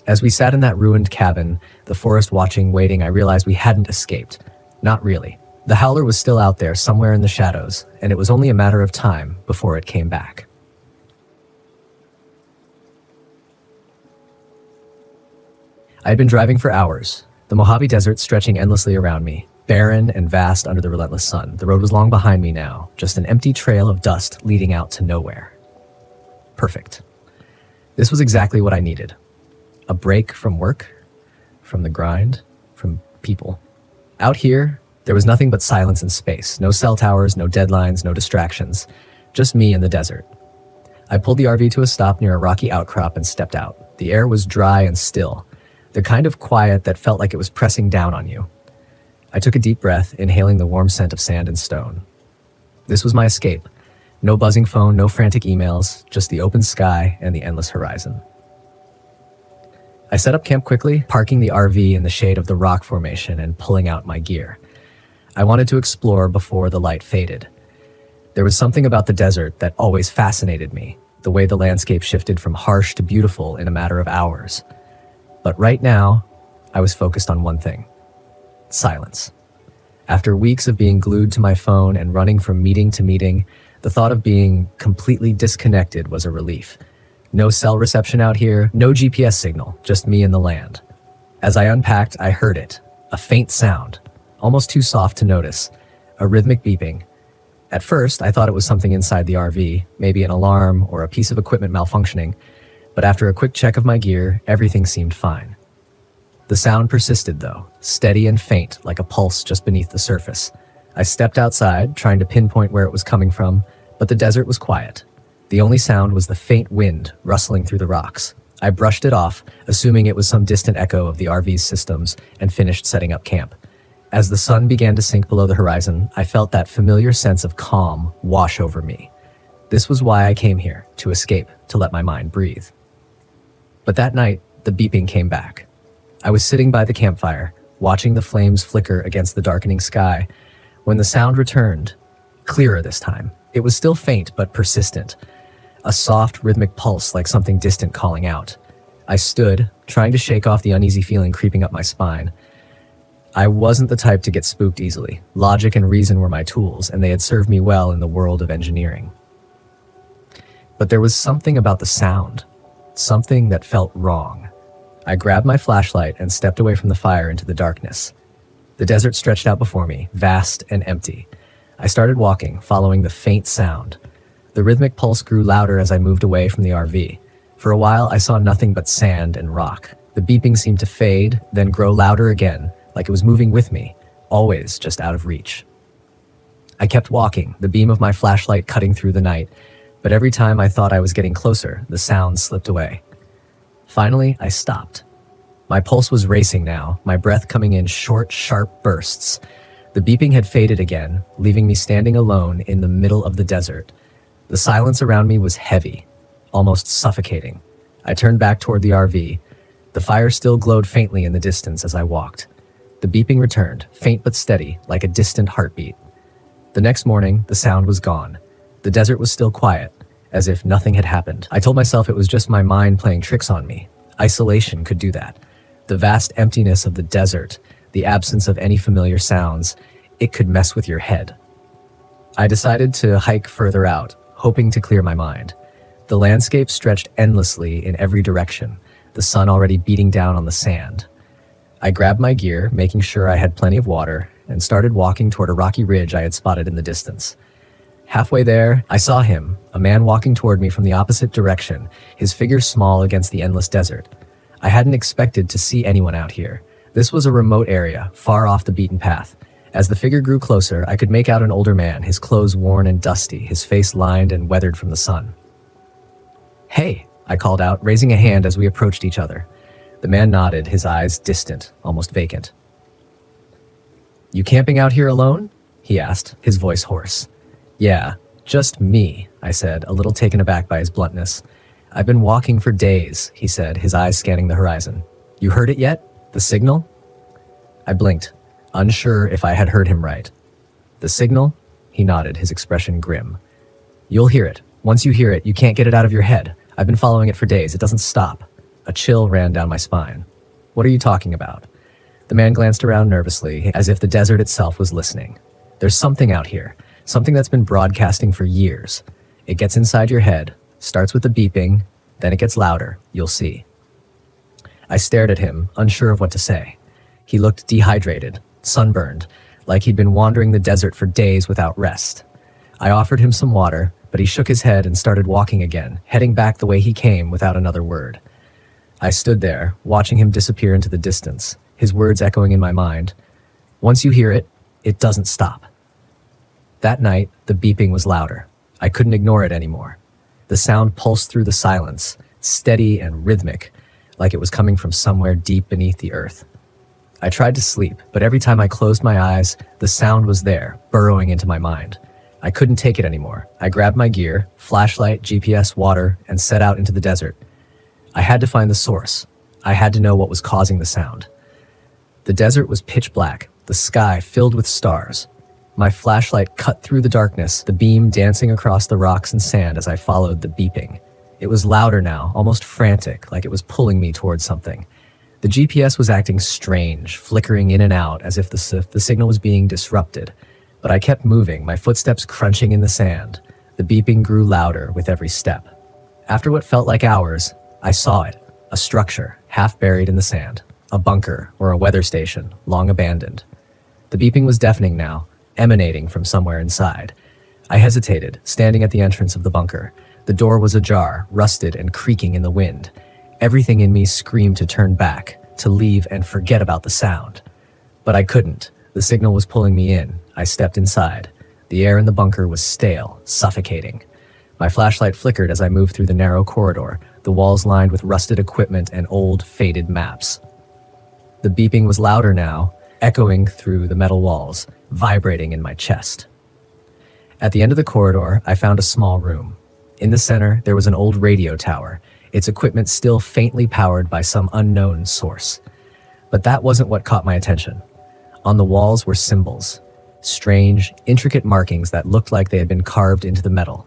As we sat in that ruined cabin, the forest watching, waiting, I realized we hadn't escaped. Not really. The howler was still out there, somewhere in the shadows, and it was only a matter of time before it came back. I had been driving for hours, the Mojave Desert stretching endlessly around me, barren and vast under the relentless sun. The road was long behind me now, just an empty trail of dust leading out to nowhere. Perfect. This was exactly what I needed. A break from work, from the grind, from people. Out here, there was nothing but silence and space. No cell towers, no deadlines, no distractions. Just me and the desert. I pulled the RV to a stop near a rocky outcrop and stepped out. The air was dry and still, the kind of quiet that felt like it was pressing down on you. I took a deep breath, inhaling the warm scent of sand and stone. This was my escape. No buzzing phone, no frantic emails, just the open sky and the endless horizon. I set up camp quickly, parking the RV in the shade of the rock formation and pulling out my gear. I wanted to explore before the light faded. There was something about the desert that always fascinated me, the way the landscape shifted from harsh to beautiful in a matter of hours. But right now, I was focused on one thing: silence. After weeks of being glued to my phone and running from meeting to meeting, the thought of being completely disconnected was a relief. No cell reception out here, no GPS signal, just me and the land. As I unpacked, I heard it, a faint sound, almost too soft to notice, a rhythmic beeping. At first, I thought it was something inside the RV, maybe an alarm or a piece of equipment malfunctioning, but after a quick check of my gear, everything seemed fine. The sound persisted though, steady and faint, like a pulse just beneath the surface. I stepped outside, trying to pinpoint where it was coming from, but the desert was quiet. The only sound was the faint wind rustling through the rocks. I brushed it off, assuming it was some distant echo of the RV's systems, and finished setting up camp. As the sun began to sink below the horizon, I felt that familiar sense of calm wash over me. This was why I came here, to escape, to let my mind breathe. But that night, the beeping came back. I was sitting by the campfire, watching the flames flicker against the darkening sky, when the sound returned, clearer this time. It was still faint but persistent. A soft, rhythmic pulse like something distant calling out. I stood, trying to shake off the uneasy feeling creeping up my spine. I wasn't the type to get spooked easily. Logic and reason were my tools, and they had served me well in the world of engineering. But there was something about the sound, something that felt wrong. I grabbed my flashlight and stepped away from the fire into the darkness. The desert stretched out before me, vast and empty. I started walking, following the faint sound. The rhythmic pulse grew louder as I moved away from the RV. For a while, I saw nothing but sand and rock. The beeping seemed to fade, then grow louder again, like it was moving with me, always just out of reach. I kept walking, the beam of my flashlight cutting through the night, but every time I thought I was getting closer, the sound slipped away. Finally, I stopped. My pulse was racing now, my breath coming in short, sharp bursts. The beeping had faded again, leaving me standing alone in the middle of the desert. The silence around me was heavy, almost suffocating. I turned back toward the RV. The fire still glowed faintly in the distance as I walked. The beeping returned, faint but steady, like a distant heartbeat. The next morning, the sound was gone. The desert was still quiet, as if nothing had happened. I told myself it was just my mind playing tricks on me. Isolation could do that. The vast emptiness of the desert, the absence of any familiar sounds, it could mess with your head. I decided to hike further out, hoping to clear my mind. The landscape stretched endlessly in every direction, the sun already beating down on the sand. I grabbed my gear, making sure I had plenty of water, and started walking toward a rocky ridge I had spotted in the distance. Halfway there, I saw him, a man walking toward me from the opposite direction, his figure small against the endless desert. I hadn't expected to see anyone out here. This was a remote area, far off the beaten path. As the figure grew closer, I could make out an older man, his clothes worn and dusty, his face lined and weathered from the sun. "Hey," I called out, raising a hand as we approached each other. The man nodded, his eyes distant, almost vacant. "You camping out here alone?" he asked, his voice hoarse. "Yeah, just me," I said, a little taken aback by his bluntness. "I've been walking for days," he said, his eyes scanning the horizon. "You heard it yet? The signal?" I blinked, unsure if I had heard him right. "The signal?" He nodded, his expression grim. "You'll hear it. Once you hear it, you can't get it out of your head. I've been following it for days. It doesn't stop." A chill ran down my spine. "What are you talking about?" The man glanced around nervously, as if the desert itself was listening. "There's something out here, something that's been broadcasting for years. It gets inside your head, starts with the beeping, then it gets louder. You'll see." I stared at him, unsure of what to say. He looked dehydrated, sunburned, like he'd been wandering the desert for days without rest. I offered him some water, but he shook his head and started walking again, heading back the way he came without another word. I stood there, watching him disappear into the distance, his words echoing in my mind. "Once you hear it, it doesn't stop." That night, the beeping was louder. I couldn't ignore it anymore. The sound pulsed through the silence, steady and rhythmic, like it was coming from somewhere deep beneath the earth. I tried to sleep, but every time I closed my eyes, the sound was there, burrowing into my mind. I couldn't take it anymore. I grabbed my gear, flashlight, GPS, water, and set out into the desert. I had to find the source. I had to know what was causing the sound. The desert was pitch black, the sky filled with stars. My flashlight cut through the darkness, the beam dancing across the rocks and sand as I followed the beeping. It was louder now, almost frantic, like it was pulling me towards something. The GPS was acting strange, flickering in and out as if the signal was being disrupted. But I kept moving, my footsteps crunching in the sand. The beeping grew louder with every step. After what felt like hours, I saw it, a structure, half buried in the sand, a bunker or a weather station, long abandoned. The beeping was deafening now, emanating from somewhere inside. I hesitated, standing at the entrance of the bunker. The door was ajar, rusted and creaking in the wind. Everything in me screamed to turn back, to leave and forget about the sound. But I couldn't. The signal was pulling me in. I stepped inside. The air in the bunker was stale, suffocating. My flashlight flickered as I moved through the narrow corridor, the walls lined with rusted equipment and old, faded maps. The beeping was louder now, echoing through the metal walls, vibrating in my chest. At the end of the corridor, I found a small room. In the center, there was an old radio tower, its equipment still faintly powered by some unknown source. But that wasn't what caught my attention. On the walls were symbols, strange, intricate markings that looked like they had been carved into the metal.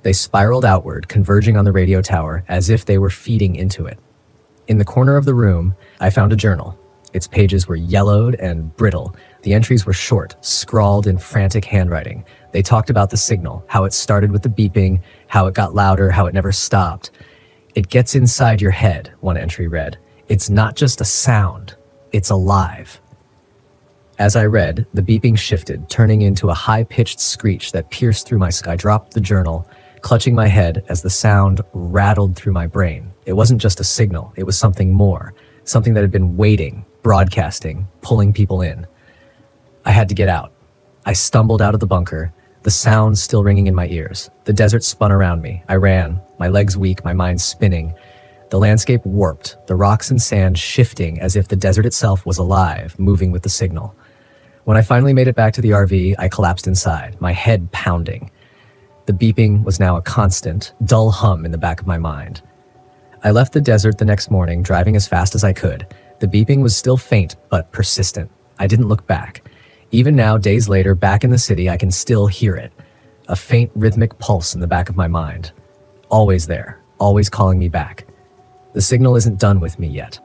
They spiraled outward, converging on the radio tower as if they were feeding into it. In the corner of the room, I found a journal. Its pages were yellowed and brittle. The entries were short, scrawled in frantic handwriting. They talked about the signal, how it started with the beeping, how it got louder, how it never stopped. "It gets inside your head," one entry read. "It's not just a sound, it's alive." As I read, the beeping shifted, turning into a high-pitched screech that pierced through my skull. I dropped the journal, clutching my head as the sound rattled through my brain. It wasn't just a signal, it was something more, something that had been waiting, broadcasting, pulling people in. I had to get out. I stumbled out of the bunker, the sound still ringing in my ears. The desert spun around me. I ran, my legs weak, my mind spinning. The landscape warped, the rocks and sand shifting as if the desert itself was alive, moving with the signal. When I finally made it back to the RV, I collapsed inside, my head pounding. The beeping was now a constant, dull hum in the back of my mind. I left the desert the next morning, driving as fast as I could. The beeping was still faint, but persistent. I didn't look back. Even now, days later, back in the city, I can still hear it. A faint rhythmic pulse in the back of my mind. Always there, always calling me back. The signal isn't done with me yet.